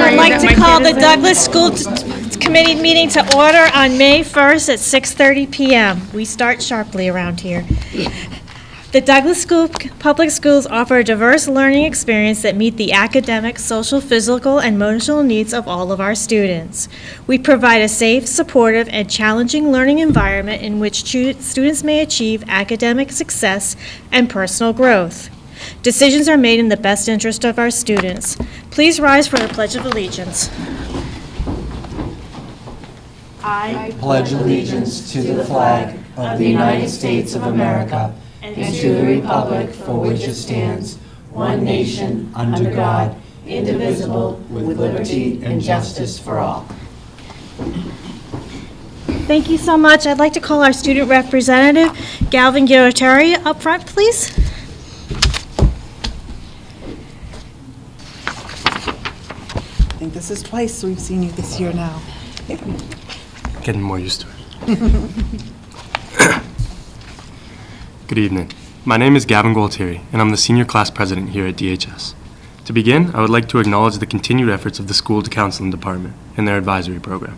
would like to call the Douglas School Committee meeting to order on May 1st at 6:30 p.m. We start sharply around here. The Douglas Public Schools offer a diverse learning experience that meet the academic, social, physical, and emotional needs of all of our students. We provide a safe, supportive, and challenging learning environment in which students may achieve academic success and personal growth. Decisions are made in the best interest of our students. Please rise for the Pledge of Allegiance. I pledge allegiance to the flag of the United States of America and to the republic for which it stands, one nation, under God, indivisible, with liberty and justice for all. Thank you so much. I'd like to call our student representative, Galvin Gualtieri, up front, please. I think this is twice we've seen you this year now. Getting more used to it. Good evening. My name is Gavin Gualtieri, and I'm the Senior Class President here at DHS. To begin, I would like to acknowledge the continued efforts of the School Counseling Department and their advisory program.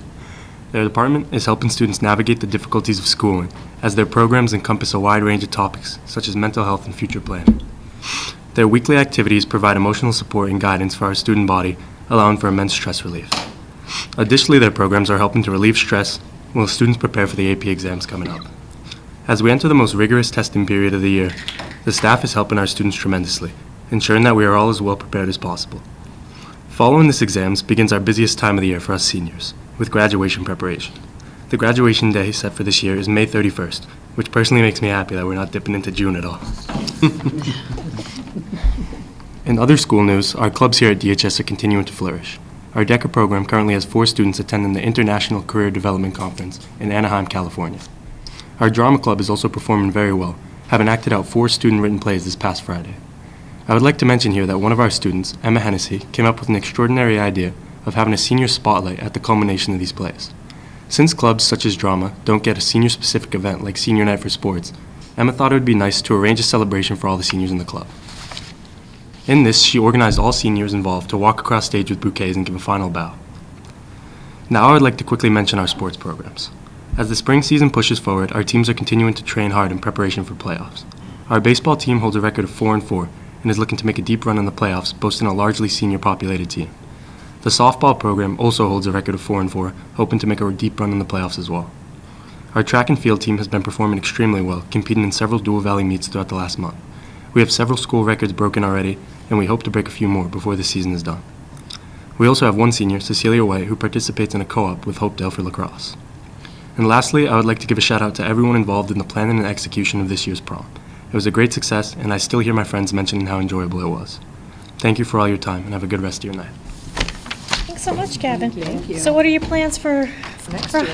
Their department is helping students navigate the difficulties of schooling, as their programs encompass a wide range of topics, such as mental health and future planning. Their weekly activities provide emotional support and guidance for our student body, allowing for immense stress relief. Additionally, their programs are helping to relieve stress while students prepare for the AP exams coming up. As we enter the most rigorous testing period of the year, the staff is helping our students tremendously, ensuring that we are all as well prepared as possible. Following this exams begins our busiest time of the year for us seniors, with graduation preparation. The graduation day set for this year is May 31st, which personally makes me happy that we're not dipping into June at all. In other school news, our clubs here at DHS are continuing to flourish. Our DECA program currently has 4 students attending the International Career Development Conference in Anaheim, California. Our drama club is also performing very well, having acted out 4 student-written plays this past Friday. I would like to mention here that one of our students, Emma Hennessy, came up with an extraordinary idea of having a senior spotlight at the culmination of these plays. Since clubs such as drama don't get a senior-specific event like Senior Night for Sports, Emma thought it would be nice to arrange a celebration for all the seniors in the club. In this, she organized all seniors involved to walk across stage with bouquets and give a final bow. Now I would like to quickly mention our sports programs. As the spring season pushes forward, our teams are continuing to train hard in preparation for playoffs. Our baseball team holds a record of 4-4 and is looking to make a deep run in the playoffs, boasting a largely senior-populated team. The softball program also holds a record of 4-4, hoping to make a deep run in the playoffs as well. Our track and field team has been performing extremely well, competing in several Dual Valley meets throughout the last month. We have several school records broken already, and we hope to break a few more before the season is done. We also have one senior, Cecilia White, who participates in a co-op with Hopedale for lacrosse. And lastly, I would like to give a shout out to everyone involved in the planning and execution of this year's prom. It was a great success, and I still hear my friends mentioning how enjoyable it was. Thank you for all your time, and have a good rest of your night. Thanks so much, Gavin. Thank you. So what are your plans for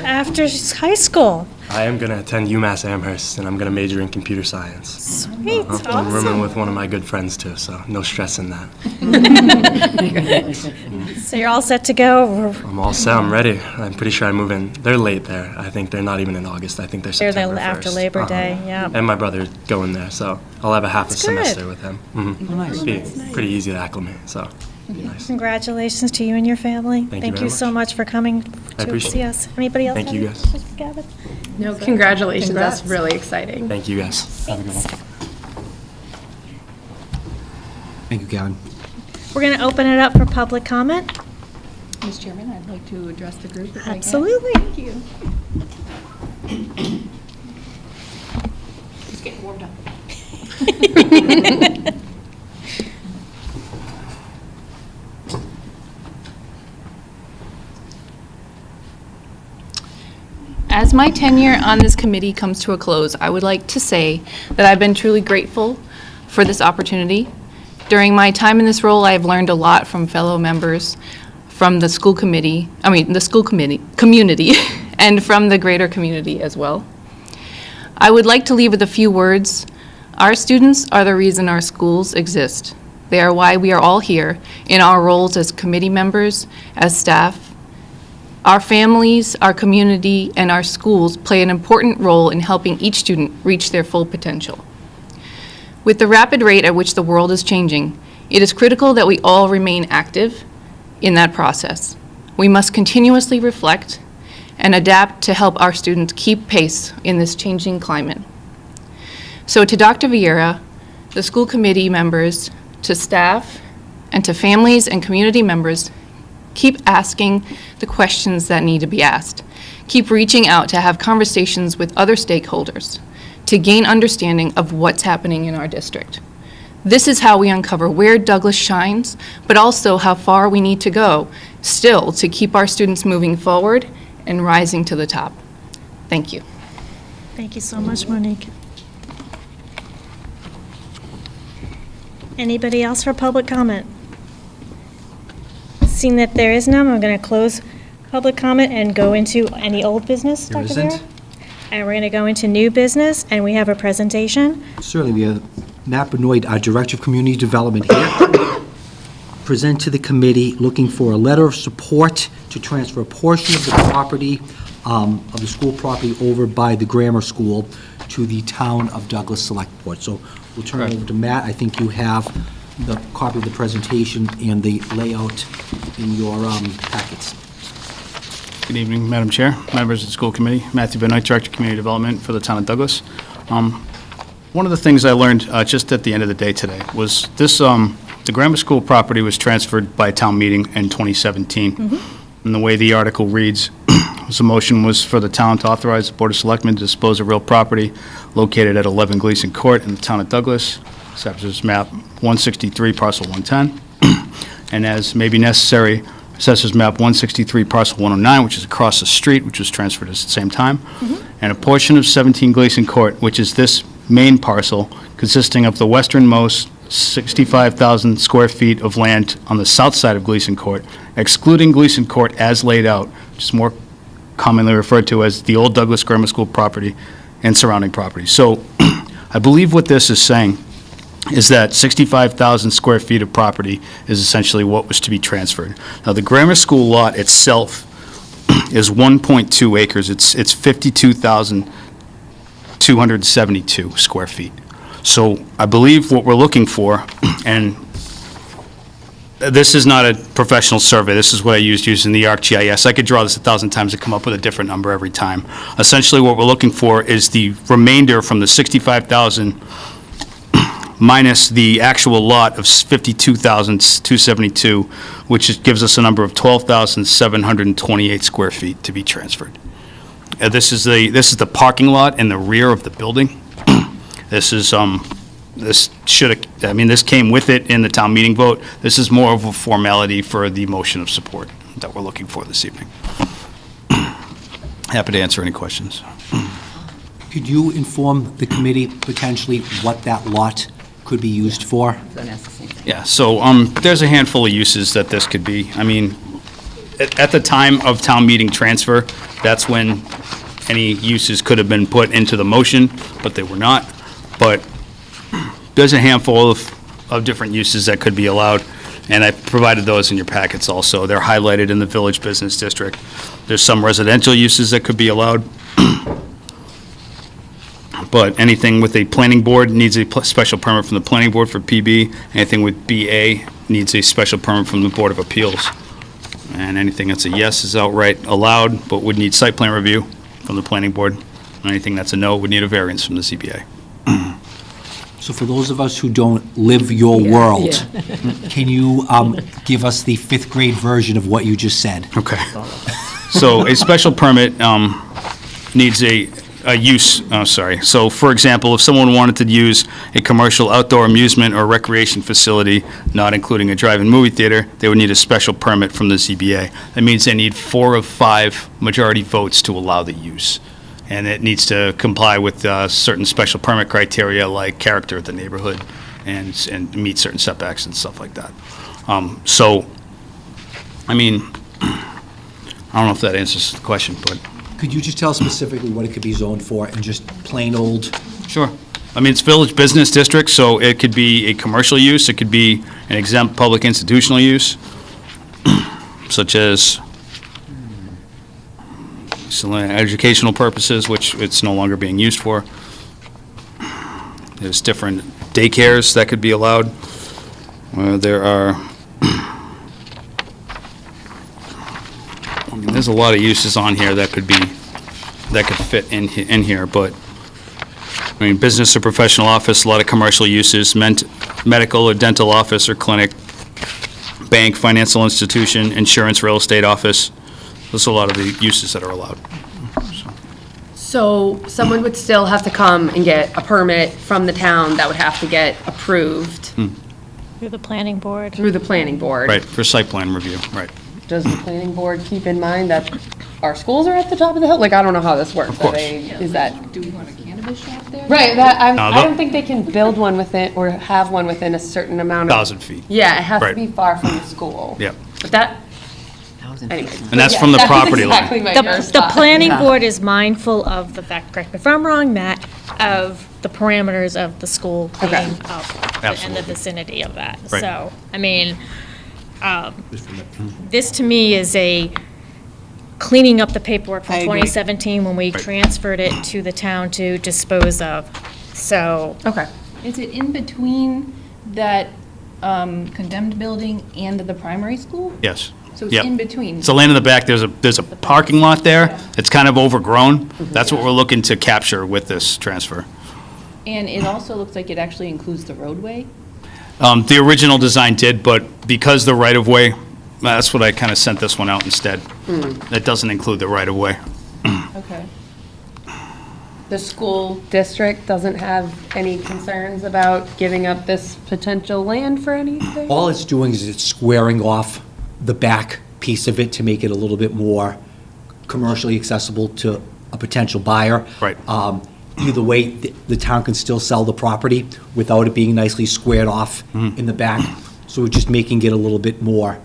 after high school? I am going to attend UMass Amherst, and I'm going to major in computer science. Sweet, I'm rooming awesome. with one of my good friends, too, so no stress in that. So you're all set to go? I'm all set. I'm ready. I'm pretty sure I move in. They're late there. I think they're not even in August. I think they're They're September 1st. after Labor Day, yeah. And my brother's going there, so I'll have a half That's a good. semester with him. nice. Be pretty easy to acclimate, so be nice. Congratulations to you and your family. Thank you Thank very you so much for coming I to appreciate see it. us. Anybody else? Thank have you, any guys. questions for Gavin? No, congratulations. Congrats. That's really exciting. Thank you, guys. Have a good one. Thank you, Gavin. We're going to open it up for public comment. Ms. Chairman, I'd like to address the group if I can. Absolutely. Thank you. Just getting warmed up. As my tenure on this committee comes to a close, I would like to say that I've been truly grateful for this opportunity. During my time in this role, I have learned a lot from fellow members from the school committee, community, and from the greater community as well. I would like to leave with a few words. Our students are the reason our schools exist. They are why we are all here in our roles as committee members, as staff. Our families, our community, and our schools play an important role in helping each student reach their full potential. With the rapid rate at which the world is changing, it is critical that we all remain active, in that process. We must continuously reflect and adapt to help our students keep pace in this changing climate. So to Dr. Vieira, the school committee members, to staff, and to families and community members, keep asking the questions that need to be asked. Keep reaching out to have conversations with other stakeholders to gain understanding of what's happening in our district. This is how we uncover where Douglas shines, but also how far we need to go still to keep our students moving forward and rising to the top. Thank you. Thank you so much, Monique. Anybody else for public comment? Seeing that there is none, I'm going to close public comment and go into any old business, There Dr. isn't. Vera? And we're going to go into new business, and we have a presentation. Certainly, we have Matt Benoit, our Director of Community Development here, present to the committee looking for a letter of support to transfer a portion of the property, of the school property over by the grammar school to the town of Douglas Select Board. So we'll turn it over to Matt. I think you have the copy of the presentation and the layout in your packets. Good evening, Madam Chair, members of the school committee. Matthew Benoit, Director of Community Development for the town of Douglas. One of the things I learned just at the end of the day today was this, the grammar school property was transferred by a town meeting in 2017. And the way the article reads, the motion was for the town to authorize the Board of Selectmen to dispose of real property located at 11 Gleason Court in the town of Douglas, Assessors Map 163, Parcel 110, and as may be necessary, Assessors Map 163, Parcel 109, which is across the street, which was transferred at the same time, and a portion of 17 Gleason Court, which is this main parcel, consisting of the westernmost 65,000 square feet of land on the south side of Gleason Court, excluding Gleason Court as laid out, which is more commonly referred to as the old Douglas Grammar School property and surrounding property. So I believe what this is saying is that 65,000 square feet of property is essentially what was to be transferred. Now, the grammar school lot itself is 1.2 acres. It's 52,272 square feet. So I believe what we're looking for, and this is not a professional survey, this is what I used using the ArcGIS. I could draw this 1,000 times and come up with a different number every time. Essentially, what we're looking for is the remainder from the 65,000 minus the actual lot of 52,272, which gives us a number of 12,728 square feet to be transferred. This is the parking lot in the rear of the building. This is this came with it in the town meeting vote. This is more of a formality for the motion of support that we're looking for this evening. Happy to answer any questions. Could you inform the committee potentially what that lot could be used for? Yeah, so there's a handful of uses that this could be. I mean, at the time of town meeting transfer, that's when any uses could have been put into the motion, but they were not. But there's a handful of different uses that could be allowed, and I provided those in your packets also. They're highlighted in the Village Business District. There's some residential uses that could be allowed. But anything with a planning board needs a special permit from the planning board for PB. Anything with BA needs a special permit from the Board of Appeals. And anything that's a yes is outright allowed, but would need site plan review from the planning board. Anything that's a no would need a variance from the ZBA. So for those of us who don't live your world, can you give us the fifth grade version of what you just said? Okay. So a special permit needs a use, So for example, if someone wanted to use a commercial outdoor amusement or recreation facility, not including a drive-in movie theater, they would need a special permit from the ZBA. That means they need 4 of 5 majority votes to allow the use. And it needs to comply with certain special permit criteria like character of the neighborhood and meet certain setbacks and stuff like that. So, I mean, I don't know if that answers the question, but. Could you just tell specifically what it could be zoned for and just plain old? Sure. I mean, it's Village Business District, so it could be a commercial use, it could be an exempt public institutional use, such as educational purposes, which it's no longer being used for. There's different daycares that could be allowed. There are I mean, there's a lot of uses on here that could fit in here, but, I mean, business or professional office, a lot of commercial uses, medical or dental office or clinic, bank, financial institution, insurance, real estate office. There's a lot of the uses that are allowed. So someone would still have to come and get a permit from the town that would have to get approved Through the planning board. through the planning board. Right, for site plan review, right. Does the planning board keep in mind that our schools are at the top of the hill? Like, I don't know how this works. Of course. Is that, Do we want a cannabis shop there? right, No, I don't think they can build one within, or have one within a certain amount of. 1,000 feet. Yeah, it has to Right. be far from the school. Yeah. But that, anyway. And that's Yeah, from the that was property line. exactly my The first the thought. planning Yeah. board is mindful of the fact, correct me if I'm wrong, Matt, of the parameters of the school being Okay. up in the Absolutely. vicinity of that. Right. So, I mean, this to me is a cleaning up the paperwork from I agree. 2017 when we Right. transferred it to the town to dispose of. So, Okay. Is it in between that condemned building and the primary school? Yes. So it's Yep. in between. So land in the back, there's a parking lot there. It's kind of overgrown. That's what we're looking to capture with this transfer. And it also looks like it actually includes the roadway? The original design did, but because the right-of-way, that's what I kind of sent this one out instead. That doesn't include the right-of-way. Okay. The school district doesn't have any concerns about giving up this potential land for anything? All it's doing is it's squaring off the back piece of it to make it a little bit more commercially accessible to a potential buyer. Right. Either way, the town can still sell the property without it being nicely squared off in the back. So we're just making it a little bit more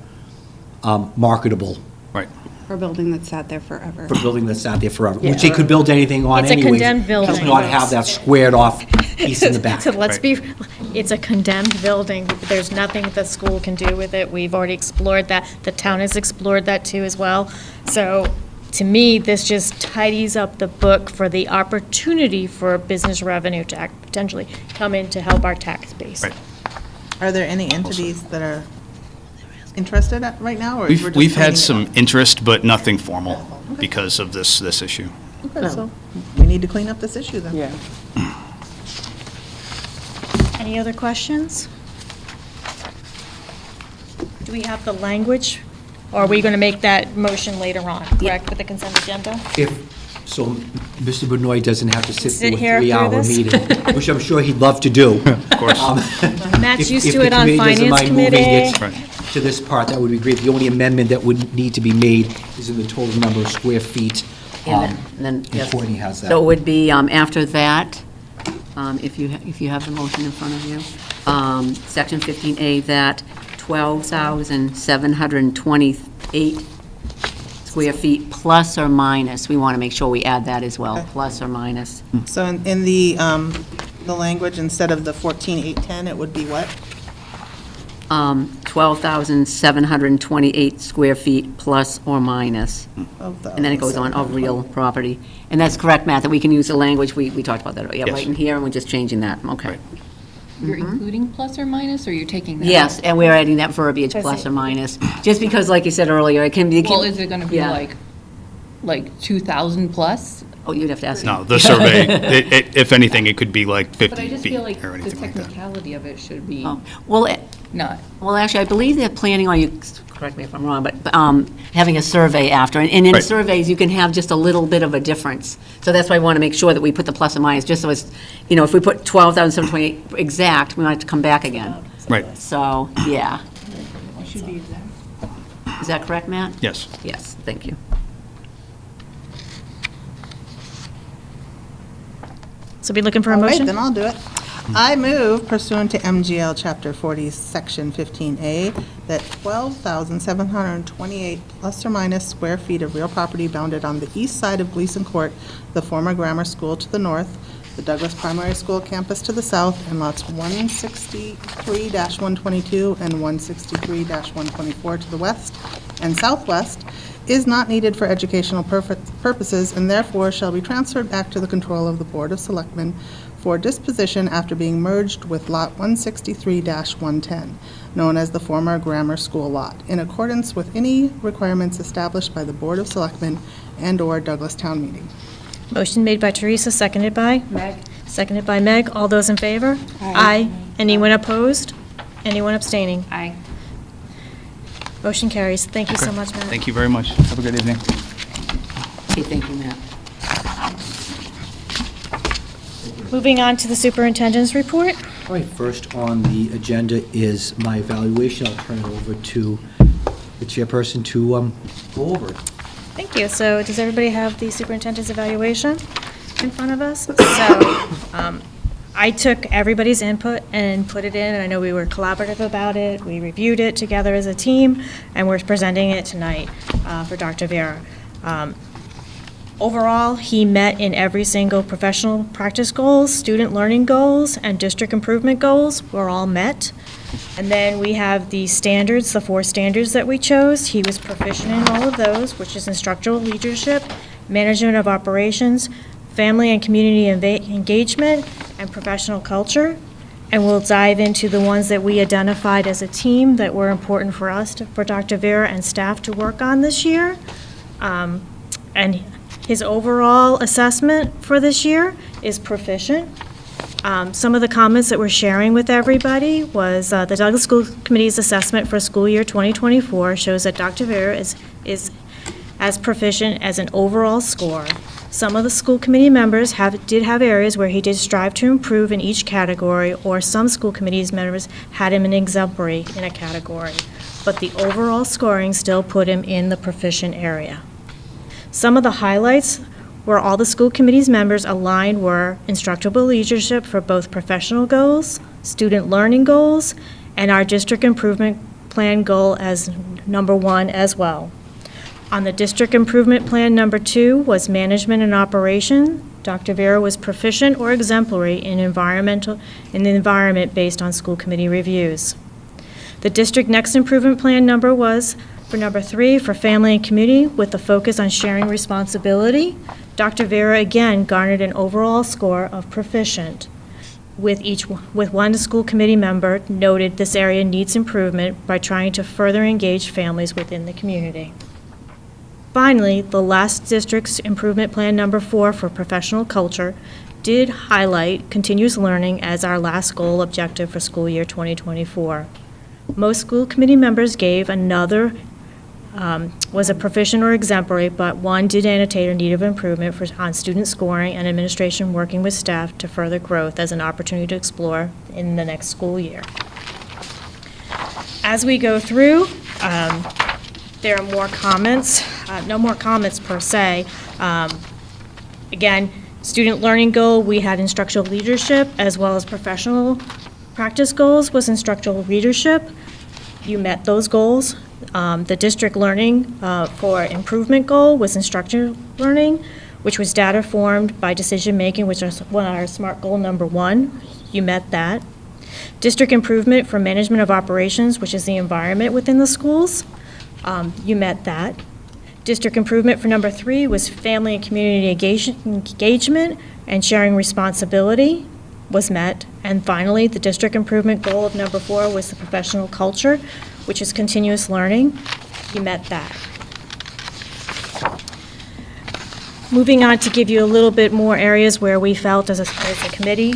marketable Right. For a building that sat there forever. for a building that's sat there forever, which they could build anything on It's a anyways. condemned building. Just not have that squared off piece in the back. so let's Right. be, it's a condemned building. There's nothing the school can do with it. We've already explored that. The town has explored that too as well. So to me, this just tidies up the book for the opportunity for business revenue to potentially come in to help our tax base. Right. Are there any entities that are interested right now, or we're We've just we've had cleaning it some up? interest, but nothing formal because of this issue. Okay, so we need to clean up this issue then. Yeah. Any other questions? Do we have the language? Or are we going to make that motion later on, correct, with the consent agenda? So Mr. Benoit doesn't have to sit Sit through a here through 3-hour this? meeting, which I'm sure he'd love to do. Of course. Matt's used If to the it on committee doesn't Finance mind moving Committee. it Right. to this part, that would be great. The only amendment that would need to be made is in the total number of square feet. And then, And yes. Courtney has that. So it would be after that, if you have the motion in front of you, Section 15A, that 12,728 square feet plus or minus, we want to make sure we add that as well, Okay. plus or minus. So in the language, instead of the 14,810, it would be what? 12,728 square feet plus or minus. And then it goes on of real property. And that's correct, Matt, that we can use the language, we talked about that, yeah, Yes. right in here, and we're just changing that, okay. Right. You're including plus or minus, or you're taking that? Yes, and we're adding that verbiage, plus or minus, just because, like you said earlier, it can be. Well, is it going to be Yeah. like 2,000 plus? Oh, you'd have to ask. No, the survey, if anything, it could be like But 50 I just feet feel like or the anything like that. technicality of it should be Oh, Well, not. well, actually, I believe they're planning on, you, correct me if I'm wrong, but having a survey after. And in Right. surveys, you can have just a little bit of a difference. So that's why I want to make sure that we put the plus or minus, just so it's, if we put 12,728 exact, we might have to come back again. Right, So, yeah. It should be exact. Is that correct, Matt? yes. Yes, thank you. So be looking for a All right, motion? then I'll do it. I move pursuant to MGL Chapter 40, Section 15A, that 12,728 plus or minus square feet of real property bounded on the east side of Gleason Court, the former grammar school to the north, the Douglas Primary School campus to the south, and lots 163-122 and 163-124 to the west and southwest, is not needed for educational purposes and therefore shall be transferred back to the control of the Board of Selectmen for disposition after being merged with Lot 163-110, known as the former Grammar School Lot, in accordance with any requirements established by the Board of Selectmen and/or Douglas Town Meeting. Motion made by Teresa, seconded by? Meg? Seconded by Meg. All those in favor? Aye. Anyone opposed? Anyone abstaining? Aye. Motion carries. Thank you so much, Matt. Thank you very much. Have a good evening. Okay, thank you, Matt. Moving on to the superintendent's report. All right, first on the agenda is my evaluation. I'll turn it over to the chairperson to go over it. Thank you. So does everybody have the superintendent's evaluation in front of us? So I took everybody's input and put it in, and I know we were collaborative about it. We reviewed it together as a team, and we're presenting it tonight for Dr. Vera. Overall, he met in every single professional practice goals, student learning goals, and district improvement goals were all met. And then we have the standards, the 4 standards that we chose. He was proficient in all of those, which is instructional leadership, management of operations, family and community engagement, and professional culture. And we'll dive into the ones that we identified as a team that were important for us, for Dr. Vera and staff to work on this year. And his overall assessment for this year is proficient. Some of the comments that we're sharing with everybody was the Douglas School Committee's assessment for school year 2024 shows that Dr. Vera is as proficient as an overall score. Some of the school committee members did have areas where he did strive to improve in each category, or some school committees members had him an exemplary in a category. But the overall scoring still put him in the proficient area. Some of the highlights where all the school committee's members aligned were instructional leadership for both professional goals, student learning goals, and our district improvement plan goal as number 1 as well. On the district improvement plan, number 2 was management and operation. Dr. Vera was proficient or exemplary in the environment based on school committee reviews. The district next improvement plan number was for number 3 for family and community with a focus on sharing responsibility. Dr. Vera again garnered an overall score of proficient, with one school committee member noted this area needs improvement by trying to further engage families within the community. Finally, the last district's improvement plan number 4 for professional culture did highlight continuous learning as our last goal objective for school year 2024. Most school committee members gave another was a proficient or exemplary, but one did annotate a need of improvement on student scoring and administration working with staff to further growth as an opportunity to explore in the next school year. As we go through, there are more comments, no more comments per se. Again, student learning goal, we had instructional leadership as well as professional practice goals was instructional leadership. You met those goals. The district learning for improvement goal was instructional learning, which was data formed by decision making, which is our SMART goal number 1. You met that. District improvement for management of operations, which is the environment within the schools. You met that. District improvement for number 3 was family and community engagement and sharing responsibility was met. And finally, the district improvement goal of number 4 was the professional culture, which is continuous learning. You met that. Moving on to give you a little bit more areas where we felt as a committee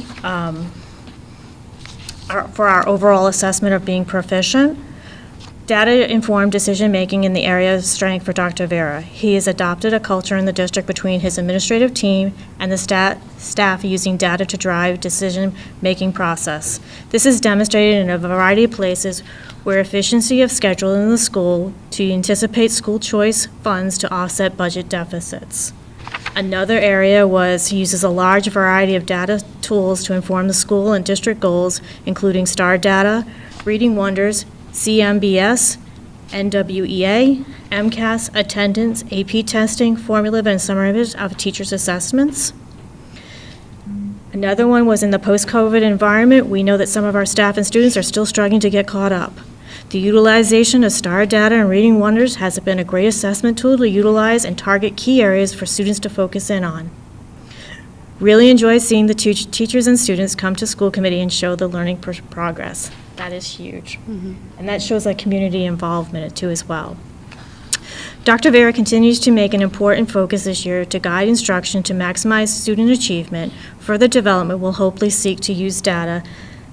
for our overall assessment of being proficient. Data-informed decision-making in the area of strength for Dr. Vera. He has adopted a culture in the district between his administrative team and the staff using data to drive decision-making process. This is demonstrated in a variety of places where efficiency of schedule in the school to anticipate school choice funds to offset budget deficits. Another area was he uses a large variety of data tools to inform the school and district goals, including STAR data, Reading Wonders, CMBS, NWEA, MCAS, attendance, AP testing, formula and summary of teachers' assessments. Another one was in the post-COVID environment. We know that some of our staff and students are still struggling to get caught up. The utilization of STAR data and Reading Wonders has been a great assessment tool to utilize and target key areas for students to focus in on. Really enjoy seeing the teachers and students come to school committee and show the learning progress. That is huge. And that shows like community involvement too as well. Dr. Vera continues to make an important focus this year to guide instruction to maximize student achievement. Further development will hopefully seek to use data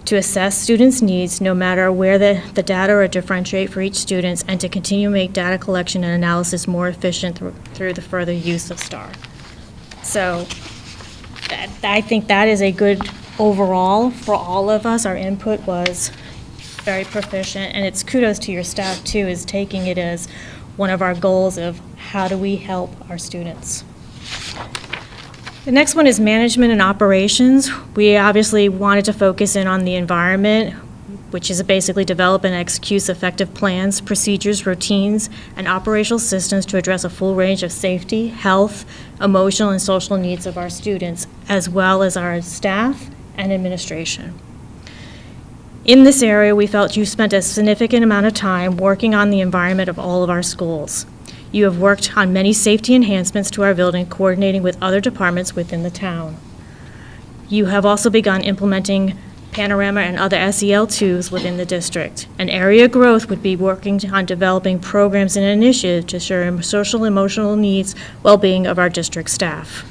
to assess students' needs, no matter where the data are differentiate for each student, and to continue to make data collection and analysis more efficient through the further use of STAR. So I think that is a good overall for all of us. Our input was very proficient, and it's kudos to your staff too, is taking it as one of our goals of how do we help our students. The next one is management and operations. We obviously wanted to focus in on the environment, which is basically develop and execute effective plans, procedures, routines, and operational systems to address a full range of safety, health, emotional, and social needs of our students, as well as our staff and administration. In this area, we felt you spent a significant amount of time working on the environment of all of our schools. You have worked on many safety enhancements to our building, coordinating with other departments within the town. You have also begun implementing Panorama and other SEL tools within the district. An area of growth would be working on developing programs and initiatives to ensure social and emotional needs, well-being of our district staff.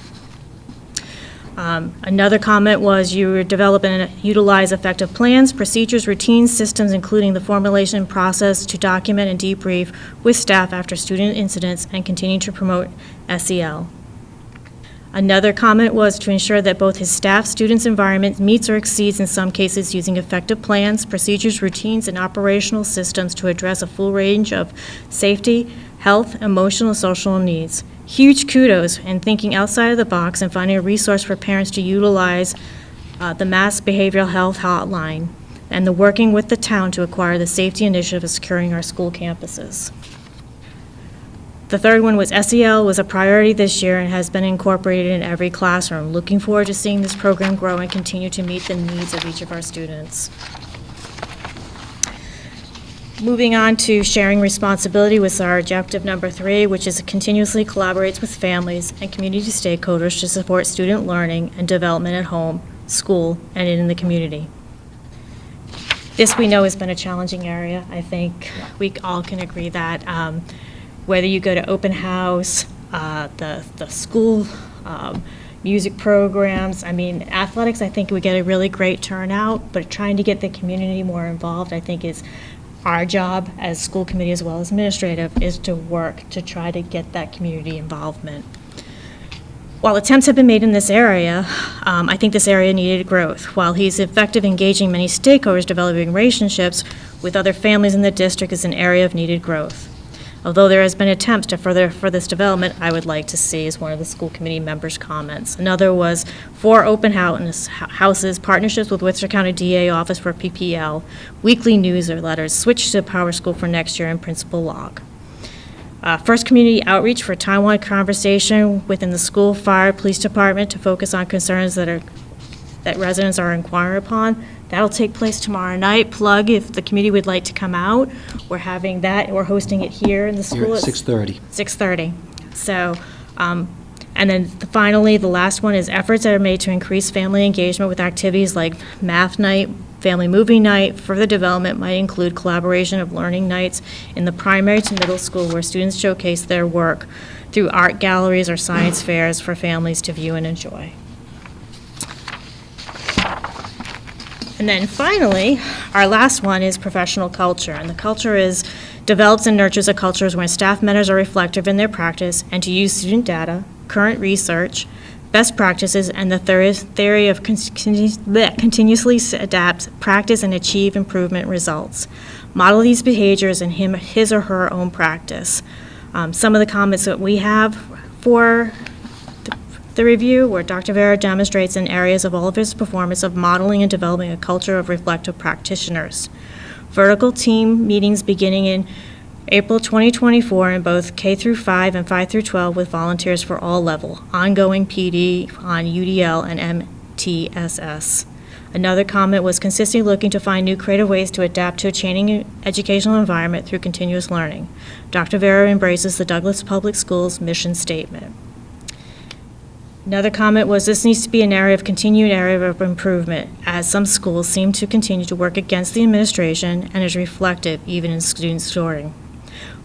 Another comment was you were developing and utilize effective plans, procedures, routines, systems, including the formulation process to document and debrief with staff after student incidents and continue to promote SEL. Another comment was to ensure that both his staff, students' environment meets or exceeds in some cases using effective plans, procedures, routines, and operational systems to address a full range of safety, health, emotional, and social needs. Huge kudos in thinking outside of the box and finding a resource for parents to utilize the Mass Behavioral Health Hotline and the working with the town to acquire the safety initiative of securing our school campuses. The third one was SEL was a priority this year and has been incorporated in every classroom. Looking forward to seeing this program grow and continue to meet the needs of each of our students. Moving on to sharing responsibility with our objective number 3, which is continuously collaborates with families and community stakeholders to support student learning and development at home, school, and in the community. This we know has been a challenging area. I think we all can agree that whether you go to open house, the school music programs, I mean, athletics, I think we get a really great turnout, but trying to get the community more involved, I think is our job as school committee as well as administrative, is to work to try to get that community involvement. While attempts have been made in this area, I think this area needed growth. While he's effective engaging many stakeholders, developing relationships with other families in the district is an area of needed growth. Although there has been attempts to further this development, I would like to see as one of the school committee members' comments. Another was 4 open houses, partnerships with Worcester County DA office for PPL, weekly newsletters, switch to Power School for next year, and principal log. First community outreach for Taiwan conversation within the school, fire, police department to focus on concerns that residents are inquiring upon. That'll take place tomorrow night. Plug if the community would like to come out. We're having that, we're hosting it here in the school. Here at 6:30. 6:30. So, and then finally, the last one is efforts that are made to increase family engagement with activities like math night, family movie night. Further development might include collaboration of learning nights in the primary to middle school where students showcase their work through art galleries or science fairs for families to view and enjoy. And then finally, our last one is professional culture. And the culture is develops and nurtures a culture where staff members are reflective in their practice and to use student data, current research, best practices, and the theory of continuously adapt, practice, and achieve improvement results. Model these behaviors in his or her own practice. Some of the comments that we have for the review, where Dr. Vera demonstrates in areas of all of his performance of modeling and developing a culture of reflective practitioners. Vertical team meetings beginning in April 2024 in both K through 5 and 5 through 12 with volunteers for all level. Ongoing PD on UDL and MTSS. Another comment was consistently looking to find new creative ways to adapt to a changing educational environment through continuous learning. Dr. Vera embraces the Douglas Public Schools mission statement. Another comment was this needs to be an continued area of improvement, as some schools seem to continue to work against the administration and is reflective even in student scoring.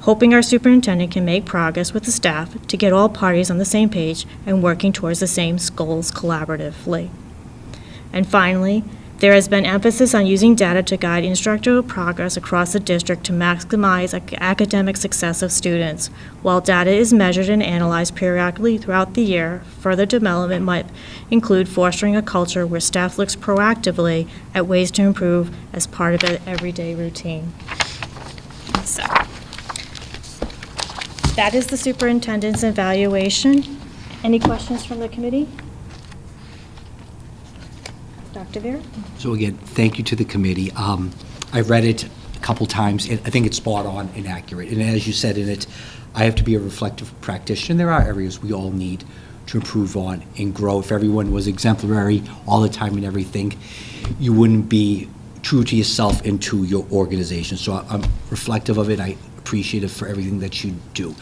Hoping our superintendent can make progress with the staff to get all parties on the same page and working towards the same goals collaboratively. And finally, there has been emphasis on using data to guide instructional progress across the district to maximize academic success of students. While data is measured and analyzed periodically throughout the year, further development might include fostering a culture where staff looks proactively at ways to improve as part of an everyday routine. So, that is the superintendent's evaluation. Any questions from the committee? Dr. Vera? So again, thank you to the committee. I read it a couple times, and I think it's spot on and accurate. And as you said in it, I have to be a reflective practitioner. There are areas we all need to improve on and grow. If everyone was exemplary all the time and everything, you wouldn't be true to yourself and to your organization. So I'm reflective of it. I appreciate it for everything that you do.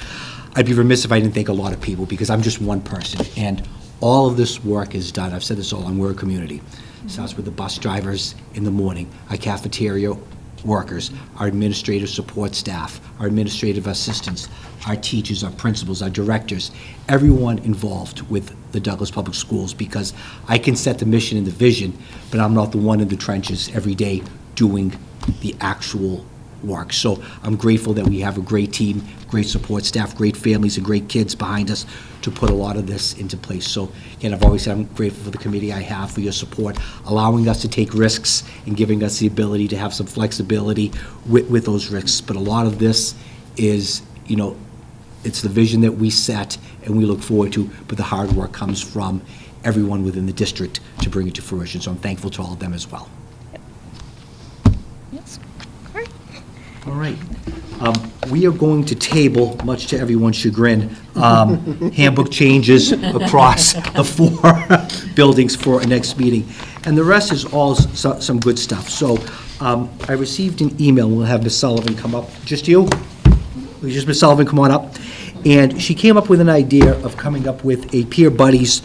I'd be remiss if I didn't thank a lot of people, because I'm just one person, and all of this work is done. I've said this all, and we're a community. Starts with the bus drivers in the morning, our cafeteria workers, our administrative support staff, our administrative assistants, our teachers, our principals, our directors, everyone involved with the Douglas Public Schools, because I can set the mission and the vision, but I'm not the one in the trenches every day doing the actual work. So I'm grateful that we have a great team, great support staff, great families, and great kids behind us to put a lot of this into place. So again, I've always said I'm grateful for the committee I have, for your support, allowing us to take risks and giving us the ability to have some flexibility with those risks. But a lot of this is, you know, it's the vision that we set and we look forward to, but the hard work comes from everyone within the district to bring it to fruition. So I'm thankful to all of them as well. Yes. All right. All right. We are going to table, much to everyone's chagrin, handbook changes across the 4 buildings for our next meeting. And the rest is all some good stuff. So I received an email. We'll have Ms. Sullivan come up. Just you? Will you just Ms. Sullivan come on up? And she came up with an idea of coming up with a Peer Buddies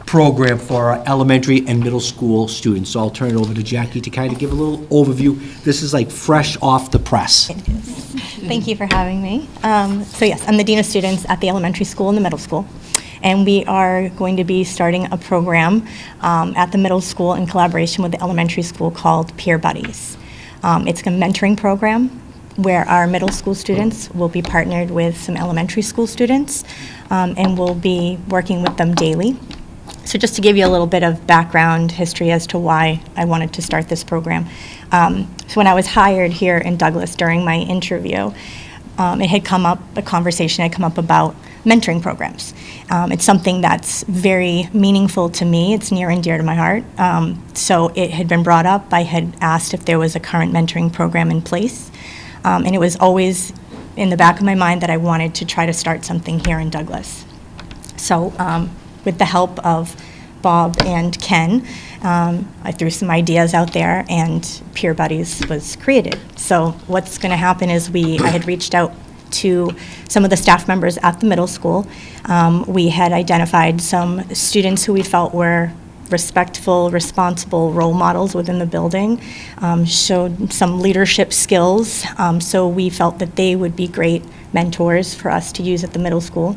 program for our elementary and middle school students. So I'll turn it over to Jackie to kind of give a little overview. This is like fresh off the press. Thank you for having me. So yes, I'm the Dean of Students at the elementary school and the middle school. And we are going to be starting a program at the middle school in collaboration with the elementary school called Peer Buddies. It's a mentoring program where our middle school students will be partnered with some elementary school students, and we'll be working with them daily. So just to give you a little bit of background history as to why I wanted to start this program. So when I was hired here in Douglas during my interview, it had come up, a conversation had come up about mentoring programs. It's something that's very meaningful to me. It's near and dear to my heart. So it had been brought up. I had asked if there was a current mentoring program in place. And it was always in the back of my mind that I wanted to try to start something here in Douglas. So with the help of Bob and Ken, I threw some ideas out there, and Peer Buddies was created. So what's going to happen is I had reached out to some of the staff members at the middle school. We had identified some students who we felt were respectful, responsible role models within the building, showed some leadership skills, so we felt that they would be great mentors for us to use at the middle school.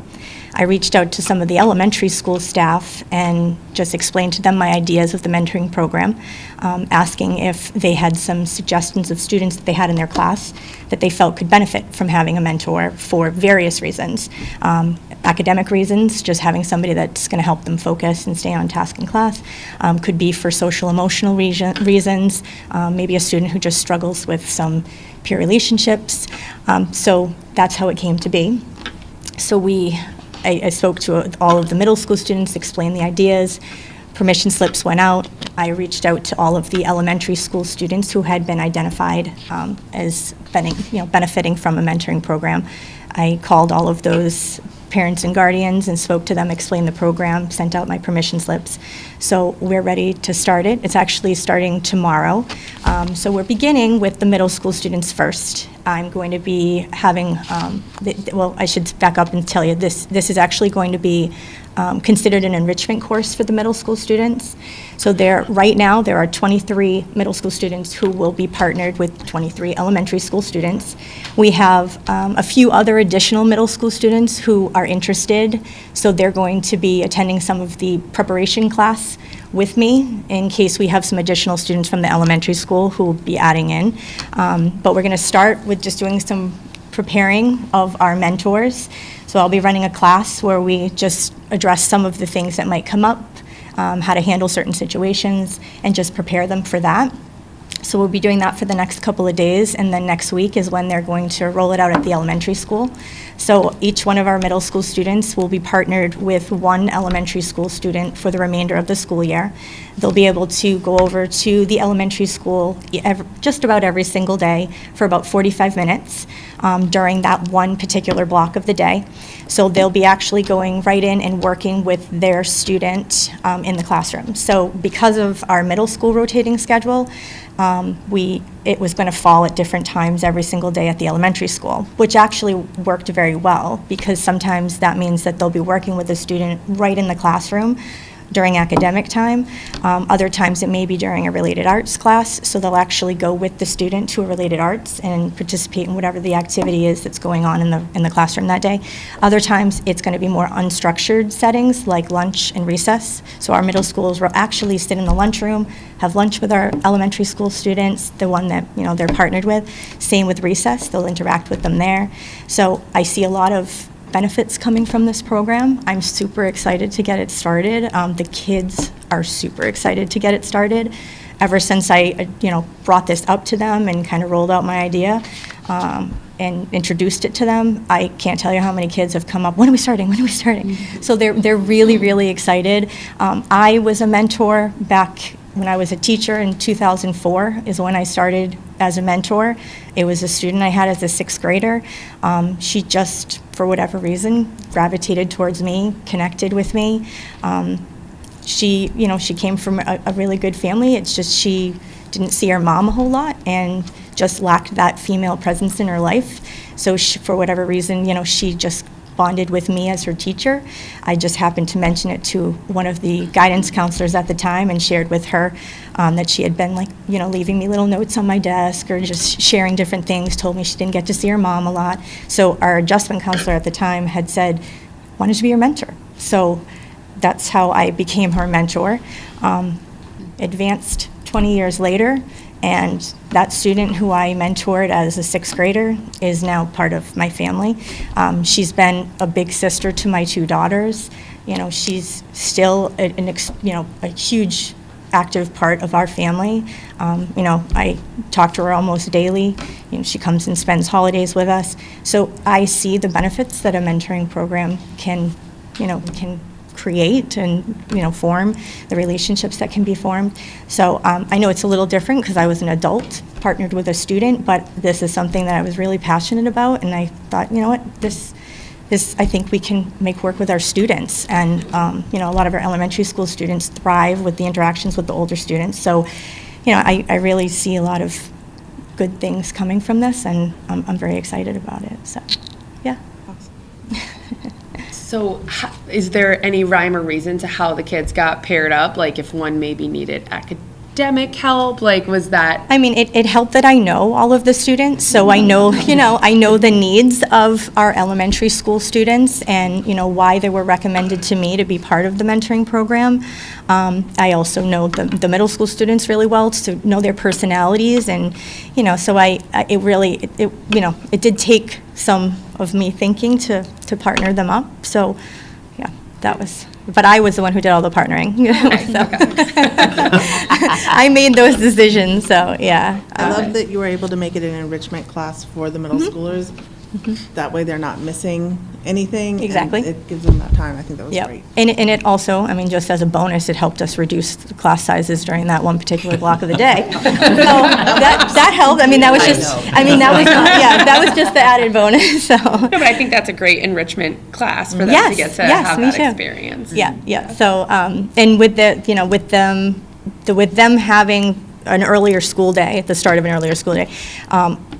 I reached out to some of the elementary school staff and just explained to them my ideas of the mentoring program, asking if they had some suggestions of students that they had in their class that they felt could benefit from having a mentor for various reasons. Academic reasons, just having somebody that's going to help them focus and stay on task in class. Could be for social emotional reasons, maybe a student who just struggles with some peer relationships. So that's how it came to be. So I spoke to all of the middle school students, explained the ideas, permission slips went out. I reached out to all of the elementary school students who had been identified as benefiting from a mentoring program. I called all of those parents and guardians and spoke to them, explained the program, sent out my permission slips. So we're ready to start it. It's actually starting tomorrow. So we're beginning with the middle school students first. I'm going to be having, well, I should back up and tell you, this is actually going to be considered an enrichment course for the middle school students. So right now, there are 23 middle school students who will be partnered with 23 elementary school students. We have a few other additional middle school students who are interested, so they're going to be attending some of the preparation class with me in case we have some additional students from the elementary school who will be adding in. But we're going to start with just doing some preparing of our mentors. So I'll be running a class where we just address some of the things that might come up, how to handle certain situations, and just prepare them for that. So we'll be doing that for the next couple of days, and then next week is when they're going to roll it out at the elementary school. So each one of our middle school students will be partnered with one elementary school student for the remainder of the school year. They'll be able to go over to the elementary school just about every single day for about 45 minutes during that one particular block of the day. So they'll be actually going right in and working with their student in the classroom. So because of our middle school rotating schedule, it was going to fall at different times every single day at the elementary school, which actually worked very well because sometimes that means that they'll be working with a student right in the classroom during academic time. Other times it may be during a related arts class, so they'll actually go with the student to a related arts and participate in whatever the activity is that's going on in the classroom that day. Other times it's going to be more unstructured settings like lunch and recess. So our middle schools will actually sit in the lunchroom, have lunch with our elementary school students, the one that they're partnered with. Same with recess, they'll interact with them there. So I see a lot of benefits coming from this program. I'm super excited to get it started. The kids are super excited to get it started. Ever since I, brought this up to them and kind of rolled out my idea and introduced it to them, I can't tell you how many kids have come up, when are we starting, when are we starting? So they're really, really excited. I was a mentor back when I was a teacher in 2004 is when I started as a mentor. It was a student I had as a sixth grader. She just, for whatever reason, gravitated towards me, connected with me. She came from a really good family. It's just she didn't see her mom a whole lot and just lacked that female presence in her life. So for whatever reason, she just bonded with me as her teacher. I just happened to mention it to one of the guidance counselors at the time and shared with her that she had been leaving me little notes on my desk or just sharing different things, told me she didn't get to see her mom a lot. So our adjustment counselor at the time had said, wanted to be your mentor. So that's how I became her mentor. Advanced 20 years later, and that student who I mentored as a sixth grader is now part of my family. She's been a big sister to my two daughters. She's still a huge active part of our family. I talk to her almost daily. She comes and spends holidays with us. So I see the benefits that a mentoring program can create and form, the relationships that can be formed. So I know it's a little different because I was an adult partnered with a student, but this is something that I was really passionate about, and I thought, this I think we can make work with our students, and a lot of our elementary school students thrive with the interactions with the older students. So I really see a lot of good things coming from this, and I'm very excited about it. So yeah. So is there any rhyme or reason to how the kids got paired up? Like if one maybe needed academic help, was that? I mean, it helped that I know all of the students, so I know, I know the needs of our elementary school students and, why they were recommended to me to be part of the mentoring program. I also know the middle school students really well, to know their personalities, and, so it did take some of me thinking to partner them up. So, yeah, but I was the one who did all the partnering. I made those decisions, so, yeah. I love that you were able to make it an enrichment class for the middle schoolers. That way they're not missing anything. and Exactly. It gives them that time. I think that was Yep. great. And it also, just as a bonus, it helped us reduce the class sizes during that one particular block of the day. So that helped. That was that was just the added bonus, so. No, but I think that's a great enrichment class for them Yes, to get to yes, have me that too. experience. Yeah. So, and with them having an earlier school day, at the start of an earlier school day.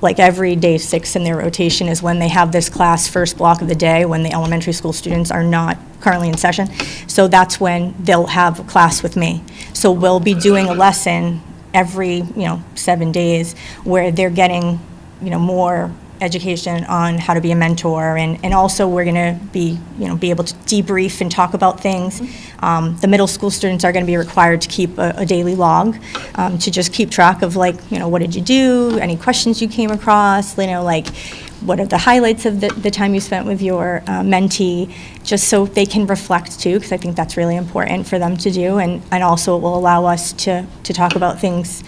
Like every day 6 in their rotation is when they have this class first block of the day, when the elementary school students are not currently in session. So that's when they'll have a class with me. So we'll be doing a lesson every, 7 days where they're getting, more education on how to be a mentor, and also we're going to be able to debrief and talk about things. The middle school students are going to be required to keep a daily log, to just keep track of what did you do, any questions you came across, what are the highlights of the time you spent with your mentee, just so they can reflect too, because I think that's really important for them to do, and also it will allow us to talk about things,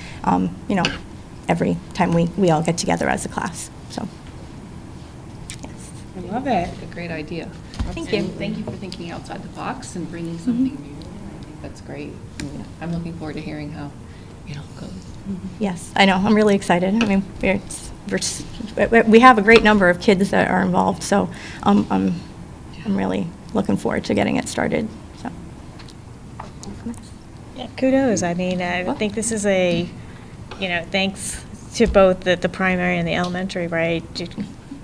every time we all get together as a class, so. I love it. A great idea. Thank you. And thank you for thinking outside the box and bringing something new. I think that's great. I'm looking forward to hearing how it all goes. Yes, I know, I'm really excited. I mean, we have a great number of kids that are involved, so I'm really looking forward to getting it started, so. Yeah, kudos. I mean, I think this is thanks to both the primary and the elementary, right?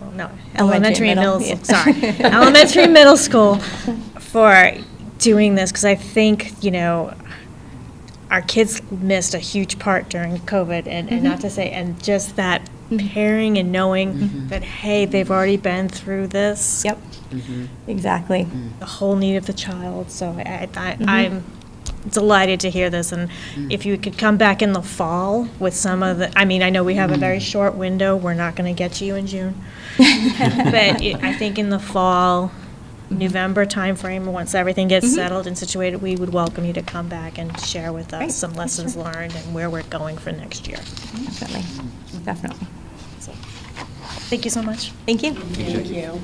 Well, no, elementary and middle, yeah. sorry. Elementary and middle school for doing this, because I think, our kids missed a huge part during COVID, and not to say, and just that pairing and knowing that, hey, they've already been through this. Yep, exactly. The whole need of the child. So I'm delighted to hear this, and if you could come back in the fall with some of the, I know we have a very short window, we're not going to get to you in June, but I think in the fall, November timeframe, once everything gets settled and situated, we would welcome you to come back and share with us Great. some lessons learned and where we're going for next year. Definitely. So, thank you so much. Thank you. Thank you.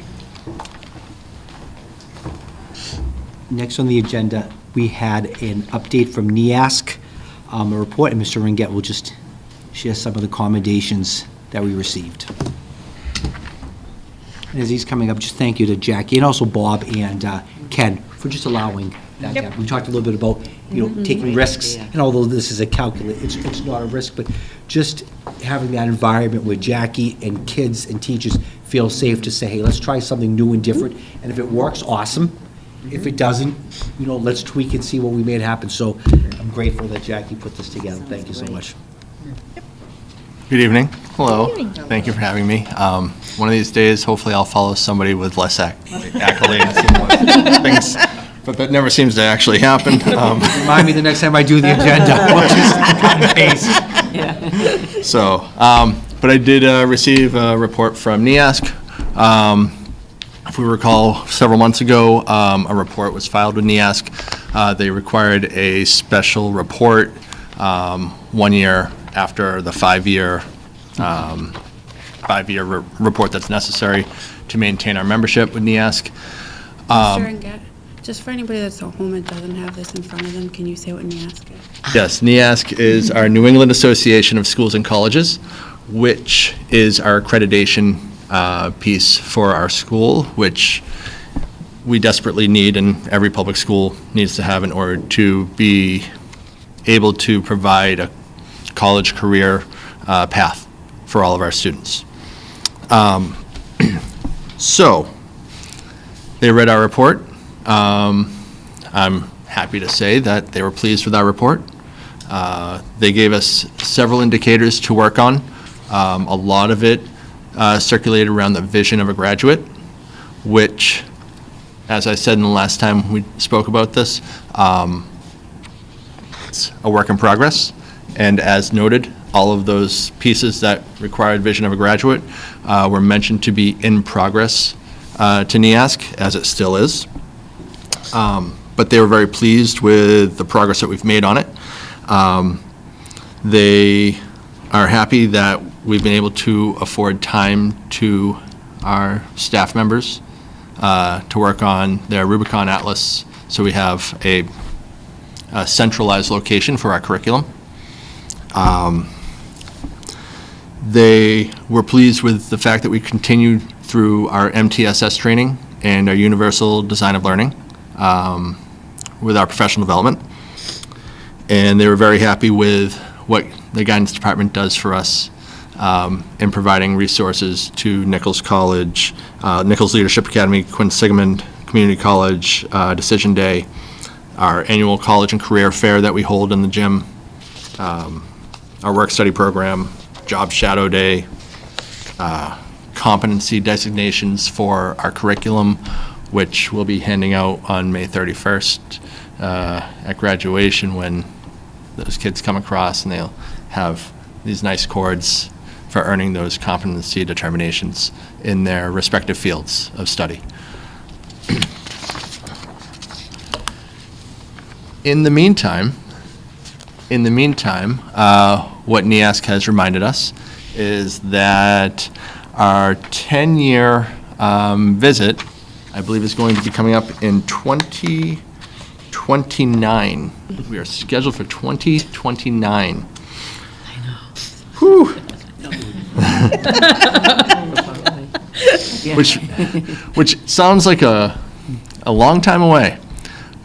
Next on the agenda, we had an update from NEASC, a report, and Mr. Ringett will just share some of the commendations that we received. And as he's coming up, just thank you to Jackie and also Bob and Ken for just allowing that to happen. We talked a little bit about, taking risks, and although this is a calculate, it's not a risk, but just having that environment where Jackie and kids and teachers feel safe to say, hey, let's try something new and different, and if it works, awesome. If it doesn't, let's tweak and see what we made happen. So I'm grateful that Jackie put this together. Thank you so much. Good evening. Hello. Thank you for having me. One of these days, hopefully I'll follow somebody with less accolades and more things, but that never seems to actually happen. Remind me the next time I do the agenda. We'll just cut and paste. So, but I did receive a report from NEASC. If we recall, several months ago, a report was filed with NEASC. They required a special report 1 year after the 5-year report that's necessary to maintain our membership with NEASC. Mr. Ringett, just for anybody that's at home and doesn't have this in front of them, can you say what NEASC is? Yes, NEASC is our New England Association of Schools and Colleges, which is our accreditation piece for our school, which we desperately need and every public school needs to have in order to be able to provide a college career path for all of our students. So, they read our report. I'm happy to say that they were pleased with our report. They gave us several indicators to work on. A lot of it circulated around the vision of a graduate, which, as I said in the last time we spoke about this, it's a work in progress. And as noted, all of those pieces that required vision of a graduate were mentioned to be in progress to NEASC, as it still is. But they were very pleased with the progress that we've made on it. They are happy that we've been able to afford time to our staff members to work on their Rubicon Atlas, so we have a centralized location for our curriculum. They were pleased with the fact that we continued through our MTSS training and our Universal Design of Learning with our professional development. And they were very happy with what the guidance department does for us in providing resources to Nichols College, Nichols Leadership Academy, Quinn-Sigmund Community College, Decision Day, our annual college and career fair that we hold in the gym, our work study program, Job Shadow Day, competency designations for our curriculum, which we'll be handing out on May 31st at graduation, when those kids come across and they'll have these nice cords for earning those competency determinations in their respective fields of study. In the meantime, what NEASC has reminded us is that our 10-year visit, I believe, is going to be coming up in 2029. We are scheduled for 2029. I know. Whew. Which sounds like a long time away.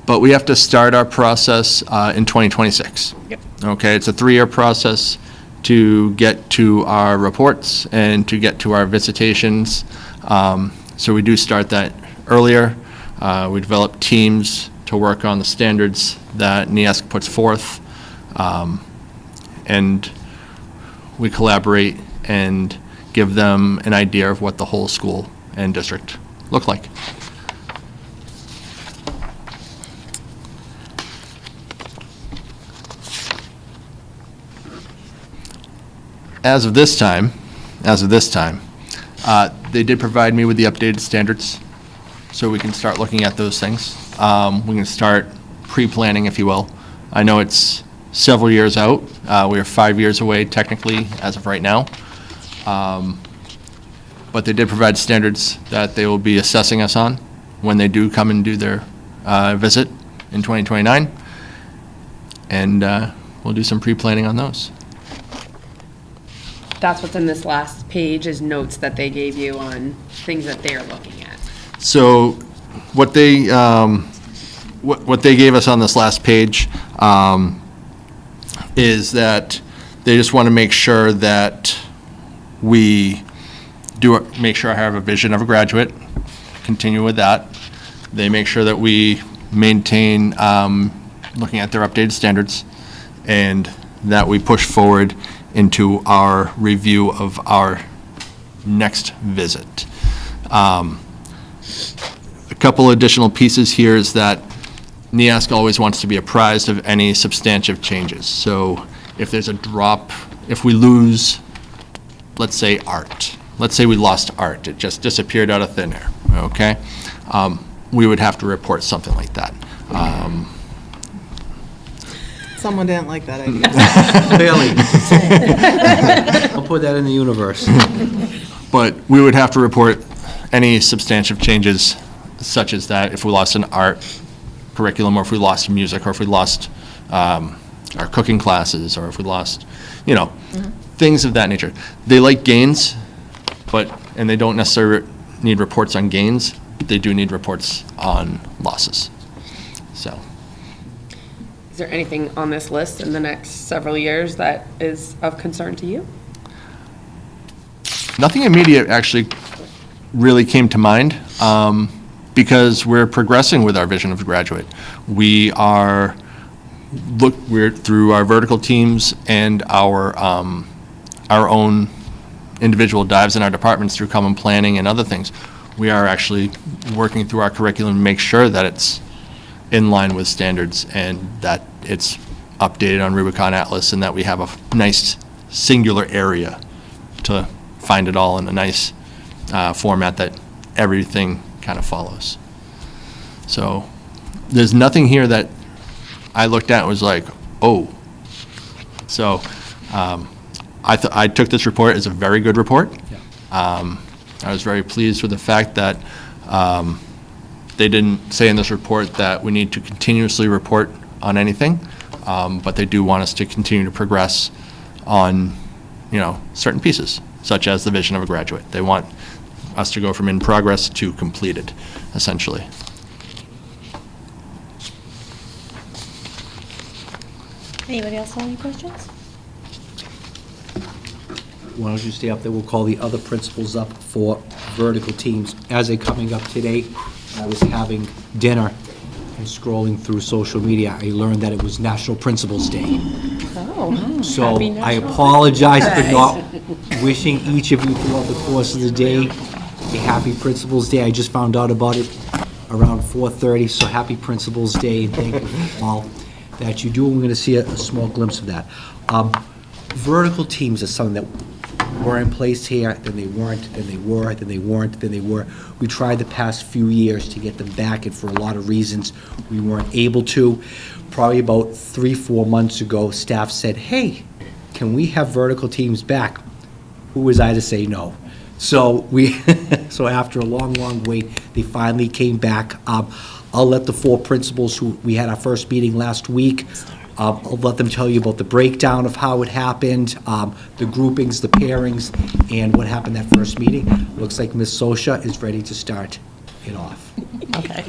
But we have to start our process in 2026. Yep. Okay, it's a 3-year process to get to our reports and to get to our visitations. So we do start that earlier. We develop teams to work on the standards that NEASC puts forth. And we collaborate and give them an idea of what the whole school and district look like. As of this time, they did provide me with the updated standards, so we can start looking at those things. We can start pre-planning, if you will. I know it's several years out. We are 5 years away technically as of right now. But they did provide standards that they will be assessing us on when they do come and do their visit in 2029. And we'll do some pre-planning on those. That's what's in this last page, is notes that they gave you on things that they're looking at. So what they gave us on this last page is that they just want to make sure that we make sure I have a vision of a graduate, continue with that. They make sure that we maintain looking at their updated standards, and that we push forward into our review of our next visit. A couple additional pieces here is that NEASC always wants to be apprised of any substantive changes. So if there's a drop, if we lose, let's say art, let's say we lost art, it just disappeared out of thin air, okay? We would have to report something like that. Someone didn't like that idea. Clearly. I'll put that in the universe. But we would have to report any substantive changes such as that if we lost an art curriculum, or if we lost music, or if we lost our cooking classes, or if we lost, things of that nature. They like gains, and they don't necessarily need reports on gains. They do need reports on losses. So. Is there anything on this list in the next several years that is of concern to you? Nothing immediate actually really came to mind, because we're progressing with our vision of graduate. We're through our vertical teams and our own individual dives in our departments through common planning and other things. We are actually working through our curriculum to make sure that it's in line with standards and that it's updated on Rubicon Atlas, and that we have a nice singular area to find it all in a nice format that everything kind of follows. So there's nothing here that I looked at and was like, oh. So I took this report as a very good report. I was very pleased with the fact that they didn't say in this report that we need to continuously report on anything, but they do want us to continue to progress on, certain pieces, such as the vision of a graduate. They want us to go from in progress to completed, essentially. Anybody else have any questions? why don't you stay up there? We'll call the other principals up for vertical teams. As they're coming up today, I was having dinner and scrolling through social media. I learned that it was National Principals Day. So I apologize for not wishing each of you throughout the course of the day a happy Principals Day. I just found out about it around 4:30, so happy Principals Day, and thank you all that you do. We're going to see a small glimpse of that. Vertical teams is something that were in place here, then they weren't, then they were, then they weren't, then they were. We tried the past few years to get them back, and for a lot of reasons, we weren't able to. Probably about 3-4 months ago, staff said, hey, can we have vertical teams back? Who was I to say no? So so after a long, long wait, they finally came back. I'll let the 4 principals who, we had our first meeting last week, I'll let them tell you about the breakdown of how it happened, the groupings, the pairings, and what happened that first meeting. Looks like Ms. Sosha is ready to start it off. Okay.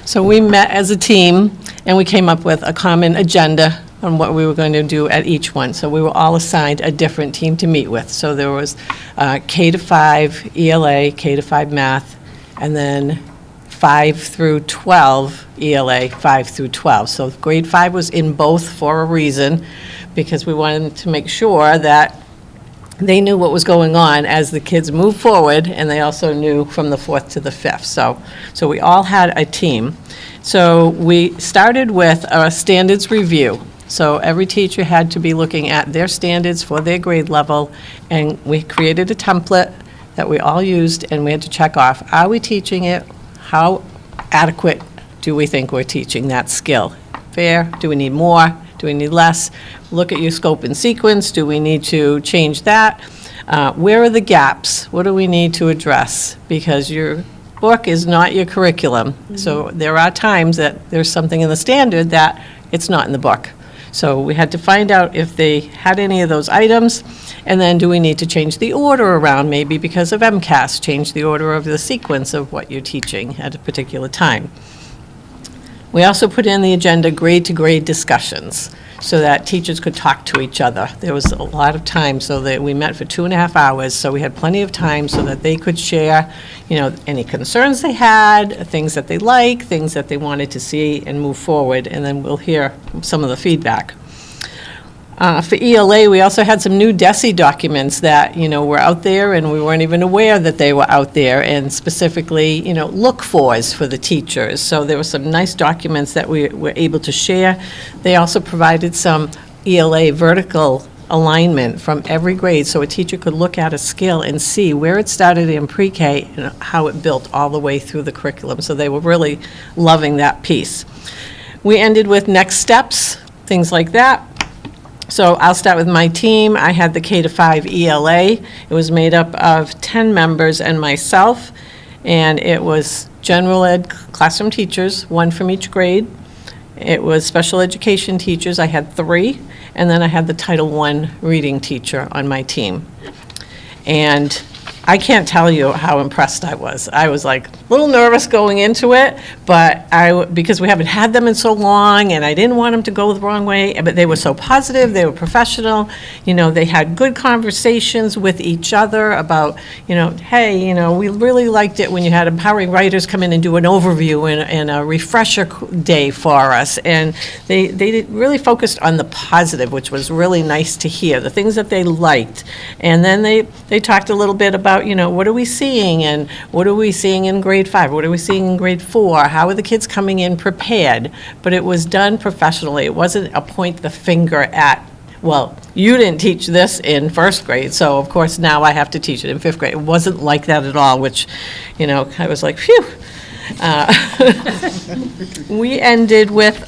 So we met as a team, and we came up with a common agenda on what we were going to do at each one. So we were all assigned a different team to meet with. So there was K-5 ELA, K-5 math, and then 5 through 12 ELA, 5 through 12. So grade 5 was in both for a reason, because we wanted to make sure that they knew what was going on as the kids moved forward, and they also knew from the 4th to the 5th. So we all had a team. So we started with a standards review. So every teacher had to be looking at their standards for their grade level, and we created a template that we all used, and we had to check off, are we teaching it? How adequate do we think we're teaching that skill? Fair? Do we need more? Do we need less? Look at your scope and sequence. Do we need to change that? Where are the gaps? What do we need to address? Because your book is not your curriculum. So there are times that there's something in the standard that it's not in the book. So we had to find out if they had any of those items, and then do we need to change the order around, maybe because of MCAS, change the order of the sequence of what you're teaching at a particular time. We also put in the agenda grade-to-grade discussions so that teachers could talk to each other. There was a lot of time, so that we met for 2.5 hours, so we had plenty of time so that they could share, any concerns they had, things that they like, things that they wanted to see and move forward, and then we'll hear some of the feedback. For ELA, we also had some new DESE documents that, were out there, and we weren't even aware that they were out there, and specifically, look-fors for the teachers. So there were some nice documents that we were able to share. They also provided some ELA vertical alignment from every grade, so a teacher could look at a skill and see where it started in pre-K and how it built all the way through the curriculum. So they were really loving that piece. We ended with next steps, things like that. So I'll start with my team. I had the K-5 ELA. It was made up of 10 members and myself, and it was general ed classroom teachers, 1 from each grade. It was special education teachers. I had 3, and then I had the Title I reading teacher on my team. And I can't tell you how impressed I was. I was like a little nervous going into it, but because we haven't had them in so long, and I didn't want them to go the wrong way, but they were so positive, they were professional, they had good conversations with each other about, hey, we really liked it when you had empowering writers come in and do an overview and a refresher day for us, and they really focused on the positive, which was really nice to hear, the things that they liked. And then they talked a little bit about, what are we seeing, and what are we seeing in grade 5? What are we seeing in grade 4? How are the kids coming in prepared? But it was done professionally. It wasn't a point the finger at, well, you didn't teach this in 1st grade, so of course now I have to teach it in 5th grade. It wasn't like that at all, which, I was like, phew. We ended with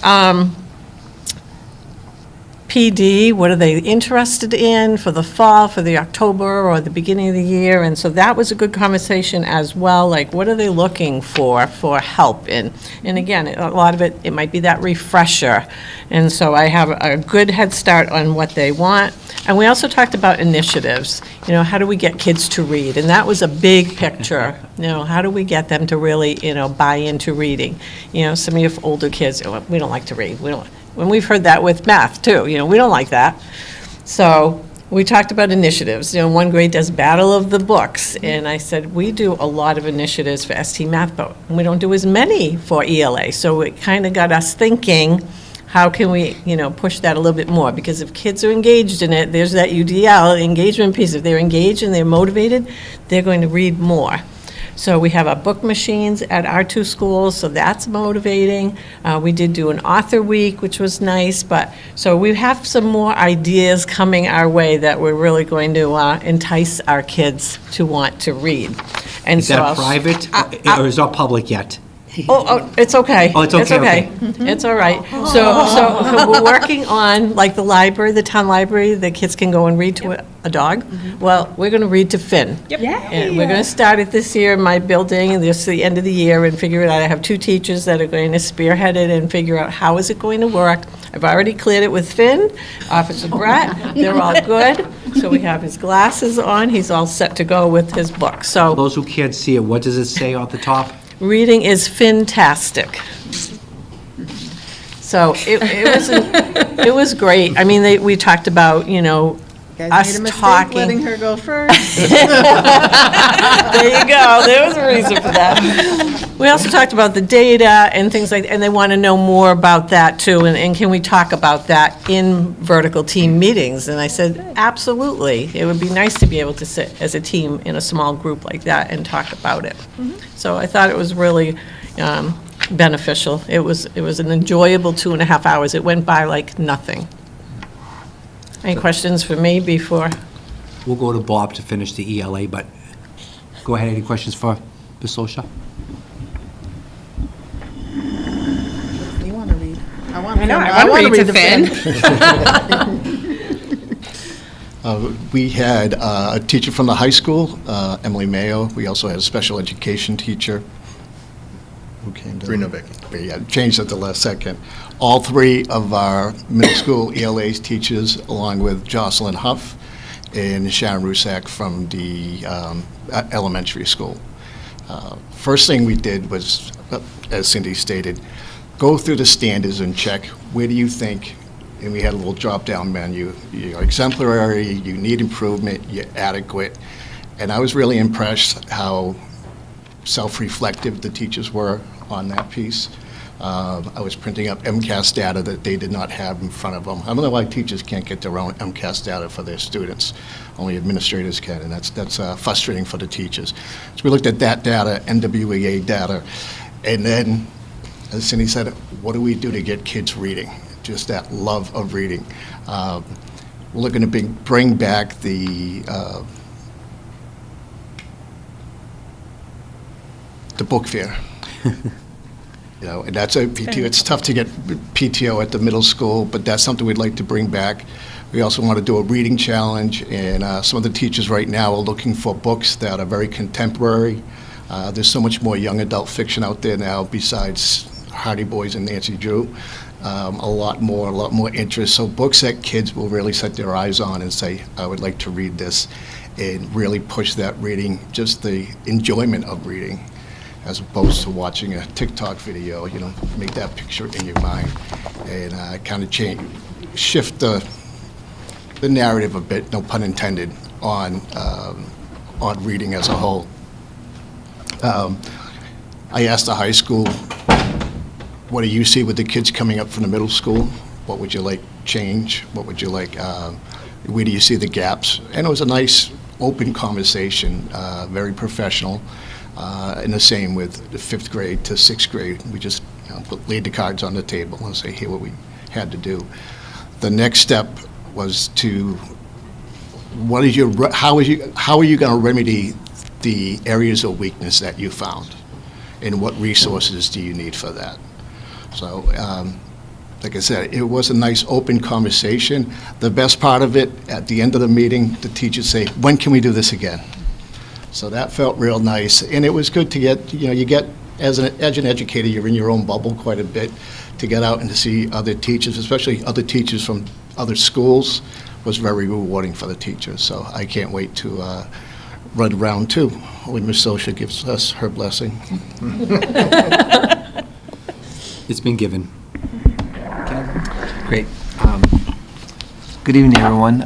PD, what are they interested in for the fall, for the October, or the beginning of the year? And so that was a good conversation as well, like what are they looking for help in? And again, a lot of it might be that refresher. And so I have a good head start on what they want. And we also talked about initiatives, how do we get kids to read? And that was a big picture, how do we get them to really, buy into reading? Some of your older kids, we don't like to read, when we've heard that with math too, we don't like that. So we talked about initiatives. One grade does Battle of the Books, and I said, we do a lot of initiatives for ST Math, but we don't do as many for ELA. So it kind of got us thinking, how can we, push that a little bit more? Because if kids are engaged in it, there's that UDL engagement piece. If they're engaged and they're motivated, they're going to read more. So we have our book machines at our 2 schools, so that's motivating. We did do an author week, which was nice, so we have some more ideas coming our way that we're really going to entice our kids to want to read. And Is that private, or is that public yet? Oh, it's okay. Oh, it's okay, It's all right. So we're working on, like the library, the town library, the kids can go and read to a dog. Well, we're going to read to Finn. Yep. And we're going to start it this year in my building, and this is the end of the year, and figure it out. I have 2 teachers that are going to spearhead it and figure out how is it going to work. I've already cleared it with Finn, Officer Brett, they're all good. So we have his glasses on, he's all set to go with his book. So Those who can't see it, what does it say on the top? reading is fantastic. So it was great. I mean, we talked about, Guys us made a mistake talking. letting her go first. There you go, there was a reason for that. We also talked about the data and things like, and they want to know more about that too, and can we talk about that in vertical team meetings? And I said, absolutely. It would be nice to be able to sit as a team in a small group like that and talk about it. So I thought it was really beneficial. It was an enjoyable 2.5 hours. It went by like nothing. Any questions for me before? We'll go to Bob to finish the ELA, but go ahead, any questions for Ms. Sosha? You want to read? I want I know, I want to read to Finn. We had a teacher from the high school, Emily Mayo. We also had a special education teacher. Who came to? Reno Vicky. Yeah, changed at the last second. All 3 of our middle school ELA's teachers, along with Jocelyn Huff and Sharon Rusak from the elementary school. First thing we did was, as Cindy stated, go through the standards and check, where do you think, and we had a little drop-down menu, you're exemplary, you need improvement, you're adequate. And I was really impressed how self-reflective the teachers were on that piece. I was printing up MCAS data that they did not have in front of them. I don't know why teachers can't get their own MCAS data for their students. Only administrators can, and that's frustrating for the teachers. So we looked at that data, NWEA data, and then, as Cindy said, what do we do to get kids reading? Just that love of reading. We're looking to bring back the book fair. And that's a PTO. It's tough to get PTO at the middle school, but that's something we'd like to bring back. We also want to do a reading challenge, and some of the teachers right now are looking for books that are very contemporary. There's so much more young adult fiction out there now besides Hardy Boys and Nancy Drew. A lot more interest. So books that kids will really set their eyes on and say, I would like to read this, and really push that reading, just the enjoyment of reading, as opposed to watching a TikTok video, make that picture in your mind, and kind of shift the narrative a bit, no pun intended, on reading as a whole. I asked the high school, what do you see with the kids coming up from the middle school? What would you like change? What would you like, where do you see the gaps? And it was a nice, open conversation, very professional. And the same with the 5th grade to 6th grade. We just laid the cards on the table and say, here, what we had to do. The next step was to, how are you going to remedy the areas of weakness that you found? And what resources do you need for that? So, like I said, it was a nice open conversation. The best part of it, at the end of the meeting, the teachers say, when can we do this again? So that felt real nice, and it was good to get, you get, as an educator, you're in your own bubble quite a bit, to get out and to see other teachers, especially other teachers from other schools, was very rewarding for the teachers. So I can't wait to run round 2 when Ms. Sosha gives us her blessing. It's been given. Great. Good evening, everyone.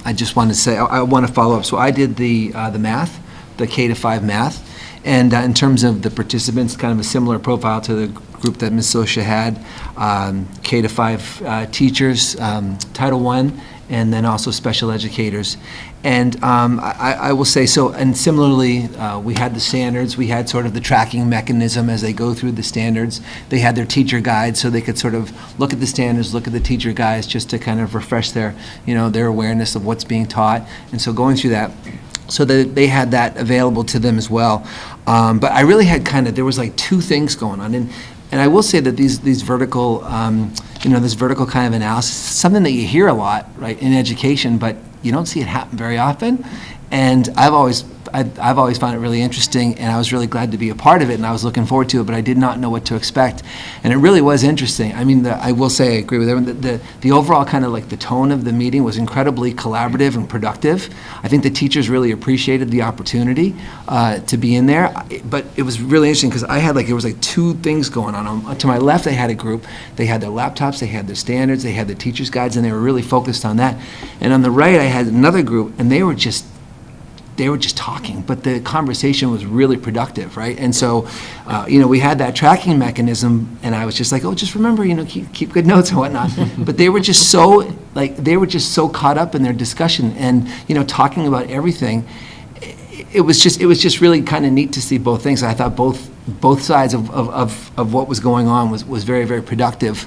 I just want to say, I want to follow up. So I did the math, the K-5 math, and in terms of the participants, kind of a similar profile to the group that Ms. Sosha had, K-5 teachers, Title I, and then also special educators. And I will say, so, and similarly, we had the standards, we had sort of the tracking mechanism as they go through the standards. They had their teacher guides, so they could sort of look at the standards, look at the teacher guides, just to kind of refresh their, their awareness of what's being taught. And so going through that, so they had that available to them as well. But I really had there was like two things going on. And I will say that these vertical, this vertical kind of analysis, something that you hear a lot, right, in education, but you don't see it happen very often. And I've always found it really interesting, and I was really glad to be a part of it, and I was looking forward to it, but I did not know what to expect. And it really was interesting. I mean, I will say I agree with everyone. The overall kind of like the tone of the meeting was incredibly collaborative and productive. I think the teachers really appreciated the opportunity to be in there. But it was really interesting because I had it was like two things going on. To my left, I had a group. They had their laptops, they had their standards, they had their teachers' guides, and they were really focused on that. And on the right, I had another group, and they were just talking, but the conversation was really productive, right? And so, we had that tracking mechanism, and I was just like, oh, just remember, keep good notes and whatnot. But they were just so caught up in their discussion and, talking about everything. It was just really kind of neat to see both things. I thought both sides of what was going on was very, very productive.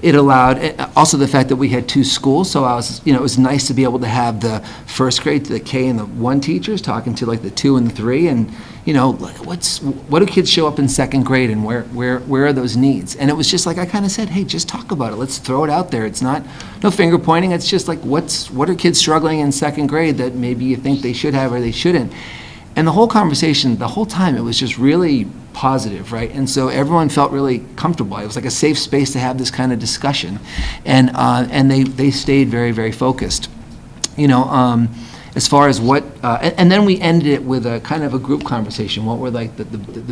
It allowed, also the fact that we had two schools, so it was nice to be able to have the first grade, the K and the 1 teachers talking to the 2 and the 3, and what do kids show up in second grade, and where are those needs? And it was just like I kind of said, hey, just talk about it. Let's throw it out there. It's not no finger pointing. It's just like what are kids struggling in second grade that maybe you think they should have or they shouldn't. And the whole conversation, the whole time, it was just really positive, right? And so everyone felt really comfortable. It was like a safe space to have this kind of discussion. And they stayed very, very focused. As far as what, and then we ended it with a kind of a group conversation. What were the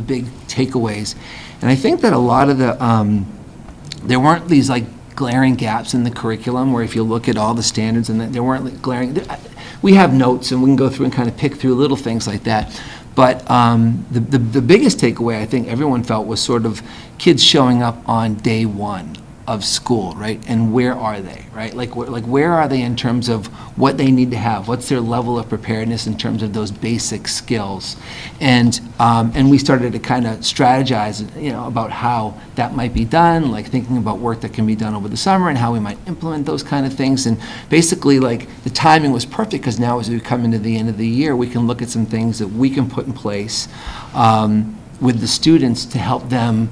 big takeaways? And I think that a lot of there weren't these glaring gaps in the curriculum where if you look at all the standards and there weren't glaring, we have notes and we can go through and kind of pick through little things like that. But the biggest takeaway I think everyone felt was sort of kids showing up on day one of school, right? And where are they, right? Where are they in terms of what they need to have? What's their level of preparedness in terms of those basic skills? And we started to kind of strategize, about how that might be done, thinking about work that can be done over the summer and how we might implement those kind of things. And basically, the timing was perfect because now as we come into the end of the year, we can look at some things that we can put in place with the students to help them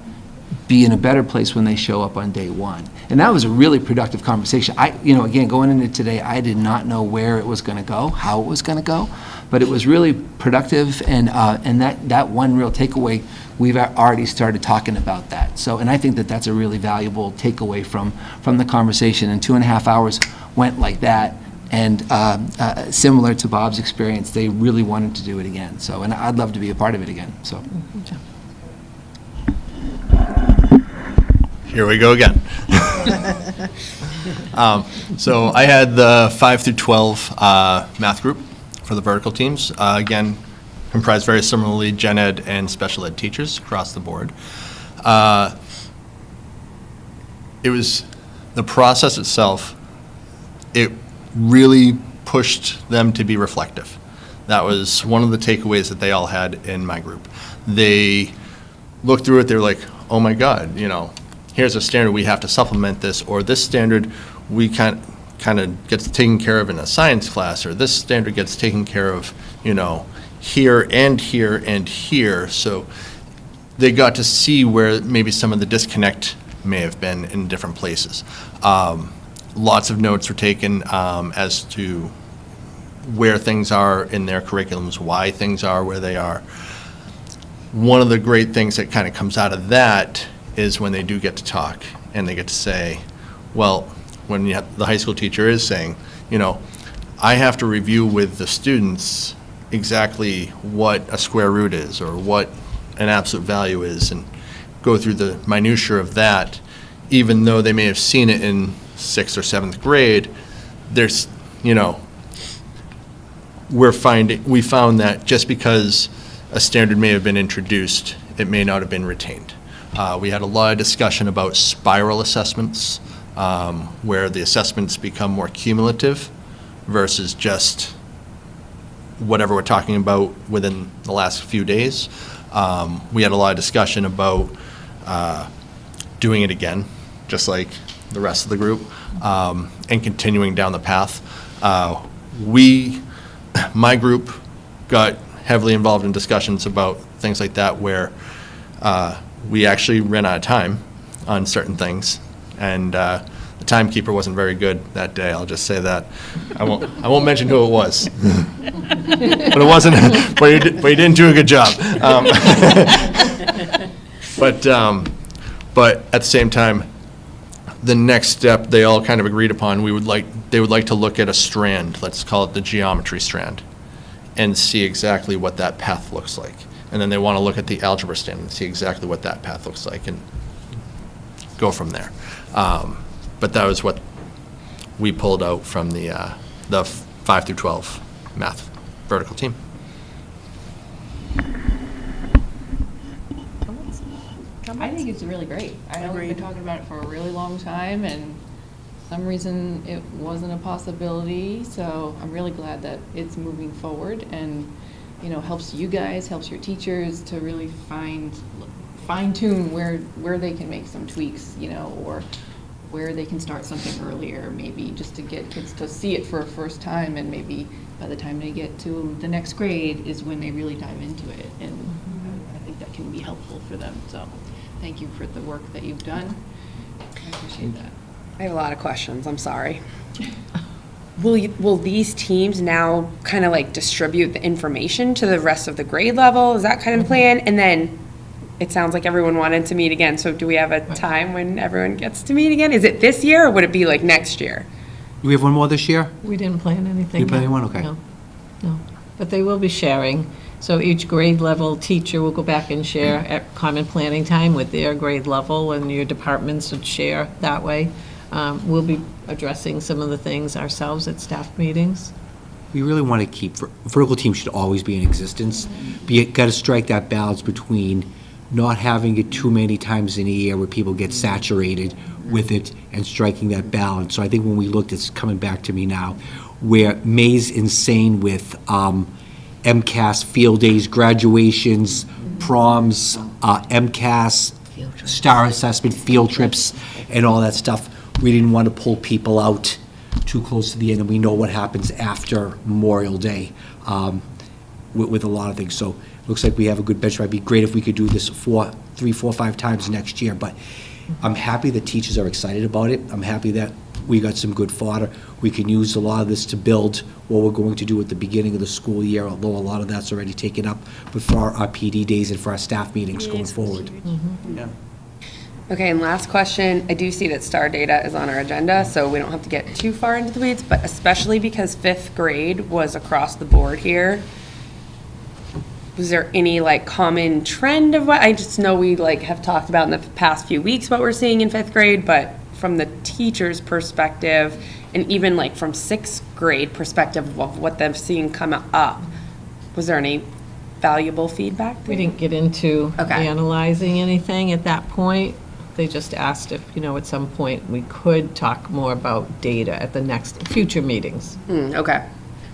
be in a better place when they show up on day one. And that was a really productive conversation. Again, going into today, I did not know where it was going to go, how it was going to go, but it was really productive, and that one real takeaway, we've already started talking about that. So, and I think that that's a really valuable takeaway from the conversation, and 2.5 hours went like that, and similar to Bob's experience, they really wanted to do it again. So, and I'd love to be a part of it again, so. Here we go again. So I had the 5 through 12 math group for the vertical teams. Again, comprised very similarly gen ed and special ed teachers across the board. It was the process itself, it really pushed them to be reflective. That was one of the takeaways that they all had in my group. They looked through it, they were like, oh my God, here's a standard, we have to supplement this, or this standard we kind of gets taken care of in a science class, or this standard gets taken care of, here and here and here. So they got to see where maybe some of the disconnect may have been in different places. Lots of notes were taken as to where things are in their curriculums, why things are where they are. One of the great things that kind of comes out of that is when they do get to talk and they get to say, well, when the high school teacher is saying, I have to review with the students exactly what a square root is or what an absolute value is and go through the minutiae of that, even though they may have seen it in 6th or 7th grade, you know, we found that just because a standard may have been introduced, it may not have been retained. We had a lot of discussion about spiral assessments, where the assessments become more cumulative versus just whatever we're talking about within the last few days. We had a lot of discussion about doing it again, just like the rest of the group, and continuing down the path. My group got heavily involved in discussions about things like that, where we actually ran out of time on certain things, and the timekeeper wasn't very good that day. I'll just say that. I won't mention who it was, but it wasn't. But he didn't do a good job. But at the same time, the next step they all kind of agreed upon, they would like to look at a strand, let's call it the geometry strand, and see exactly what that path looks like. And then they want to look at the algebra strand and see exactly what that path looks like and go from there. But that was what we pulled out from the 5 through 12 math vertical team. I think it's really great. I know we've been talking about it for a really long time, and for some reason it wasn't a possibility, so I'm really glad that it's moving forward and, you know, helps you guys, helps your teachers to really fine-tune where they can make some tweaks, you know, or where they can start something earlier, maybe just to get kids to see it for a first time, and maybe by the time they get to the next grade is when they really dive into it, and I think that can be helpful for them, so thank you for the work that you've done. I appreciate that. I have a lot of questions, I'm sorry. Will these teams now kind of like distribute the information to the rest of the grade level? Is that kind of the plan? And then it sounds like everyone wanted to meet again, so do we have a time when everyone gets to meet again? Is it this year, or would it be like next year? Do we have one more this year? We didn't plan anything. You plan no. one? Okay. No. But they will be sharing. So each grade level teacher will go back and share at common planning time with their grade level, and your departments would share that way. We'll be addressing some of the things ourselves at staff meetings. We really want to keep, vertical teams should always be in existence, but you got to strike that balance between not having it too many times in a year where people get saturated with it, and striking that balance. So I think when we looked, it's coming back to me now, where May's insane with MCAS, field days, graduations, proms, MCAS, star assessment, field trips, and all that stuff. We didn't want to pull people out too close to the end, and we know what happens after Memorial Day with a lot of things. So it looks like we have a good benchmark. It'd be great if we could do this 3, 4, 5 times next year, but I'm happy that teachers are excited about it. I'm happy that we got some good fodder. We can use a lot of this to build what we're going to do at the beginning of the school year, although a lot of that's already taken up, but for our PD days and for our staff meetings going forward. Yeah. Okay, and last question. I do see that STAR data is on our agenda, so we don't have to get too far into the weeds, but especially because 5th grade was across the board here, was there any like common trend of what, I just know we like have talked about in the past few weeks what we're seeing in 5th grade, but from the teacher's perspective, and even like from 6th grade perspective of what they've seen come up, was there any valuable feedback there? We didn't get into Okay. analyzing anything at that point. They just asked if, you know, at some point we could talk more about data at the next, future meetings. Okay.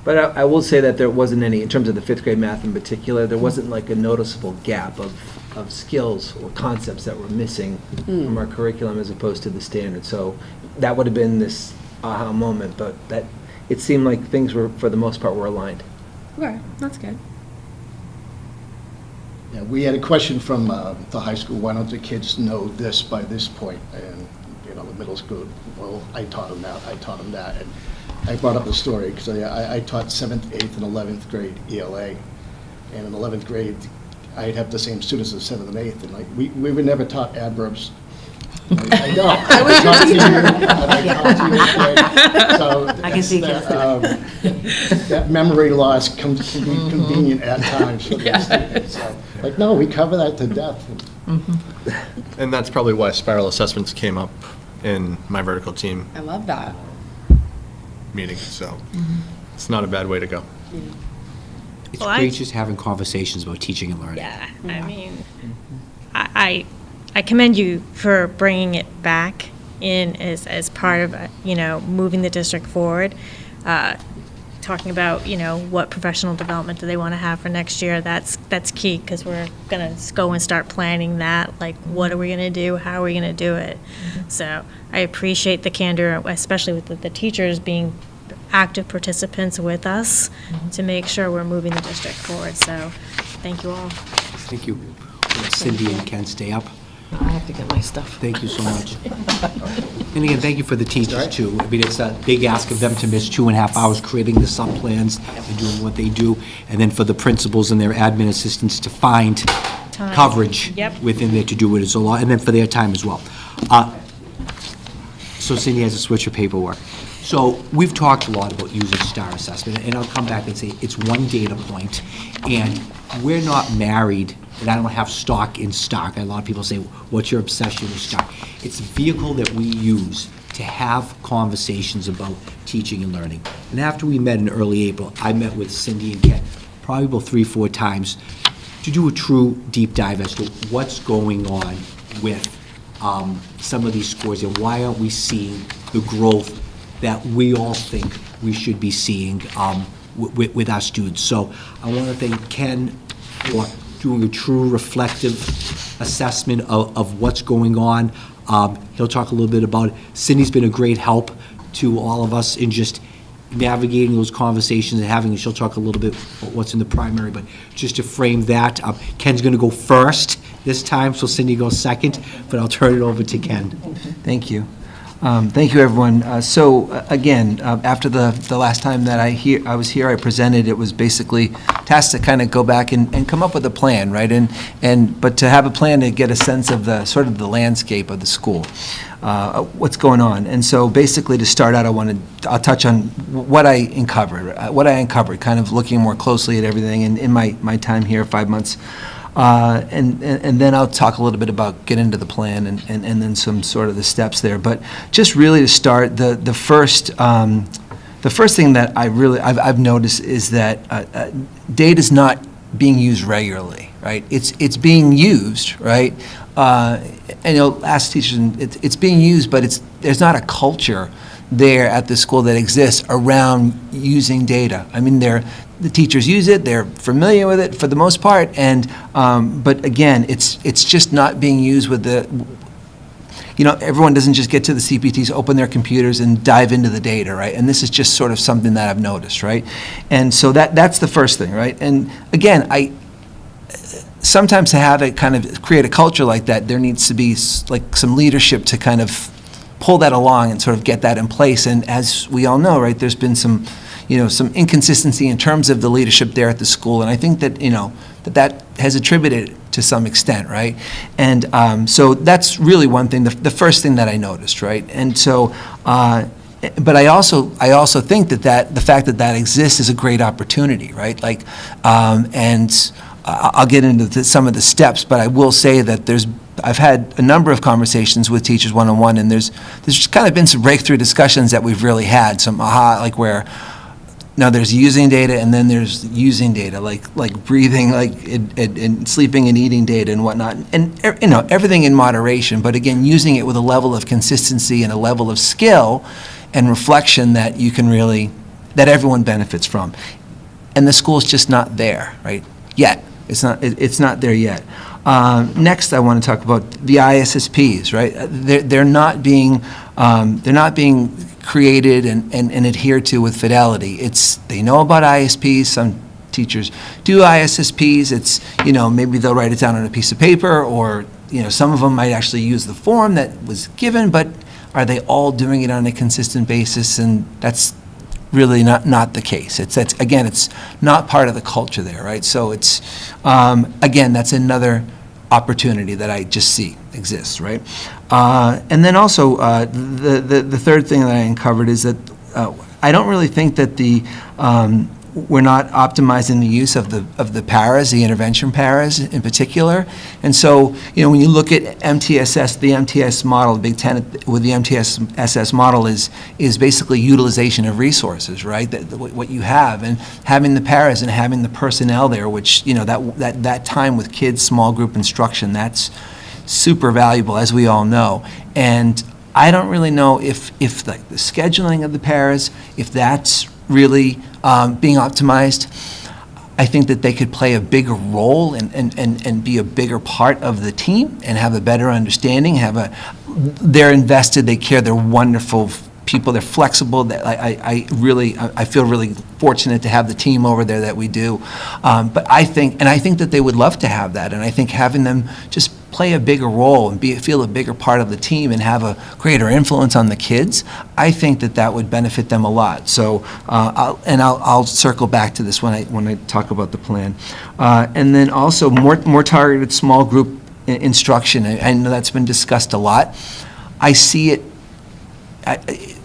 But I will say that there wasn't any, in terms of the 5th grade math in particular, there wasn't like a noticeable gap of skills or concepts that were missing from our curriculum as opposed to the standard. So that would have been this aha moment, but that it seemed like things were, for the most part, were aligned. Okay, that's good. Yeah, we had a question from the high school, why don't the kids know this by this point? And, you know, the middle school, well, I taught them that, and I brought up a story, because I taught 7th, 8th, and 11th grade ELA, and in 11th grade, I'd have the same students as 7th and 8th, and like, we were never taught adverbs. I know. I was your teacher. I can see that memory loss can be convenient at times for the students. So, like, no, we cover that to death. And that's probably why spiral assessments came up in my vertical team. I love that. meeting, so it's not a bad way to go. It's Well, great just having conversations about teaching and learning. Yeah, I mean, I commend you for bringing it back in as part of, moving the district forward. Talking about, what professional development do they want to have for next year. That's key, because we're going to go and start planning that, like, what are we going to do? How are we going to do it? So I appreciate the candor, especially with the teachers being active participants with us to make sure we're moving the district forward. So thank you all. Thank you. Cindy and Ken, stay up. I have to get my stuff. Thank you so much. And again, thank you for the teachers, too. I mean, it's a big ask of them to miss 2.5 hours creating the sub-plans and doing what they do, and then for the principals and their admin assistants to find Time. coverage Yep. within there to do it is a lot, and then for their time as well. So Cindy has a switch of paperwork. So we've talked a lot about using STAR assessment, and I'll come back and say it's one data point, and we're not married, and I don't have stock in STAR. A lot of people say, what's your obsession with STAR? It's a vehicle that we use to have conversations about teaching and learning. And after we met in early April, I met with Cindy and Ken probably about 3-4 times to do a true deep dive as to what's going on with some of these scores, and why aren't we seeing the growth that we all think we should be seeing with our students. So I want to thank Ken for doing a true reflective assessment of what's going on. He'll talk a little bit about it. Cindy's been a great help to all of us in just navigating those conversations and having, she'll talk a little bit about what's in the primary, but just to frame that, Ken's going to go first this time, so Cindy goes second, but I'll turn it over to Ken. Thank you. Thank you, everyone. So, again, after the last time that I was here, I presented, it was basically tasked to kind of go back and come up with a plan, right? But to have a plan to get a sense of the sort of the landscape of the school, what's going on. And so, basically, to start out, I'll touch on what I uncovered, kind of looking more closely at everything in my time here, 5 months. And then I'll talk a little bit about get into the plan and then some sort of the steps there. But just really to start, the first thing that I've noticed is that data is not being used regularly, right? It's being used, right? And you'll ask teachers, and it's being used, but there's not a culture there at the school that exists around using data. I mean, the teachers use it, they're familiar with it for the most part, and but again, it's just not being used with everyone doesn't just get to the CPTs, open their computers, and dive into the data, right? And this is just sort of something that I've noticed, right? And so that's the first thing, right? And again, sometimes to have it kind of create a culture like that, there needs to be like some leadership to kind of pull that along and sort of get that in place. And as we all know, right, there's been some inconsistency in terms of the leadership there at the school, and I think that that has attributed to some extent, right? And so that's really one thing, the first thing that I noticed, right? And so, but I also think that the fact that exists is a great opportunity, right? Like, and I'll get into some of the steps, but I will say that I've had a number of conversations with teachers one-on-one, and there's just kind of been some breakthrough discussions that we've really had, some like where now there's using data and then there's using data, like breathing, and sleeping and eating data and whatnot, and everything in moderation, but again, using it with a level of consistency and a level of skill and reflection that that everyone benefits from. And the school's just not there, right? Yet. It's not there yet. Next, I want to talk about the ISSPs, right? They're not being created and adhered to with fidelity. They know about ISPs. Some teachers do ISSPs. It's maybe they'll write it down on a piece of paper, or some of them might actually use the form that was given. But are they all doing it on a consistent basis? And that's really not the case. It's not part of the culture there, right? So it's again, that's another opportunity that I just see exists, right? And then also the third thing that I uncovered is that I don't really think that we're not optimizing the use of the paras, the intervention paras in particular. And so, when you look at MTSS, the MTS model, the big tenet with the MTSS model is basically utilization of resources, right? What you have, and having the paras and having the personnel there, which, that time with kids, small group instruction, that's super valuable, as we all know. And I don't really know if like the scheduling of the paras, if that's really being optimized. I think that they could play a bigger role and be a bigger part of the team and have a better understanding, they're invested, they care, they're wonderful people, they're flexible. I feel really fortunate to have the team over there that we do. But I think that they would love to have that, and I think having them just play a bigger role and feel a bigger part of the team and have a greater influence on the kids, I think that would benefit them a lot. So, I'll circle back to this when I talk about the plan. And then also more targeted small group instruction. I know that's been discussed a lot. I see it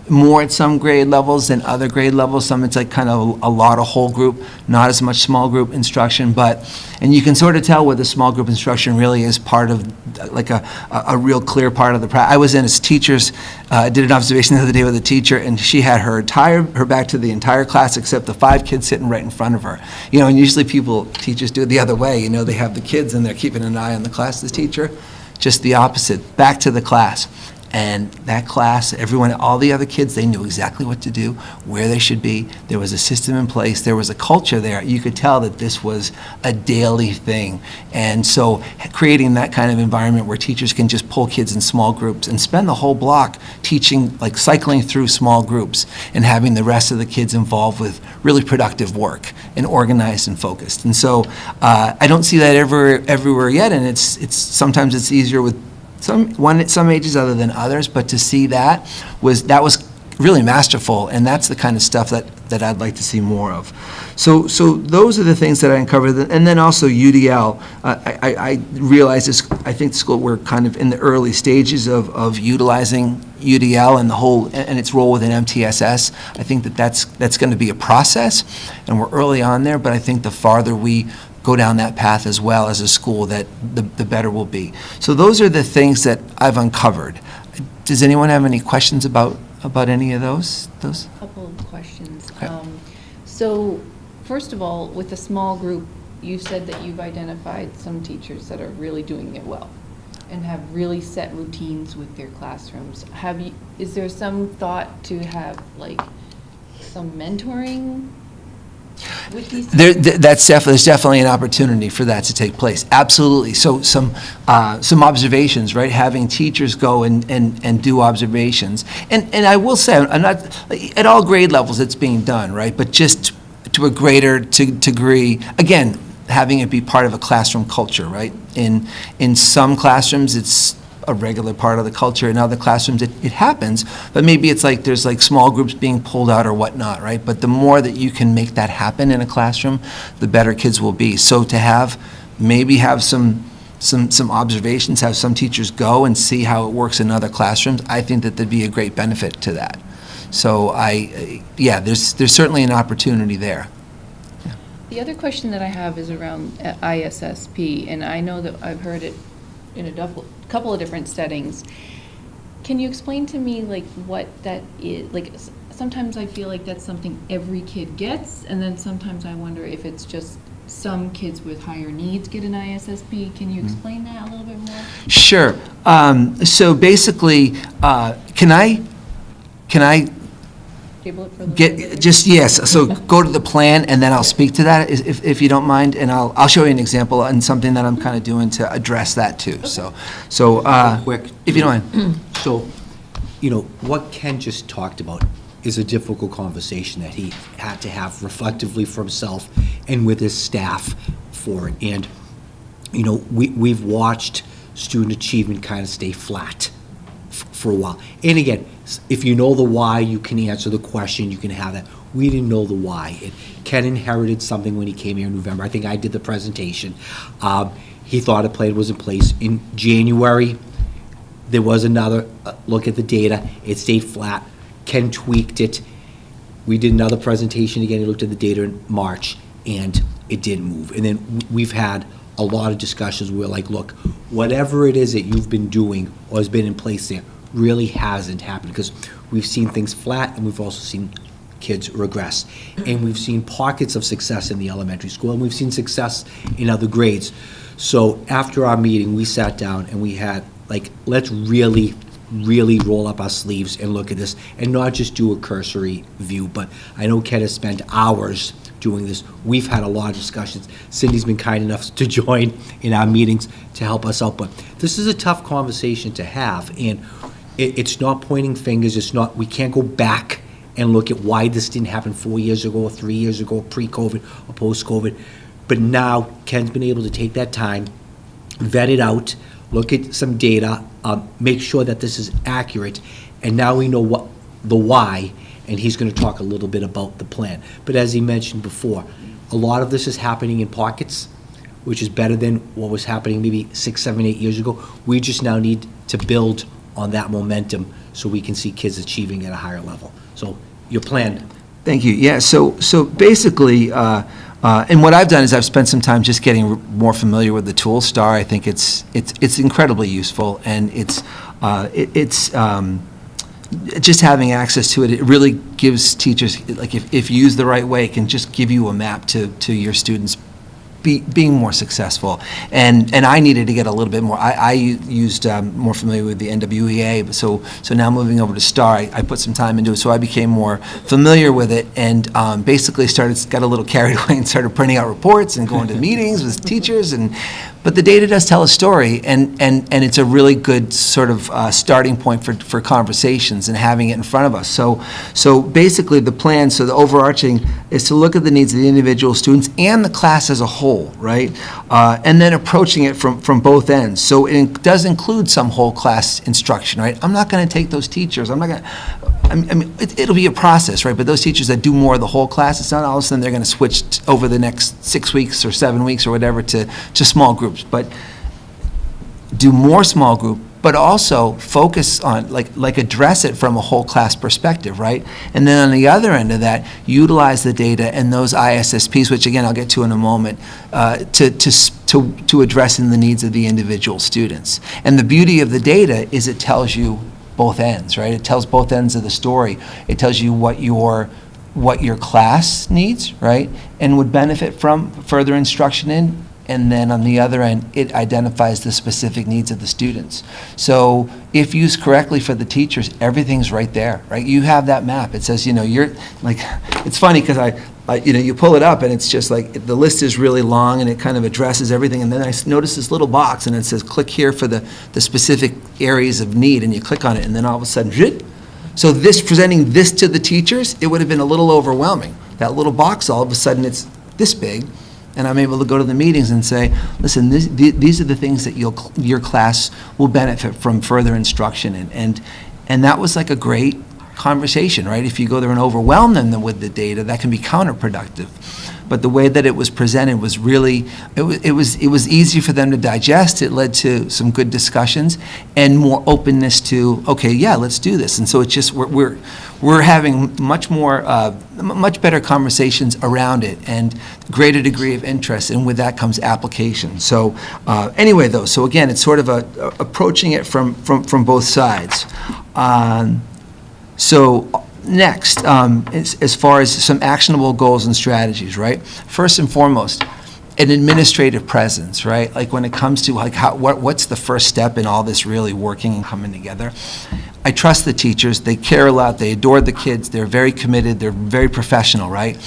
more at some grade levels than other grade levels. Some it's like kind of a lot of whole group, not as much small group instruction, and you can sort of tell where the small group instruction really is part of like a real clear part of the practice. I was in as teachers, did an observation the other day with a teacher, and she had her back to the entire class except the 5 kids sitting right in front of her. And usually teachers do it the other way. They have the kids and they're keeping an eye on the class, the teacher. Just the opposite, back to the class. And that class, everyone, all the other kids, they knew exactly what to do, where they should be. There was a system in place. There was a culture there. You could tell that this was a daily thing. And so creating that kind of environment where teachers can just pull kids in small groups and spend the whole block teaching, like cycling through small groups and having the rest of the kids involved with really productive work and organized and focused. And so I don't see that everywhere yet, and sometimes it's easier with some ages other than others, but to see that was really masterful, and that's the kind of stuff that I'd like to see more of. So those are the things that I uncovered, and then also UDL. I realize this. I think we're kind of in the early stages of utilizing UDL and its role within MTSS. I think that's going to be a process, and we're early on there. But I think the farther we go down that path as well as a school, that the better we'll be. So those are the things that I've uncovered. Does anyone have any questions about any of those? A couple of questions. So first of all, with the small group, you said that you've identified some teachers that are really doing it well and have really set routines with their classrooms. Is there some thought to have like some mentoring with these? There's definitely an opportunity for that to take place. Absolutely. So some observations, right? Having teachers go and do observations. And I will say, I'm not at all grade levels it's being done, right? But just to a greater degree, again, having it be part of a classroom culture, right? In some classrooms, it's a regular part of the culture. In other classrooms, it happens, but maybe it's like there's like small groups being pulled out or whatnot, right? But the more that you can make that happen in a classroom, the better kids will be. So to have some observations, have some teachers go and see how it works in other classrooms, I think that there'd be a great benefit to that. So there's certainly an opportunity there. The other question that I have is around ISSP, and I know that I've heard it in a couple of different settings. Can you explain to me like what that is? Like sometimes I feel like that's something every kid gets, and then sometimes I wonder if it's just some kids with higher needs get an ISSP. Can you explain that a little bit more? Sure. So basically, can I Table it for the yes, so go to the plan and then I'll speak to that if you don't mind, and I'll show you an example and something that I'm kind of doing to address that too. Okay. So Quick. if you don't mind. So, what Ken just talked about is a difficult conversation that he had to have reflectively for himself and with his staff for it. And, we've watched student achievement kind of stay flat for a while. And again, if you know the why, you can answer the question, you can have that. We didn't know the why. Ken inherited something when he came here in November. I think I did the presentation. He thought a plan was in place. In January, there was another look at the data. It stayed flat. Ken tweaked it. We did another presentation again, we looked at the data in March, and it didn't move. And then we've had a lot of discussions where like, look, whatever it is that you've been doing or has been in place there really hasn't happened, because we've seen things flat and we've also seen kids regress. And we've seen pockets of success in the elementary school, and we've seen success in other grades. So after our meeting, we sat down and we had, like, let's really roll up our sleeves and look at this, and not just do a cursory view. But I know Ken has spent hours doing this. We've had a lot of discussions. Cindy's been kind enough to join in our meetings to help us out. But this is a tough conversation to have, and it's not pointing fingers. It's not, we can't go back and look at why this didn't happen 4 years ago, or 3 years ago, pre-COVID or post-COVID. But now Ken's been able to take that time, vet it out, look at some data, make sure that this is accurate, and now we know what the why, and he's going to talk a little bit about the plan. But as he mentioned before, a lot of this is happening in pockets, which is better than what was happening maybe 6, 7, 8 years ago. We just now need to build on that momentum so we can see kids achieving at a higher level. So your plan. Thank you. Yeah, so basically, and what I've done is I've spent some time just getting more familiar with the tool STAR. I think it's incredibly useful, and it's just having access to it. It really gives teachers, like if used the right way, it can just give you a map to your students being more successful. And I needed to get a little bit more. I used more familiar with the NWEA, but so now moving over to STAR, I put some time into it, so I became more familiar with it, and basically got a little carried away and started printing out reports and going to meetings with teachers. But the data does tell a story, and it's a really good sort of starting point for conversations and having it in front of us. So basically the plan, so the overarching is to look at the needs of the individual students and the class as a whole, right? And then approaching it from both ends. So it does include some whole class instruction, right? I'm not going to take those teachers. I mean, it'll be a process, right? But those teachers that do more of the whole class, it's not all of a sudden they're going to switch over the next 6 weeks or 7 weeks or whatever to small groups. But do more small group, but also focus on, like address it from a whole class perspective, right? And then on the other end of that, utilize the data and those ISSPs, which again I'll get to in a moment, to addressing the needs of the individual students. And the beauty of the data is it tells you both ends, right? It tells both ends of the story. It tells you what your class needs, right, and would benefit from further instruction in. And then on the other end, it identifies the specific needs of the students. So if used correctly for the teachers, everything's right there, right? You have that map. It says, you're like, it's funny because you pull it up and it's just like, the list is really long and it kind of addresses everything. And then I notice this little box and it says, click here for the specific areas of need, and you click on it and then all of a sudden, so presenting this to the teachers, it would have been a little overwhelming. That little box, all of a sudden it's this big. And I'm able to go to the meetings and say, listen, these are the things that your class will benefit from further instruction in. And that was like a great conversation, right? If you go there and overwhelm them with the data, that can be counterproductive. But the way that it was presented was really, it was easy for them to digest. It led to some good discussions and more openness to, okay, yeah, let's do this. And so it's just, we're having much better conversations around it and greater degree of interest, and with that comes application. So anyway, though, so again, it's sort of approaching it from both sides. So next, as far as some actionable goals and strategies, right? First and foremost, an administrative presence, right? Like when it comes to like what's the first step in all this really working and coming together? I trust the teachers. They care a lot. They adore the kids. They're very committed. They're very professional, right?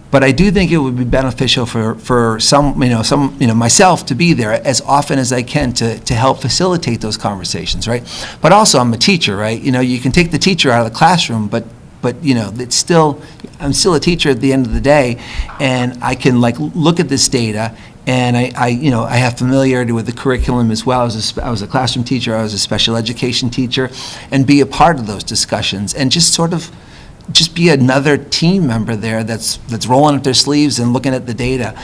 But I do think it would be beneficial for myself to be there as often as I can to help facilitate those conversations, right? But also I'm a teacher, right? You can take the teacher out of the classroom, but I'm still a teacher at the end of the day, and I can look at this data, and I have familiarity with the curriculum as well. I was a classroom teacher, I was a special education teacher, and be a part of those discussions and just be another team member there that's rolling up their sleeves and looking at the data,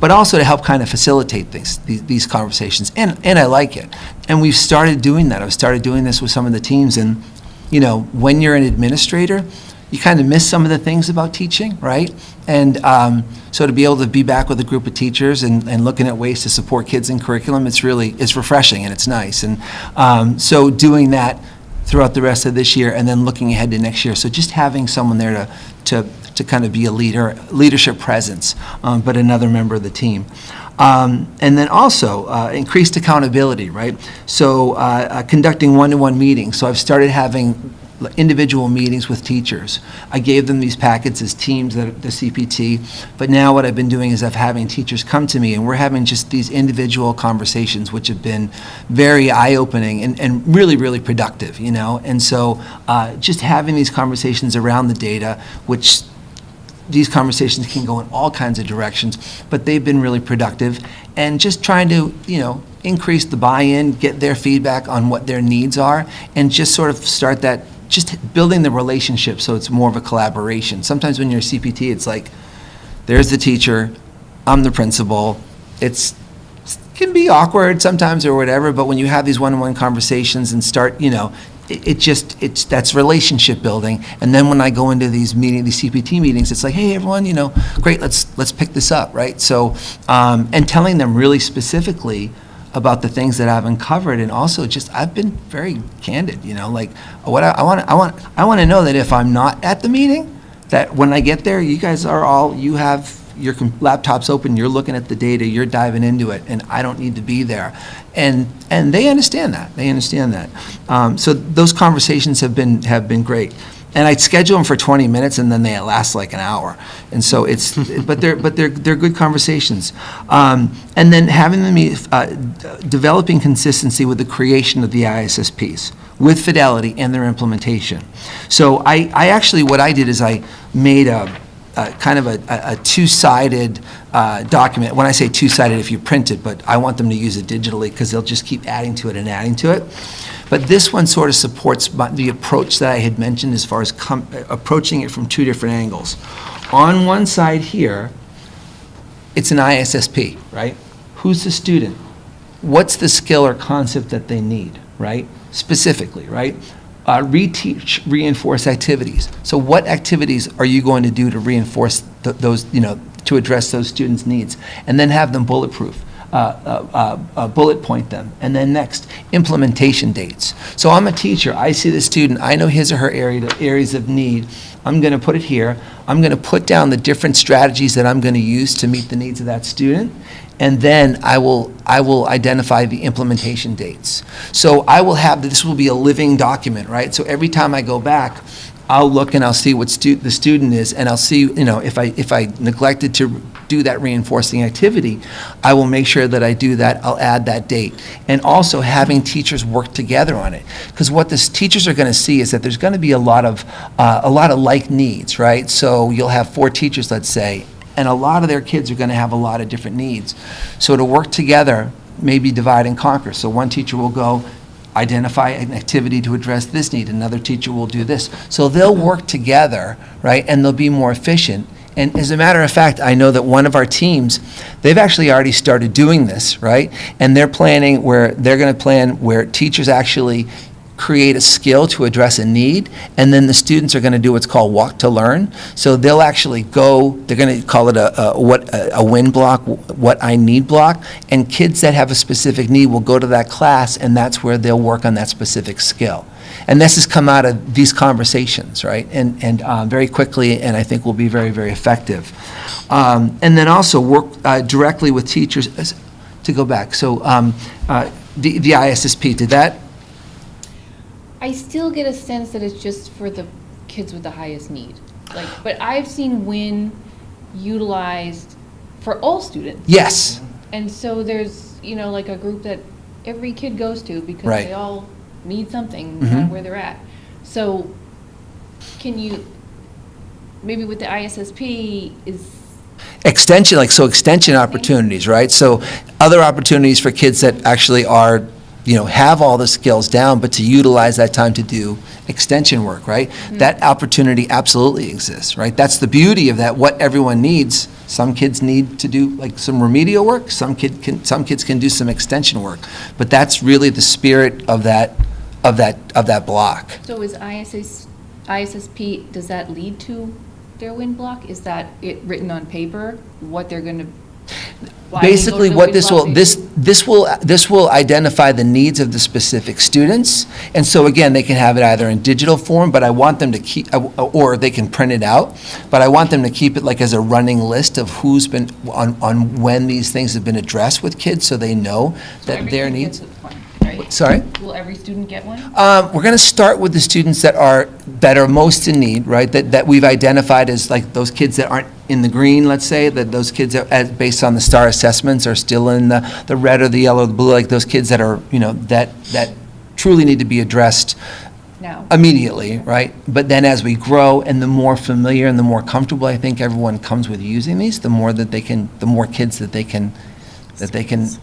but also to help kind of facilitate these conversations. And I like it. And we've started doing that. I've started doing this with some of the teams. And when you're an administrator, you kind of miss some of the things about teaching, right? And so to be able to be back with a group of teachers and looking at ways to support kids in curriculum, it's refreshing and it's nice. And so doing that throughout the rest of this year and then looking ahead to next year. So just having someone there to kind of be a leadership presence, but another member of the team. And then also increased accountability, right? So conducting one-to-one meetings. So I've started having individual meetings with teachers. I gave them these packets as teams, the CPT, but now what I've been doing is having teachers come to me and we're having just these individual conversations which have been very eye-opening and really, really productive, you know? And so just having these conversations around the data, which these conversations can go in all kinds of directions, but they've been really productive. And just trying to, you know, increase the buy-in, get their feedback on what their needs are, and just sort of start that, just building the relationship so it's more of a collaboration. Sometimes when you're a CPT, it's like, there's the teacher, I'm the principal. It can be awkward sometimes or whatever, but when you have these one-on-one conversations and start, you know, that's relationship building. And then when I go into these CPT meetings, it's like, hey, everyone, you know, great, let's pick this up, right? So, and telling them really specifically about the things that I've uncovered, and also just I've been very candid, you know, like what I want to know that if I'm not at the meeting, that when I get there, you guys are all, you have your laptops open, you're looking at the data, you're diving into it, and I don't need to be there. And they understand that. They understand that. So those conversations have been great. And I schedule them for 20 minutes, and then they last like an hour. And so it's, but they're good conversations. And then having them developing consistency with the creation of the ISSPs, with fidelity and their implementation. So I actually, what I did is I made a kind of a two-sided document. When I say two-sided, if you print it, but I want them to use it digitally because they'll just keep adding to it and adding to it. But this one sort of supports the approach that I had mentioned as far as approaching it from two different angles. On one side here, it's an ISSP, right? Who's the student? What's the skill or concept that they need, right? Specifically, right? Reteach, reinforce activities. So what activities are you going to do to reinforce those, you know, to address those students' needs? And then have them bulletproof. Bullet point them. And then next, implementation dates. So I'm a teacher. I see the student. I know his or her areas of need. I'm going to put it here. I'm going to put down the different strategies that I'm going to use to meet the needs of that student. And then I will identify the implementation dates. So I will have, this will be a living document, right? So every time I go back, I'll look and I'll see what the student is, and I'll see, you know, if I neglected to do that reinforcing activity, I will make sure that I do that. I'll add that date. And also having teachers work together on it. Because what the teachers are going to see is that there's going to be a lot of like needs, right? So you'll have 4 teachers, let's say, and a lot of their kids are going to have a lot of different needs. So to work together, maybe divide and conquer. So one teacher will go identify an activity to address this need, another teacher will do this. So they'll work together, right, and they'll be more efficient. And as a matter of fact, I know that one of our teams, they've actually already started doing this, right? And they're planning where they're going to plan where teachers actually create a skill to address a need, and then the students are going to do what's called walk to learn. So they'll actually go, they're going to call it a win block, what I need block, and kids that have a specific need will go to that class, and that's where they'll work on that specific skill. And this has come out of these conversations, right? And very quickly, and I think will be very, very effective. And then also work directly with teachers, to go back. So the ISSP, did that? I still get a sense that it's just for the kids with the highest need. Like, but I've seen WIN utilized for all students. Yes. And so there's, you know, like a group that every kid goes to because Right. they all need something kind of where they're at. So can you, maybe with the ISSP is... Extension, like, so extension opportunities, right? So other opportunities for kids that actually are, you know, have all the skills down, but to utilize that time to do extension work, right? That opportunity absolutely exists, right? That's the beauty of that, what everyone needs. Some kids need to do like some remedial work, some kids can do some extension work. But that's really the spirit of that block. So is ISSP ISSP, does that lead to their win block? Is that it written on paper, what they're going to? Basically, what this will identify the needs of the specific students. And so again, they can have it either in digital form, but I want them to keep, or they can print it out. But I want them to keep it like as a running list of who's been, on when these things have been addressed with kids, so they know that their needs. Sorry? Will every student get one? We're going to start with the students that are most in need, right? That we've identified as like those kids that aren't in the green, let's say, that those kids that, based on the STAR assessments, are still in the red or the yellow or the blue, like those kids that are, that truly need to be addressed Now. immediately, right? But then as we grow and the more familiar and the more comfortable I think everyone comes with using these, the more kids that they can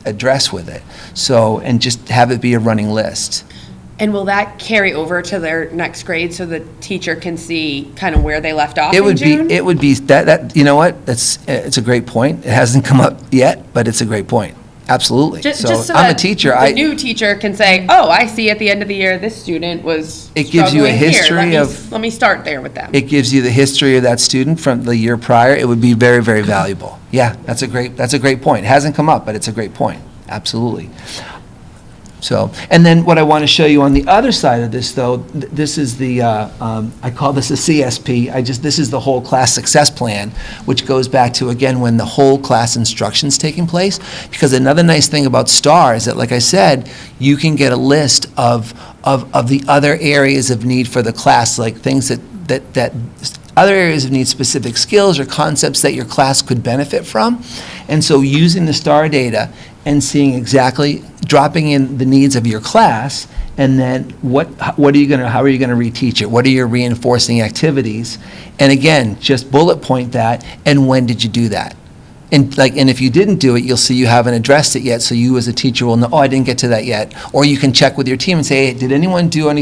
address with it. So, and just have it be a running list. And will that carry over to their next grade so the teacher can see kind of where they left off It in would be, June? it would be, that, you know what, it's a great point. It hasn't come up yet, but it's a great point. Absolutely. Just So I'm a that teacher, the new teacher can say, oh, I see at the end of the year, this student was It gives you a struggling here. history of- Let me start there with them. it gives you the history of that student from the year prior. It would be very, very valuable. Yeah, that's a great point. It hasn't come up, but it's a great point. Absolutely. So, and then what I want to show you on the other side of this, though, this is the, I call this a CSP. This is the whole class success plan, which goes back to, again, when the whole class instruction's taking place. Because another nice thing about STAR is that, like I said, you can get a list of the other areas of need for the class, like things that other areas of need, specific skills or concepts that your class could benefit from. And so using the STAR data and seeing exactly, dropping in the needs of your class, and then how are you going to reteach it? What are your reinforcing activities? And again, just bullet point that, and when did you do that? And if you didn't do it, you'll see you haven't addressed it yet, so you as a teacher will know, oh, I didn't get to that yet. Or you can check with your team and say, hey, did anyone do an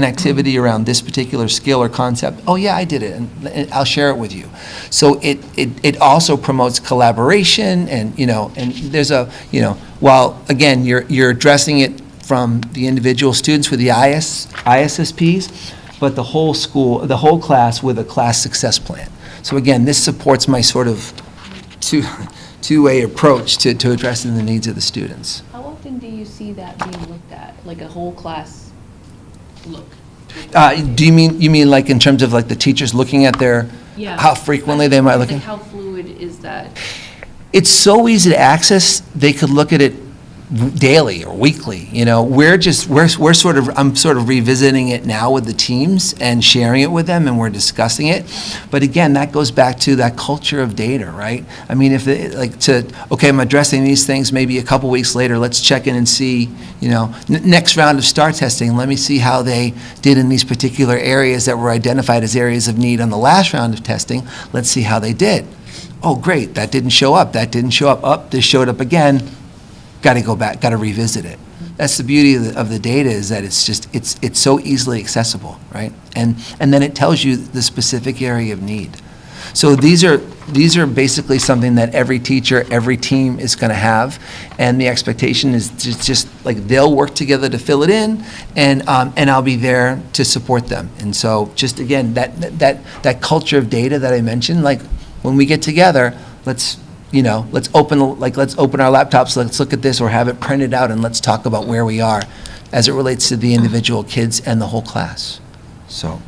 activity around this particular skill or concept? Oh, yeah, I did it, and I'll share it with you. So it also promotes collaboration, and, and there's while, again, you're addressing it from the individual students with the ISSPs, but the whole school, the whole class with a class success plan. So again, this supports my sort of two-way approach to addressing the needs of the students. How often do you see that being looked at, like a whole class look? Do you mean like in terms of like the teachers looking at how frequently they might look at? How fluid is that? It's so easy to access, they could look at it daily or weekly, I'm sort of revisiting it now with the teams and sharing it with them, and we're discussing it. But again, that goes back to that culture of data, right? I mean, I'm addressing these things, maybe a couple weeks later, let's check in and see, next round of STAR testing, let me see how they did in these particular areas that were identified as areas of need on the last round of testing. Let's see how they did. Oh, great, that didn't show up, this showed up again. Got to go back, got to revisit it. That's the beauty of the data, is that it's so easily accessible, right? And then it tells you the specific area of need. So these are basically something that every teacher, every team is going to have, and the expectation is just like they'll work together to fill it in, and I'll be there to support them. And so just again, that culture of data that I mentioned, like when we get together, let's open our laptops, let's look at this, or have it printed out, and let's talk about where we are as it relates to the individual kids and the whole class. So,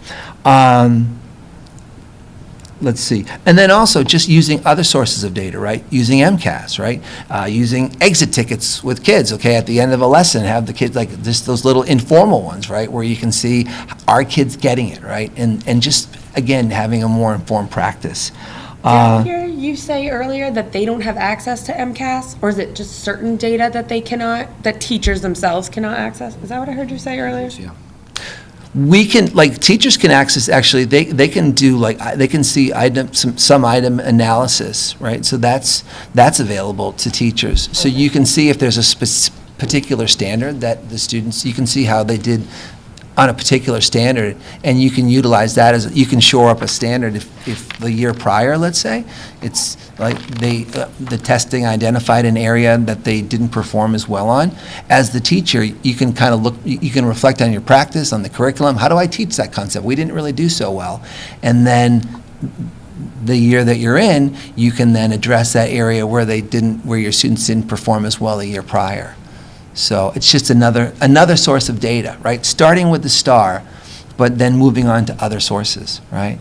let's see. And then also just using other sources of data, right? Using MCAS, right? Using exit tickets with kids, okay? At the end of a lesson, have the kids, like just those little informal ones, right? Where you can see, are kids getting it, right? And just, again, having a more informed practice. Did I hear you say earlier that they don't have access to MCAS, or is it just certain data that teachers themselves cannot access? Is that what I heard you say earlier? Yeah. We can, teachers can access, actually, they can do, they can see some item analysis, right? So that's available to teachers. So you can see if there's a particular standard that the students, you can see how they did on a particular standard, and you can utilize that as, you can shore up a standard if the year prior, let's say, it's like the testing identified an area that they didn't perform as well on. As the teacher, you can kind of look, you can reflect on your practice, on the curriculum. How do I teach that concept? We didn't really do so well. And then the year that you're in, you can then address that area where where your students didn't perform as well the year prior. So it's just another source of data, right? Starting with the STAR, but then moving on to other sources, right?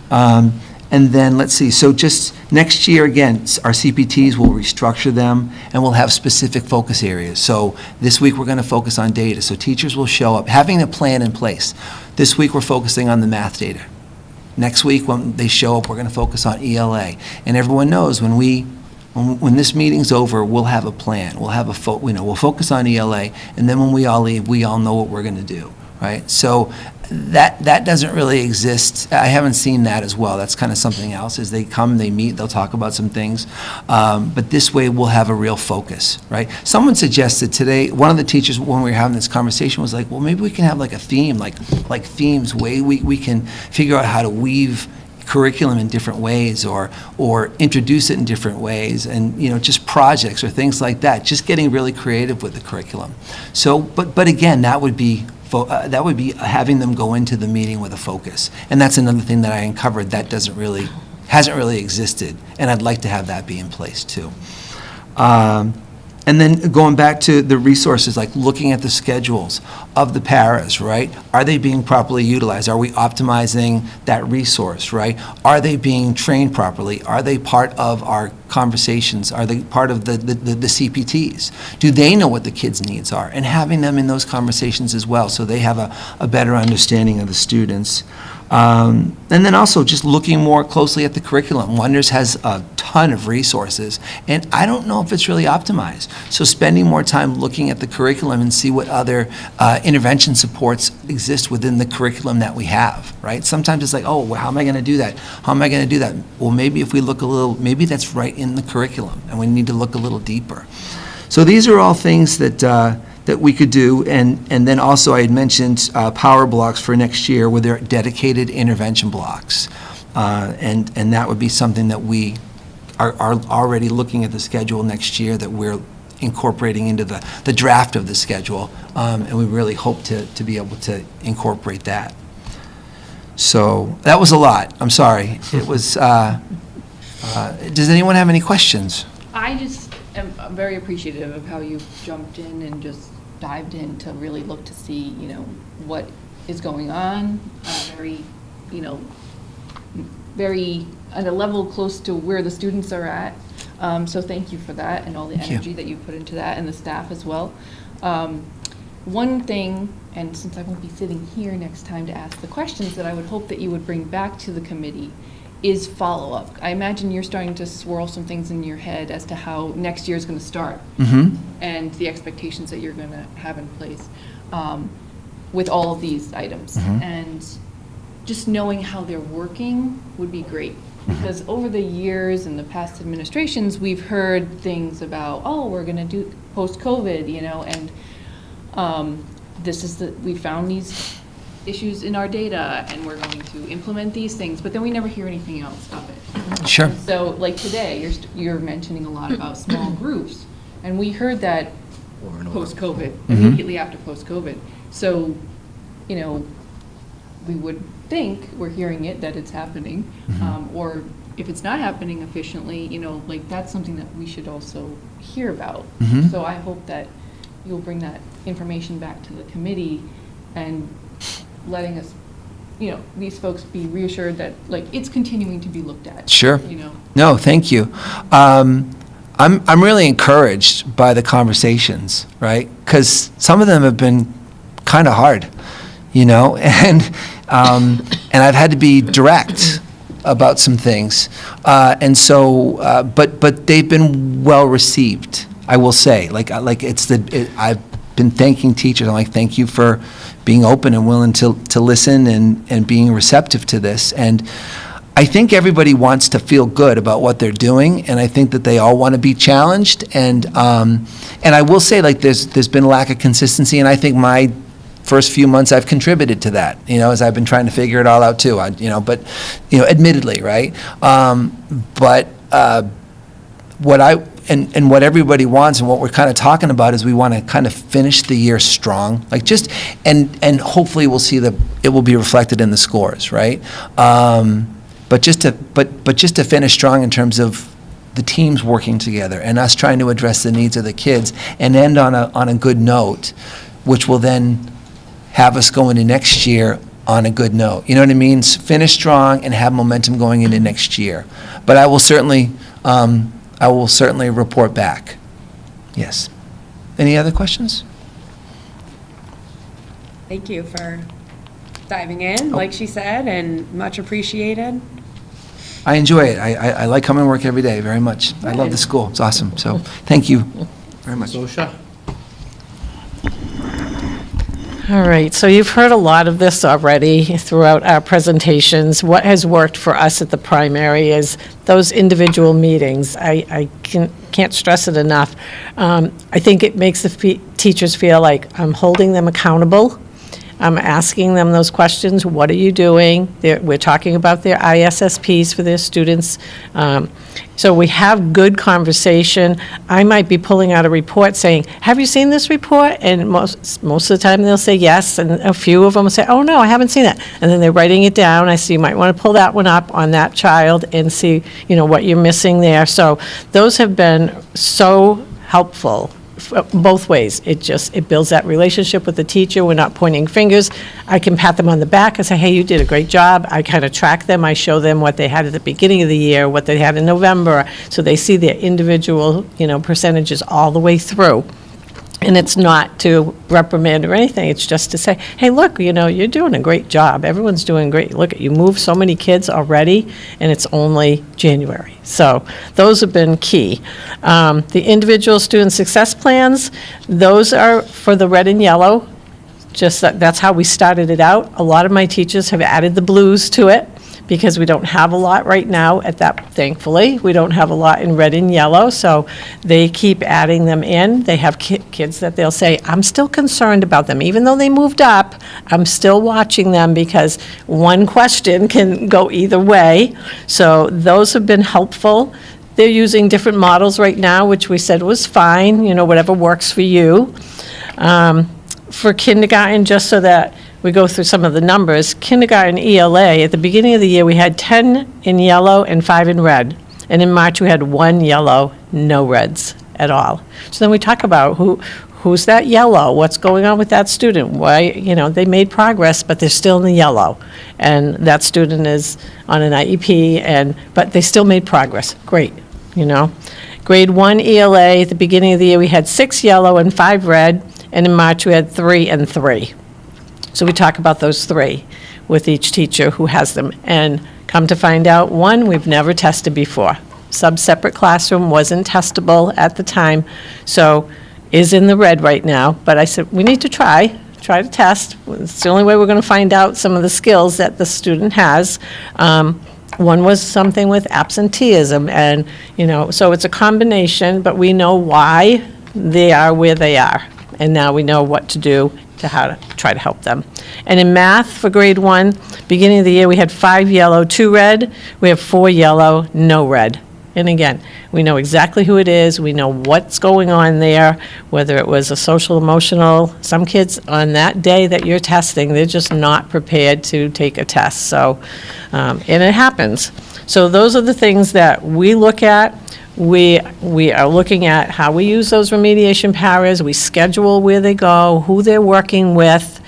And then, let's see, so just next year, again, our CPTs will restructure them, and we'll have specific focus areas. So this week, we're going to focus on data. So teachers will show up, having a plan in place. This week, we're focusing on the math data. Next week, when they show up, we're going to focus on ELA. And everyone knows when this meeting's over, we'll have a plan. We'll have we'll focus on ELA, and then when we all leave, we all know what we're going to do, right? So that doesn't really exist. I haven't seen that as well. That's kind of something else. As they come, they meet, they'll talk about some things. But this way, we'll have a real focus, right? Someone suggested today, one of the teachers, when we were having this conversation, was like, well, maybe we can have like a theme, like themes, way we can figure out how to weave curriculum in different ways, or introduce it in different ways, and just projects or things like that. Just getting really creative with the curriculum. So, but again, that would be having them go into the meeting with a focus, and that's another thing that I uncovered that hasn't really existed, and I'd like to have that be in place too. And then going back to the resources, like looking at the schedules of the paras, right? Are they being properly utilized? Are we optimizing that resource, right? Are they being trained properly? Are they part of our conversations? Are they part of the CPTs? Do they know what the kids' needs are? And having them in those conversations as well, so they have a better understanding of the students. And then also just looking more closely at the curriculum. Wonders has a ton of resources, and I don't know if it's really optimized. So spending more time looking at the curriculum and see what other intervention supports exist within the curriculum that we have, right? Sometimes it's like, oh, well, how am I going to do that? How am I going to do that? Well, maybe if we look a little, maybe that's right in the curriculum, and we need to look a little deeper. So these are all things that we could do, and then also I had mentioned power blocks for next year where they're dedicated intervention blocks. And that would be something that we are already looking at the schedule next year, that we're incorporating into the draft of the schedule, and we really hope to be able to incorporate that. So that was a lot. I'm sorry. It was, does anyone have any questions? I just am very appreciative of how you jumped in and just dived in to really look to see, what is going on, very at a level close to where the students are at. So thank you for that, and all the energy that you put into that, and the staff as well. One thing, and since I won't be sitting here next time to ask the questions, that I would hope that you would bring back to the committee is follow-up. I imagine you're starting to swirl some things in your head as to how next year is going to start, and the expectations that you're going to have in place with all of these items. And just knowing how they're working would be great. Because over the years and the past administrations, we've heard things about, oh, we're going to do post-COVID, and we found these issues in our data, and we're going to implement these things, but then we never hear anything else of it. Sure. And so, like today, you're mentioning a lot about small groups, and we heard that post-COVID, immediately after post-COVID. So, we would think, we're hearing it, that it's happening, or if it's not happening efficiently, that's something that we should also hear about. So I hope that you'll bring that information back to the committee and letting us, these folks be reassured that, it's continuing to be looked at. Sure. No, thank you. I'm really encouraged by the conversations, right? Because some of them have been kind of hard, and I've had to be direct about some things, and so, but they've been well received, I will say. I've been thanking teachers. I'm like, thank you for being open and willing to listen and being receptive to this. And I think everybody wants to feel good about what they're doing, and I think that they all want to be challenged. And I will say, there's been a lack of consistency, and I think my first few months I've contributed to that, as I've been trying to figure it all out too, but, admittedly, right? But what everybody wants and what we're kind of talking about is we want to kind of finish the year strong, and hopefully we'll see it will be reflected in the scores, right? But just to finish strong in terms of the teams working together and us trying to address the needs of the kids and end on a good note, which will then have us go into next year on a good note. You know what I mean? Finish strong and have momentum going into next year. But I will certainly report back. Yes. Any other questions? Thank you for diving in, like she said, and much appreciated. I enjoy it. I like coming to work every day very much. I love the school. It's awesome. So thank you very much. All right, so you've heard a lot of this already throughout our presentations. What has worked for us at the primary is those individual meetings. I can't stress it enough. I think it makes the teachers feel like I'm holding them accountable. I'm asking them those questions. What are you doing? We're talking about their ISSPs for their students. So we have good conversation. I might be pulling out a report saying, have you seen this report? And most of the time they'll say yes, and a few of them will say, oh no, I haven't seen that. And then they're writing it down. I see you might want to pull that one up on that child and see, what you're missing there. So those have been so helpful both ways. It builds that relationship with the teacher. We're not pointing fingers. I can pat them on the back and say, hey, you did a great job. I kind of track them. I show them what they had at the beginning of the year, what they had in November, so they see their individual, percentages all the way through. And it's not to reprimand or anything. It's just to say, hey, look, you're doing a great job. Everyone's doing great. Look, you moved so many kids already, and it's only January. So those have been key. The individual student success plans, those are for the red and yellow. Just that's how we started it out. A lot of my teachers have added the blues to it, because we don't have a lot right now at that, thankfully. We don't have a lot in red and yellow, so they keep adding them in. They have kids that they'll say, I'm still concerned about them. Even though they moved up, I'm still watching them because one question can go either way. So those have been helpful. They're using different models right now, which we said was fine, whatever works for you. For kindergarten, just so that we go through some of the numbers, kindergarten ELA, at the beginning of the year, we had 10 in yellow and 5 in red. And in March, we had 1 yellow, no reds at all. So then we talk about who's that yellow? What's going on with that student? Why, they made progress, but they're still in the yellow. And that student is on an IEP, but they still made progress. Great, Grade 1 ELA, at the beginning of the year, we had 6 yellow and 5 red. And in March, we had 3 and 3. So we talk about those 3 with each teacher who has them. And come to find out, 1 we've never tested before. Sub-separate classroom wasn't testable at the time, so is in the red right now. But I said, we need to try to test. It's the only way we're going to find out some of the skills that the student has. 1 was something with absenteeism, and, so it's a combination, but we know why they are where they are. And now we know what to do to how to try to help them. And in math for grade 1, beginning of the year, we had 5 yellow, 2 red. We have 4 yellow, no red. And again, we know exactly who it is. We know what's going on there, whether it was a social, emotional. Some kids on that day that you're testing, they're just not prepared to take a test. So, and it happens. So those are the things that we look at. We are looking at how we use those remediation paras. We schedule where they go, who they're working with.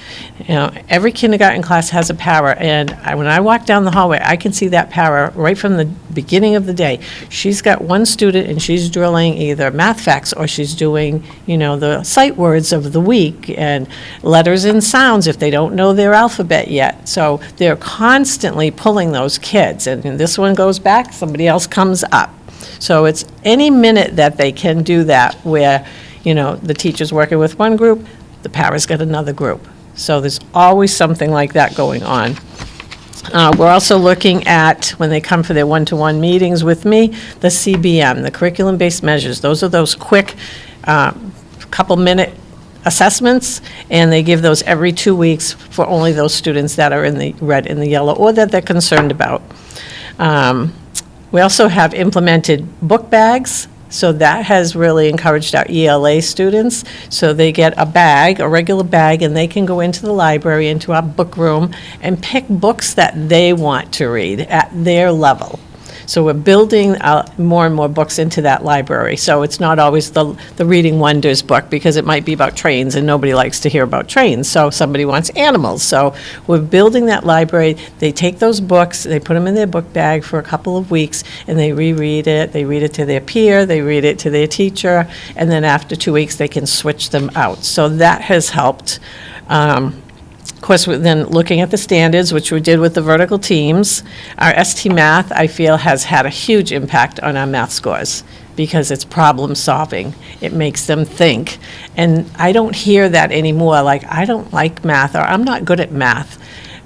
Every kindergarten class has a para, and when I walk down the hallway, I can see that para right from the beginning of the day. She's got one student, and she's drilling either math facts, or she's doing, the sight words of the week, and letters and sounds if they don't know their alphabet yet. So they're constantly pulling those kids, and this one goes back, somebody else comes up. So it's any minute that they can do that where, the teacher's working with one group, the para's got another group. So there's always something like that going on. We're also looking at, when they come for their one-to-one meetings with me, the CBM, the curriculum-based measures. Those are those quick, couple-minute assessments, and they give those every 2 weeks for only those students that are in the red and the yellow, or that they're concerned about. We also have implemented book bags, so that has really encouraged our ELA students. So they get a bag, a regular bag, and they can go into the library, into our book room, and pick books that they want to read at their level. So we're building more and more books into that library. So it's not always the Reading Wonders book, because it might be about trains, and nobody likes to hear about trains, so somebody wants animals. So we're building that library. They take those books, they put them in their book bag for a couple of weeks, and they reread it. They read it to their peer, they read it to their teacher, and then after 2 weeks, they can switch them out. So that has helped. Of course, we're then looking at the standards, which we did with the vertical teams. Our ST Math, I feel, has had a huge impact on our math scores, because it's problem solving. It makes them think. And I don't hear that anymore, like, I don't like math, or I'm not good at math.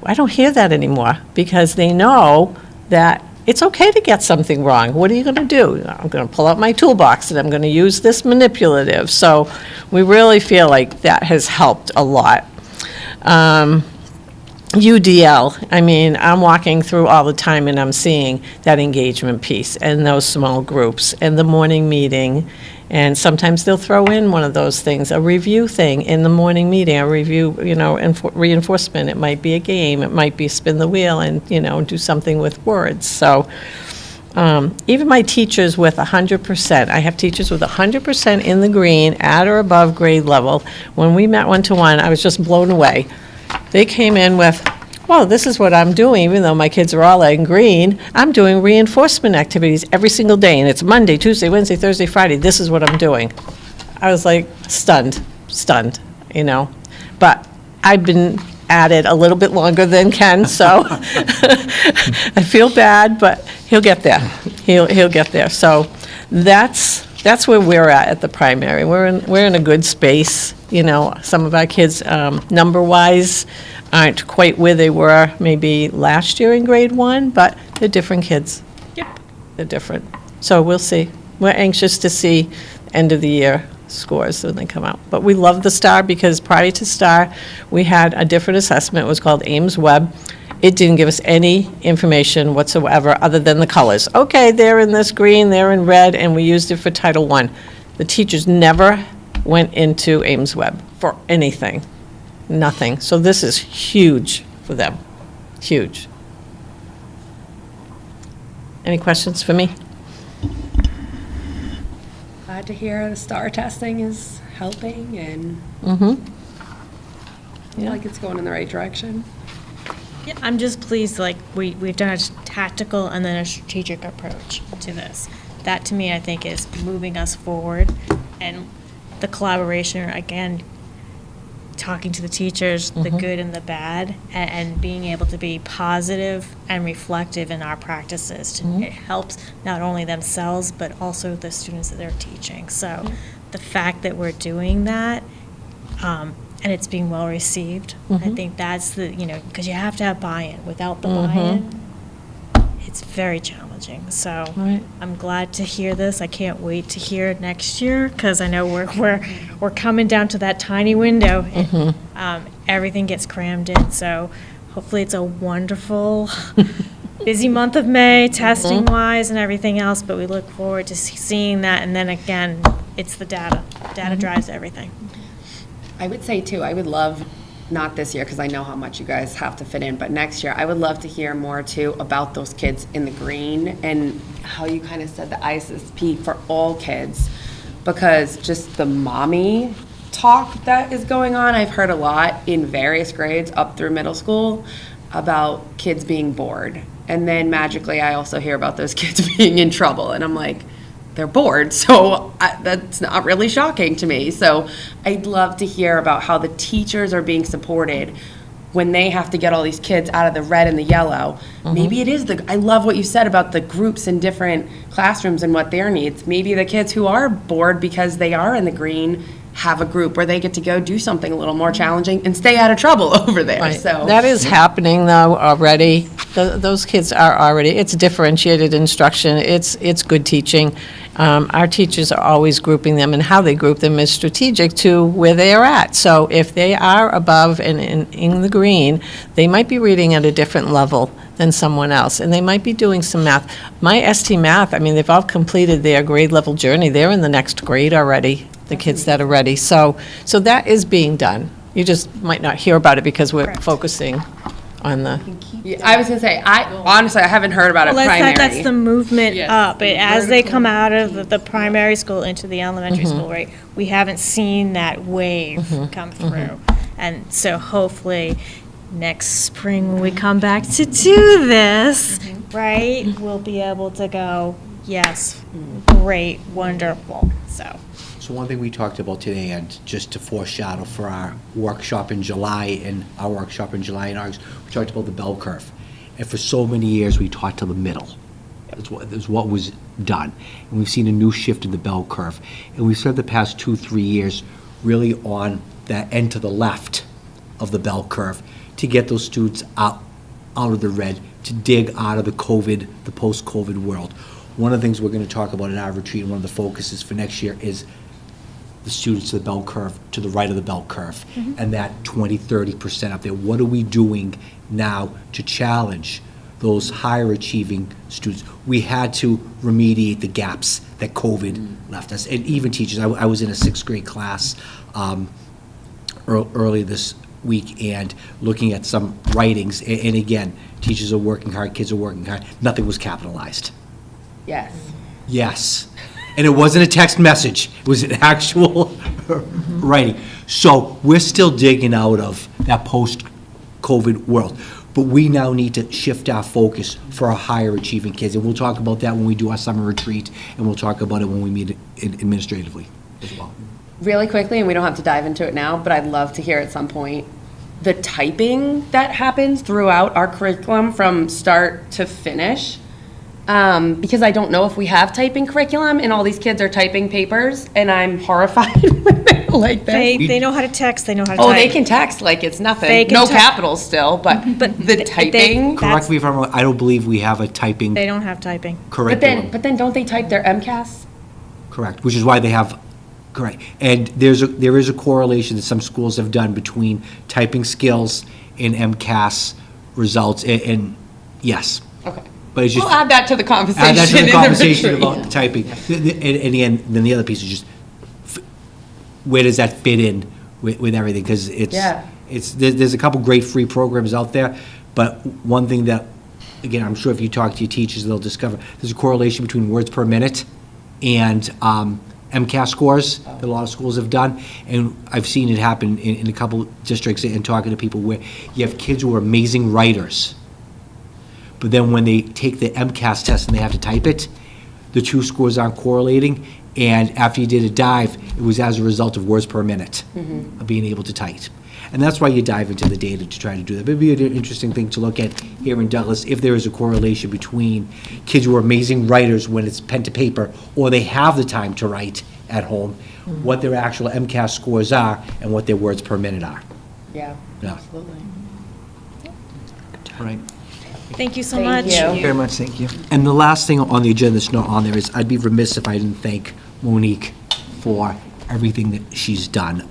I don't hear that anymore, because they know that it's okay to get something wrong. What are you going to do? I'm going to pull out my toolbox, and I'm going to use this manipulative. So we really feel like that has helped a lot. UDL, I mean, I'm walking through all the time, and I'm seeing that engagement piece and those small groups and the morning meeting. And sometimes they'll throw in one of those things, a review thing in the morning meeting, a review, reinforcement. It might be a game, it might be spin the wheel and, do something with words. So even my teachers with 100%, I have teachers with 100% in the green, at or above grade level. When we met one-to-one, I was just blown away. They came in with, well, this is what I'm doing, even though my kids are all in green. I'm doing reinforcement activities every single day, and it's Monday, Tuesday, Wednesday, Thursday, Friday. This is what I'm doing. I was like stunned, But I've been at it a little bit longer than Ken, so I feel bad, but he'll get there. He'll get there. So that's where we're at the primary. We're in a good space. Some of our kids, number-wise, aren't quite where they were maybe last year in grade 1, but they're different kids. Yep. They're different. So we'll see. We're anxious to see end of the year scores when they come out. But we love the STAR, because prior to STAR, we had a different assessment. It was called Ames Web. It didn't give us any information whatsoever other than the colors. Okay, they're in this green, they're in red, and we used it for Title I. The teachers never went into Ames Web for anything, nothing. So this is huge for them, huge. Any questions for me? Glad to hear the STAR testing is helping, and I feel like it's going in the right direction. Yeah, I'm just pleased, like, we've done a tactical and then a strategic approach to this. That, to me, I think, is moving us forward, and the collaboration, again, talking to the teachers, the good and the bad, and being able to be positive and reflective in our practices. It helps not only themselves, but also the students that they're teaching. So the fact that we're doing that, and it's being well received, I think that's because you have to have buy-in. Without the buy-in, it's very challenging. So I'm glad to hear this. I can't wait to hear it next year, because I know we're coming down to that tiny window. And, everything gets crammed in. So hopefully it's a wonderful, busy month of May, testing-wise and everything else. But we look forward to seeing that. And then again, it's the data. Data drives everything. I would say, too, I would love, not this year, because I know how much you guys have to fit in, but next year, I would love to hear more, too, about those kids in the green, and how you kind of said the ISSP for all kids, because just the mommy talk that is going on, I've heard a lot in various grades up through middle school about kids being bored. And then magically, I also hear about those kids being in trouble, and I'm like, they're bored, so that's not really shocking to me. So I'd love to hear about how the teachers are being supported when they have to get all these kids out of the red and the yellow. Maybe it is I love what you said about the groups in different classrooms and what their needs. Maybe the kids who are bored because they are in the green, have a group where they get to go do something a little more challenging and stay out of trouble over there, Right. so. That is happening, though, already. Those kids are already, it's differentiated instruction, it's good teaching. Our teachers are always grouping them, and how they group them is strategic to where they are at. So if they are above and in the green, they might be reading at a different level than someone else, and they might be doing some math. My ST Math, I mean, they've all completed their grade level journey. They're in the next grade already, the kids that are ready. So that is being done. You just might not hear about it because we're focusing on the, Yeah, I was gonna say, honestly, I haven't heard about it Well, primary. that's the movement Yes. up, as they come out of the primary school into the elementary school, right? We haven't seen that wave come through. And so hopefully, next spring, when we come back to do this, right, we'll be able to go, yes, great, wonderful, so. So one thing we talked about today, and just to foreshadow for our workshop in July and August, we talked about the bell curve. And for so many years, we taught to the middle. That's what was done. And we've seen a new shift in the bell curve. And we've spent the past 2-3 years really on that end to the left of the bell curve to get those students out of the red, to dig out of the post-COVID world. One of the things we're going to talk about at our retreat, and one of the focuses for next year, is the students to the bell curve, to the right of the bell curve, and that 20-30% up there. What are we doing now to challenge those higher achieving students? We had to remediate the gaps that COVID left us, and even teachers. I was in a 6th grade class early this week and looking at some writings, and again, teachers are working hard, kids are working hard. Nothing was capitalized. Yes. Yes. And it wasn't a text message. It was an actual writing. So we're still digging out of that post-COVID world. But we now need to shift our focus for our higher achieving kids. And we'll talk about that when we do our summer retreat, and we'll talk about it when we meet administratively as well. Really quickly, and we don't have to dive into it now, but I'd love to hear at some point, the typing that happens throughout our curriculum from start to finish. Because I don't know if we have typing curriculum and all these kids are typing papers and I'm horrified with it like this. They know how to text, they know how to Oh, type. they can text like it's nothing. They can No type. capitals still, but the typing. Correct me if I'm wrong, I don't believe we have a typing They don't have typing. curriculum. But then don't they type their MCAS? Correct, which is why they have, correct. And there is a correlation that some schools have done between typing skills and MCAS results, and yes. Okay. But it's just. We'll add that to the conversation. Add that to the in conversation retreat. about the typing. And again, then the other piece is just, where does that fit in with everything? Because Yeah. there's a couple great free programs out there, but one thing that, again, I'm sure if you talk to your teachers, they'll discover, there's a correlation between words per minute and MCAS scores that a lot of schools have done. And I've seen it happen in a couple districts and talking to people where you have kids who are amazing writers, but then when they take the MCAS test and they have to type it, the two scores aren't correlating, and after you did a dive, it was as a result of words per minute of being able to type. And that's why you dive into the data to try to do that. But it'd be an interesting thing to look at here in Douglas, if there is a correlation between kids who are amazing writers when it's pen to paper, or they have the time to write at home, what their actual MCAS scores are and what their words per minute are. Yeah, Yeah. absolutely. All right. Thank you so Thank much. you. Thank you very much, thank you. And the last thing on the agenda that's not on there is, I'd be remiss if I didn't thank Monique for everything that she's done.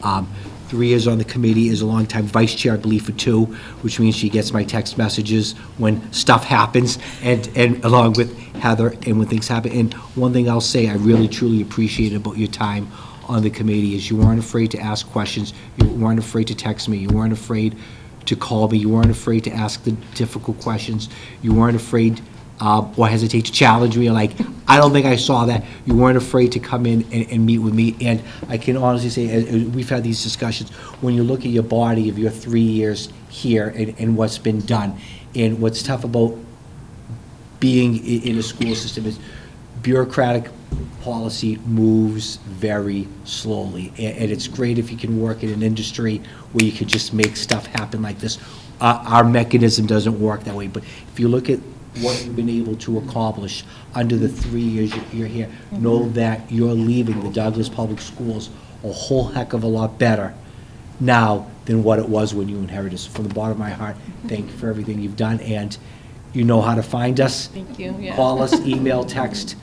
3 years on the committee, is a longtime vice chair, I believe, for 2, which means she gets my text messages when stuff happens, and along with Heather and when things happen. And one thing I'll say I really, truly appreciate about your time on the committee is you weren't afraid to ask questions, you weren't afraid to text me, you weren't afraid to call me, you weren't afraid to ask the difficult questions, you weren't afraid or hesitate to challenge me, like, I don't think I saw that. You weren't afraid to come in and meet with me, and I can honestly say, as we've had these discussions, when you look at your body of your 3 years here and what's been done, and what's tough about being in a school system is bureaucratic policy moves very slowly, and it's great if you can work in an industry where you could just make stuff happen like this. Our mechanism doesn't work that way, but if you look at what you've been able to accomplish under the 3 years you're here, know that you're leaving the Douglas Public Schools a whole heck of a lot better now than what it was when you inherited. So from the bottom of my heart, thank you for everything you've done, and you know how to find us. Thank you, yeah. Call us, email, text.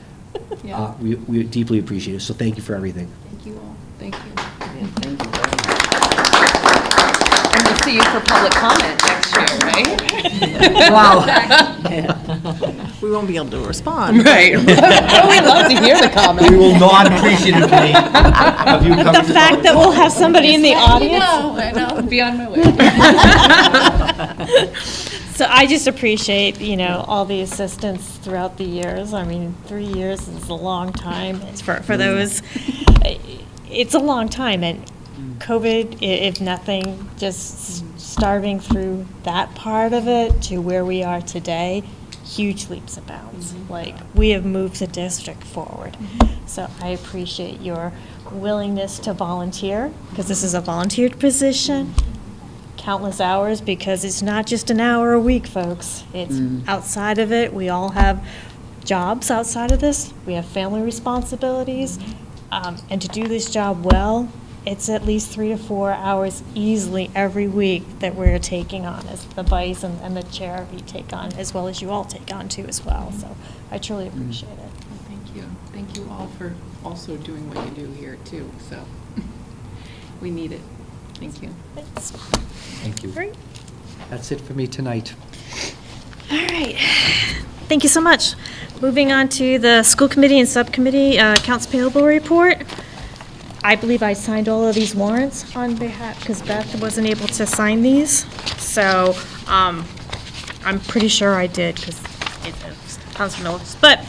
Yeah. We deeply appreciate it, so thank you for everything. Thank you all. Thank you. Thank you very much. And we'll see you for public comment next year, right? Wow. We won't be able to respond. Right. We'd love to hear the comment. We will not appreciatively of you coming The fact that we'll have somebody in the audience. I know, be on my way. So I just appreciate, all the assistance throughout the years. I mean, 3 years is a long time. It's for those, it's a long time. And COVID, if nothing, just starving through that part of it to where we are today, huge leaps and bounds. Like, we have moved the district forward. So I appreciate your willingness to volunteer, because this is a volunteered position. Countless hours, because it's not just an hour a week, folks. It's outside of it. We all have jobs outside of this. We have family responsibilities. And to do this job well, it's at least 3 to 4 hours easily every week that we're taking on as the vice and the chair we take on, as well as you all take on too as well. So I truly appreciate it. Thank you. Thank you all for also doing what you do here too, so we need it. Thank you. Thank you. Great. That's it for me tonight. All right. Thank you so much. Moving on to the school committee and subcommittee accounts payable report. I believe I signed all of these warrants on behalf, because Beth wasn't able to sign these. So I'm pretty sure I did, because it's tons of notes. But,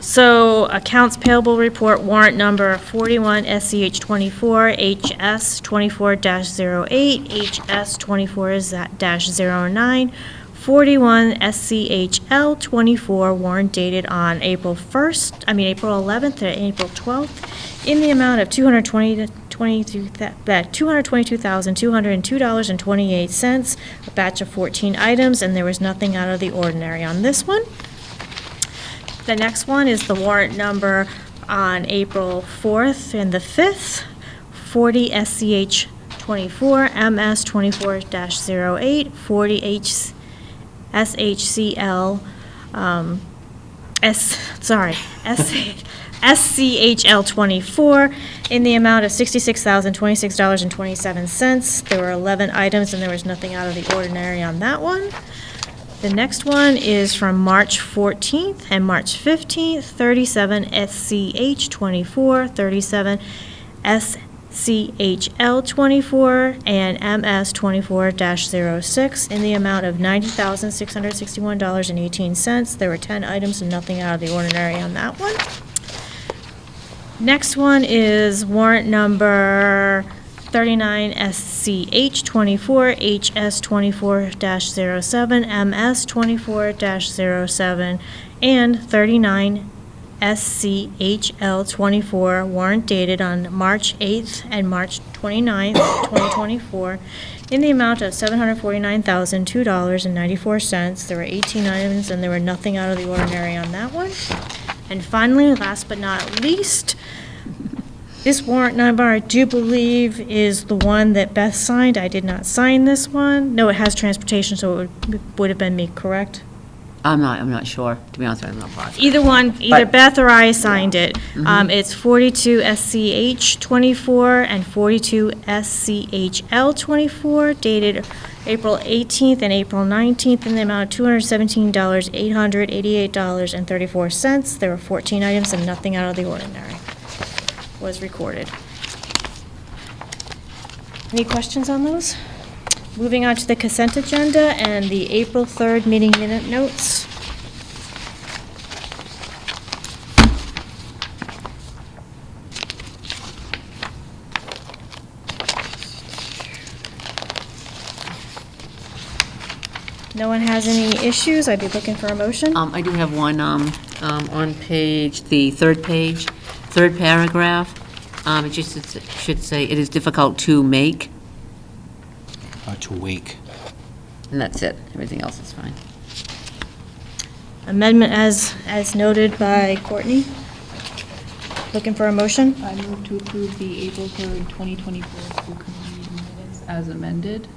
so accounts payable report warrant number 41 SCH 24 HS 24-08 HS 24-09 41 SCHL 24 warrant dated on April 11th to April 12th in the amount of $222,202.28, a batch of 14 items, and there was nothing out of the ordinary on this one. The next one is the warrant number on April 4th and the 5th, 40 SCH 24 MS 24-08, 40 SHCL SCHL 24 in the amount of $66,026.27. There were 11 items and there was nothing out of the ordinary on that one. The next one is from March 14th and March 15th, 37 SCH 24, 37 SCHL 24, and MS 24-06 in the amount of $90,661.18. There were 10 items and nothing out of the ordinary on that one. Next one is warrant number 39 SCH 24, HS 24-07, MS 24-07, and 39 SCHL 24 warrant dated on March 8th and March 29th, 2024, in the amount of $749,002.94. There were 18 items and there were nothing out of the ordinary on that one. And finally, last but not least, this warrant number, I do believe, is the one that Beth signed. I did not sign this one. No, it has transportation, so it would have been me, correct? I'm not sure, to be honest with you, I'm not positive. Either one, either But- Beth or I signed it. It's 42 SCH 24 and 42 SCHL 24, dated April 18th and April 19th, in the amount of $217,888.34. There were 14 items and nothing out of the ordinary was recorded. Any questions on those? Moving on to the consent agenda and the April 3rd meeting minute notes. No one has any issues? I'd be looking for a motion. I do have one, on the third page, third paragraph. It just should say, "It is difficult to make," To wake. and that's it. Everything else is fine. Amendment as noted by Courtney. Looking for a motion? I move to approve the April 3rd, 2024 school committee minutes as amended.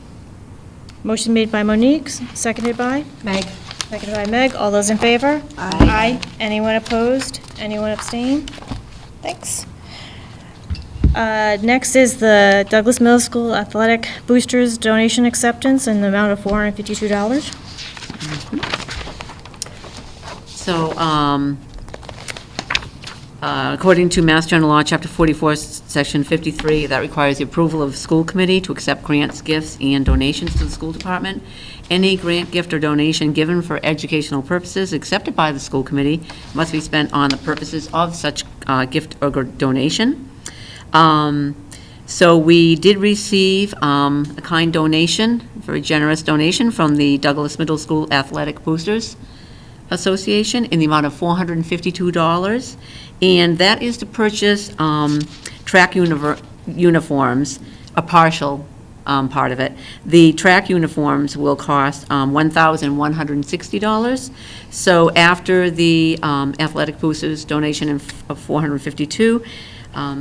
Motion made by Monique, seconded by? Meg. Seconded by Meg. All those in favor? Aye. Anyone opposed? Anyone abstain? Thanks. Next is the Douglas Middle School Athletic Boosters donation acceptance in the amount of $452. So, according to Mass General Law, Chapter 44, Section 53, that requires the approval of the school committee to accept grants, gifts, and donations to the school department. Any grant, gift, or donation given for educational purposes accepted by the school committee must be spent on the purposes of such gift or donation. So we did receive a kind donation, a very generous donation from the Douglas Middle School Athletic Boosters Association in the amount of $452, and that is to purchase track uniforms, a partial part of it. The track uniforms will cost $1,160. So after the Athletic Boosters donation of $452,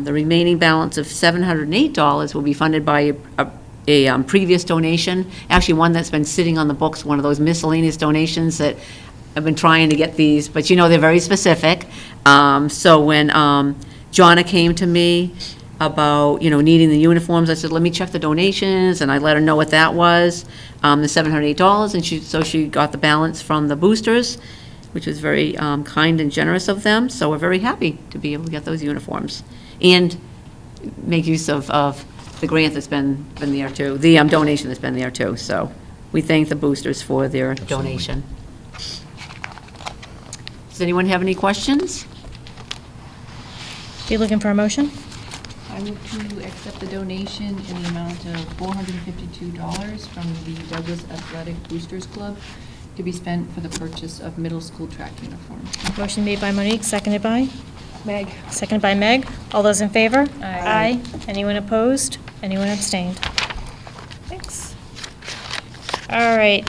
the remaining balance of $708 will be funded by a previous donation, actually one that's been sitting on the books, one of those miscellaneous donations that I've been trying to get these, but they're very specific. So when Jonna came to me about, needing the uniforms, I said, let me check the donations, and I let her know what that was, the $708, and she got the balance from the boosters, which was very kind and generous of them. So we're very happy to be able to get those uniforms and make use of the grant that's been there too, the donation that's been there too. So we thank the boosters for their donation. Does anyone have any questions? Be looking for a motion? I move to accept the donation in the amount of $452 from the Douglas Athletic Boosters Club to be spent for the purchase of middle school track uniforms. Motion made by Monique, seconded by? Meg. Seconded by Meg. All those in favor? Aye. Anyone opposed? Anyone abstained? Thanks. All right,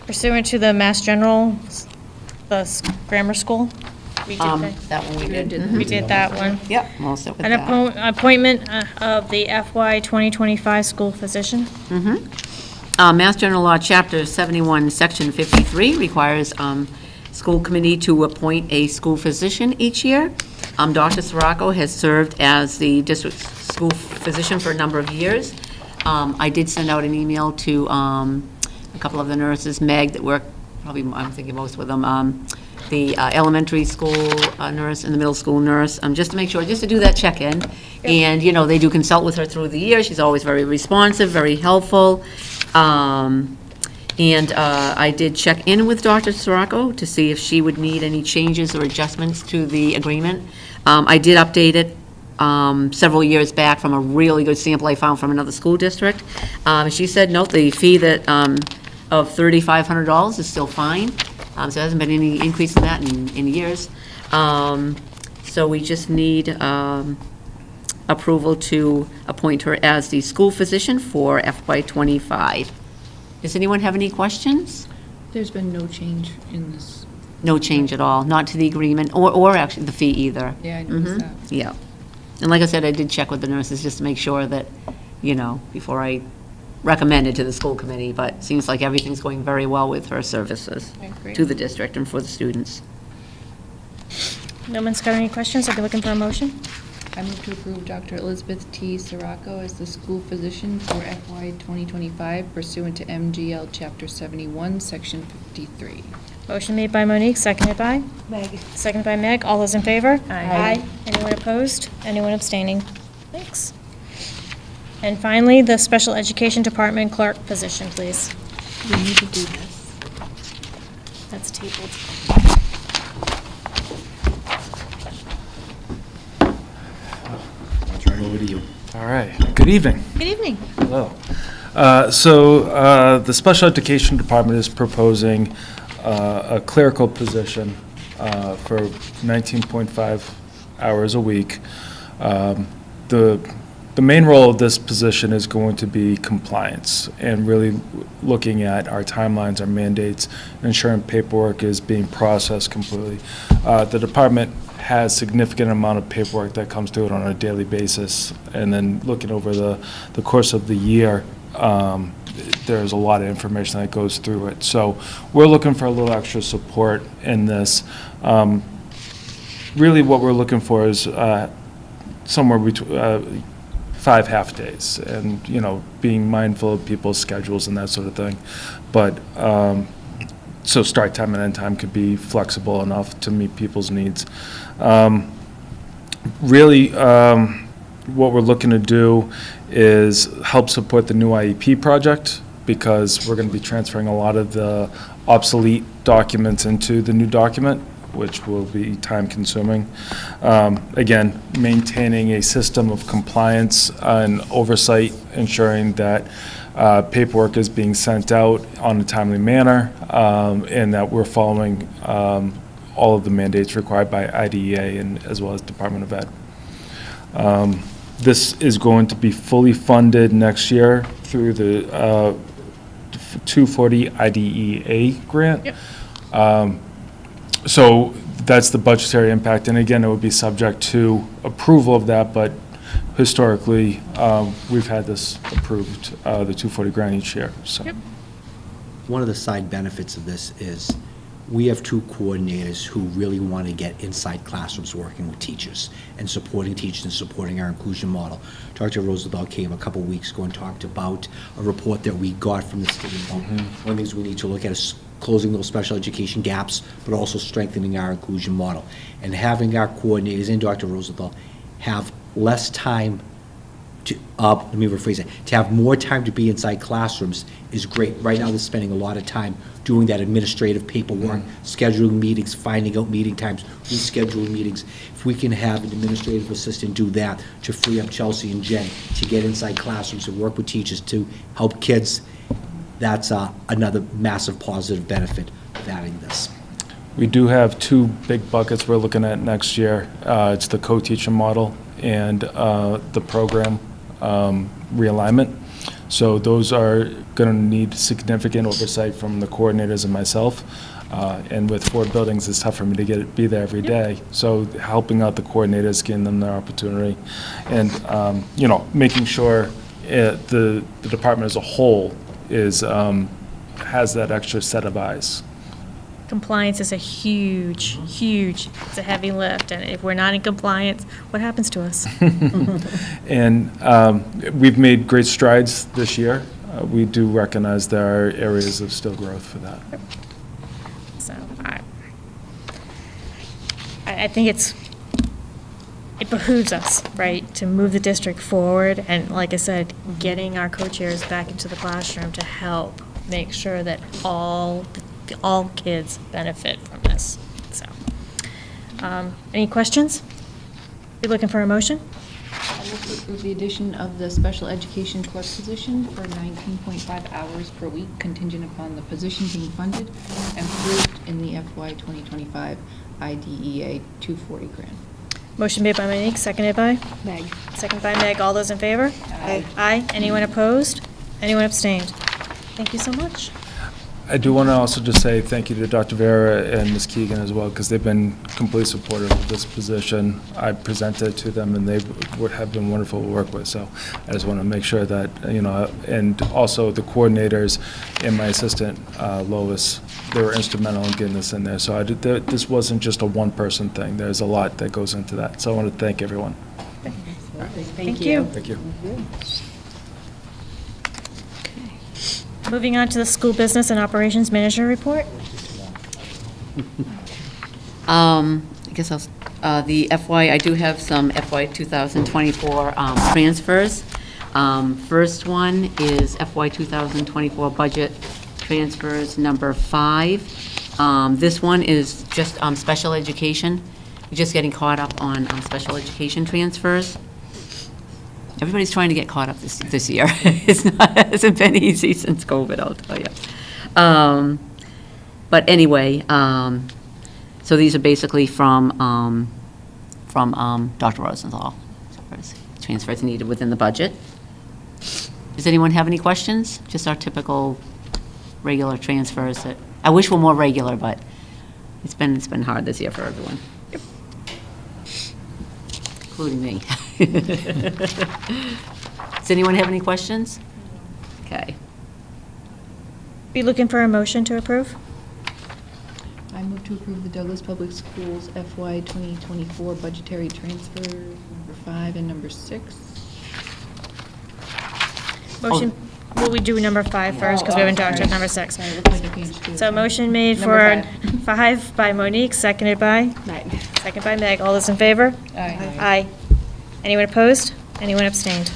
pursuant to the Mass General, the grammar school. We did That one we did. We did that one. Yep, I'm all set with An that. appointment of the FY 2025 school physician. Mass General Law, Chapter 71, Section 53 requires school committee to appoint a school physician each year. Dr. Sirocco has served as the district school physician for a number of years. I did send out an email to a couple of the nurses, Meg, that work, probably I'm thinking most with them, the elementary school nurse and the middle school nurse, just to make sure, just to do that check-in. And, they do consult with her through the year. She's always very responsive, very helpful. And I did check in with Dr. Sirocco to see if she would need any changes or adjustments to the agreement. I did update it several years back from a really good sample I found from another school district. She said, no, the fee that of $3,500 is still fine. So there hasn't been any increase in that in years. So we just need approval to appoint her as the school physician for FY25. Does anyone have any questions? There's been no change in this. No change at all, not to the agreement, or actually the fee either. Yeah, I noticed that. Yeah. And like I said, I did check with the nurses just to make sure that, before I recommend it to the school committee, but it seems like everything's going very well with her services Great. to the district and for the students. No one's got any questions? I'll be looking for a motion. I move to approve Dr. Elizabeth T. Sirocco as the school physician for FY 2025 pursuant to MGL Chapter 71, Section 53. Motion made by Monique, seconded by? Meg. Seconded by Meg. All those in favor? Aye. Anyone opposed? Anyone abstaining? Thanks. And finally, the Special Education Department clerk position, please. We need to do this. That's tabled. I'll turn it over to you. All right. Good evening. Good evening. Hello. The Special Education Department is proposing a clerical position for 19.5 hours a week. The The main role of this position is going to be compliance and really looking at our timelines, our mandates, ensuring paperwork is being processed completely. The department has significant amount of paperwork that comes to it on a daily basis, and then looking over the course of the year, there's a lot of information that goes through it. So we're looking for a little extra support in this. Really what we're looking for is somewhere between 5 half-days, and, being mindful of people's schedules and that sort of thing. But, so start time and end time could be flexible enough to meet people's needs. Really, what we're looking to do is help support the new IEP project, because we're going to be transferring a lot of the obsolete documents into the new document, which will be time-consuming. Again, maintaining a system of compliance and oversight, ensuring that paperwork is being sent out on a timely manner, and that we're following all of the mandates required by IDEA and as well as Department of Ed. This is going to be fully funded next year through the 240 IDEA grant. Yep. So that's the budgetary impact, and again, it would be subject to approval of that, but historically, we've had this approved, the 240 grant each year, so. Yep. One of the side benefits of this is we have 2 coordinators who really want to get inside classrooms working with teachers and supporting teachers and supporting our inclusion model. Dr. Rosenthal came a couple weeks ago and talked about a report that we got from the state. One of the things we need to look at is closing those special education gaps, but also strengthening our inclusion model. And having our coordinators and Dr. Rosenthal have less time to, let me rephrase it, to have more time to be inside classrooms is great. Right now, they're spending a lot of time doing that administrative paperwork, scheduling meetings, finding out meeting times, rescheduling meetings. If we can have an administrative assistant do that to free up Chelsea and Jen to get inside classrooms and work with teachers to help kids, that's another massive positive benefit of adding this. We do have 2 big buckets we're looking at next year. It's the co-teacher model and the program realignment. So those are going to need significant oversight from the coordinators and myself. And with 4 buildings, it's tough for me to be there every day. So helping out the coordinators, giving them their opportunity, and making sure the department as a whole is has that extra set of eyes. Compliance is a huge, it's a heavy lift, and if we're not in compliance, what happens to us? And we've made great strides this year. We do recognize there are areas of still growth for that. So I think it behooves us, right, to move the district forward, and like I said, getting our co-chairs back into the classroom to help make sure that all kids benefit from this. So, any questions? Be looking for a motion? I will approve the addition of the special education clerk position for 19.5 hours per week, contingent upon the position being funded and approved in the FY 2025 IDEA 240 grant. Motion made by Monique, seconded by? Meg. Seconded by Meg. All those in favor? Aye. Aye. Anyone opposed? Anyone abstained? Thank you so much. I do want to also just say thank you to Dr. Vera and Ms. Keegan as well, because they've been completely supportive of this position. I presented to them, and they have been wonderful to work with. So I just want to make sure that, and also the coordinators and my assistant, Lois, they were instrumental in getting this in there. So this wasn't just a one-person thing. There's a lot that goes into that. So I want to thank everyone. Thank you. Thank you. Moving on to the school business and operations manager report. I guess the FY, I do have some FY 2024 transfers. First one is FY 2024 budget transfers number 5. This one is just special education. We're just getting caught up on special education transfers. Everybody's trying to get caught up this year. It hasn't been easy since COVID, I'll tell you. But anyway, so these are basically from Dr. Rosenthal, as far as transfers needed within the budget. Does anyone have any questions? Just our typical regular transfers that, I wish were more regular, but it's been hard this year for everyone. Including me. Does anyone have any questions? Okay. Be looking for a motion to approve? I move to approve the Douglas Public Schools FY 2024 budgetary transfer number 5 and number 6. Motion, will we do number 5 first, because we haven't talked about number 6. Sorry, it looks like a page 2. So motion made Number for 5 by Monique, seconded by? Second by Meg. All those in favor? Aye. Aye. Anyone opposed? Anyone abstained?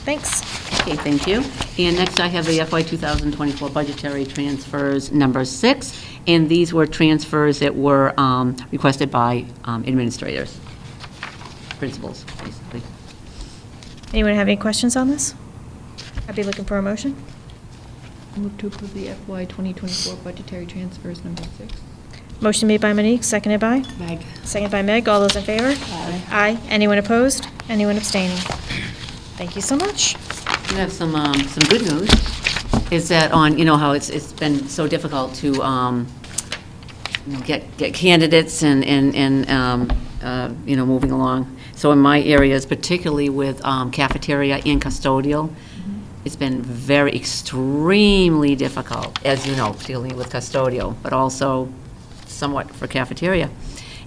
Thanks. Okay, thank you. And next, I have the FY 2024 budgetary transfers, number 6, and these were transfers that were requested by administrators, principals, basically. Anyone have any questions on this? I'd be looking for a motion. I move to approve the FY 2024 budgetary transfers number 6. Motion made by Monique, seconded by? Meg. Seconded by Meg. All those in favor? Aye. Aye. Anyone opposed? Anyone abstaining? Thank you so much. We have some good news, is that on, you know, how it's been so difficult to, get candidates and moving along. So in my areas, particularly with cafeteria and custodial, it's been very extremely difficult, as you know, particularly with custodial, but also somewhat for cafeteria.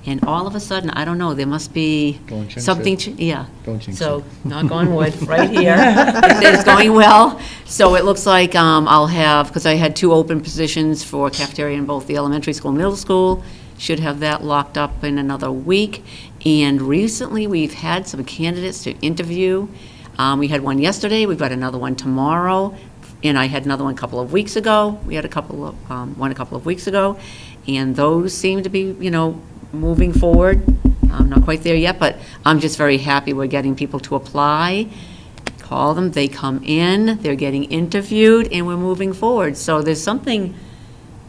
And all of a sudden, I don't know, there must be Don't jinx something, it. yeah. Don't jinx So, it. knock on wood, right here. It's going well. So it looks like I'll have, because I had 2 open positions for cafeteria in both the elementary school and middle school, should have that locked up in another week. And recently, we've had some candidates to interview. We had one yesterday, we've got another one tomorrow, and I had another one a couple of weeks ago. We had a couple of weeks ago, and those seem to be, moving forward. I'm not quite there yet, but I'm just very happy we're getting people to apply. Call them, they come in, they're getting interviewed, and we're moving forward. So there's something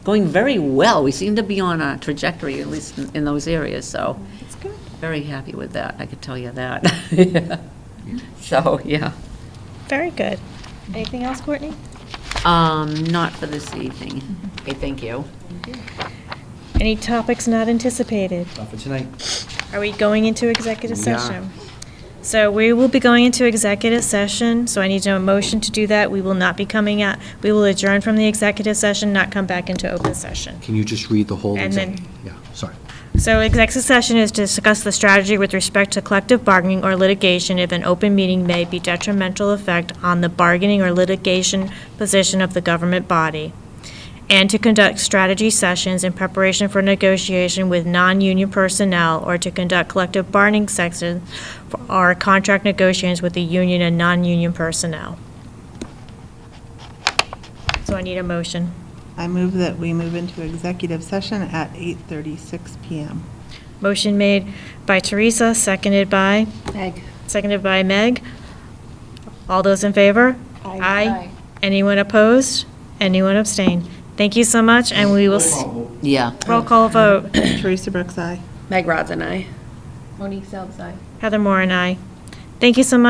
going very well. We seem to be on a trajectory, at least in those areas, so. That's good. Very happy with that, I could tell you that. Yeah. So, yeah. Very good. Anything else, Courtney? Not for this evening. Okay, thank you. Any topics not anticipated? Not for tonight. Are we going into executive We are. session? So we will be going into executive session, so I need a motion to do that. We will not be coming out, we will adjourn from the executive session, not come back into open session. Can you just read the whole And exec? then- Yeah, sorry. So executive session is to discuss the strategy with respect to collective bargaining or litigation if an open meeting may be detrimental effect on the bargaining or litigation position of the government body, and to conduct strategy sessions in preparation for negotiation with non-union personnel or to conduct collective bargaining sessions or contract negotiations with the union and non-union personnel. So I need a motion. I move that we move into executive session at 8:36 PM. Motion made by Teresa, seconded by? Meg. Seconded by Meg. All those in favor? Aye. Anyone opposed? Anyone abstain? Thank you so much, and we will, Yeah. roll call vote. Teresa Brooks, aye. Meg Rods and I. Monique Salzai. Heather Moore and I. Thank you so much.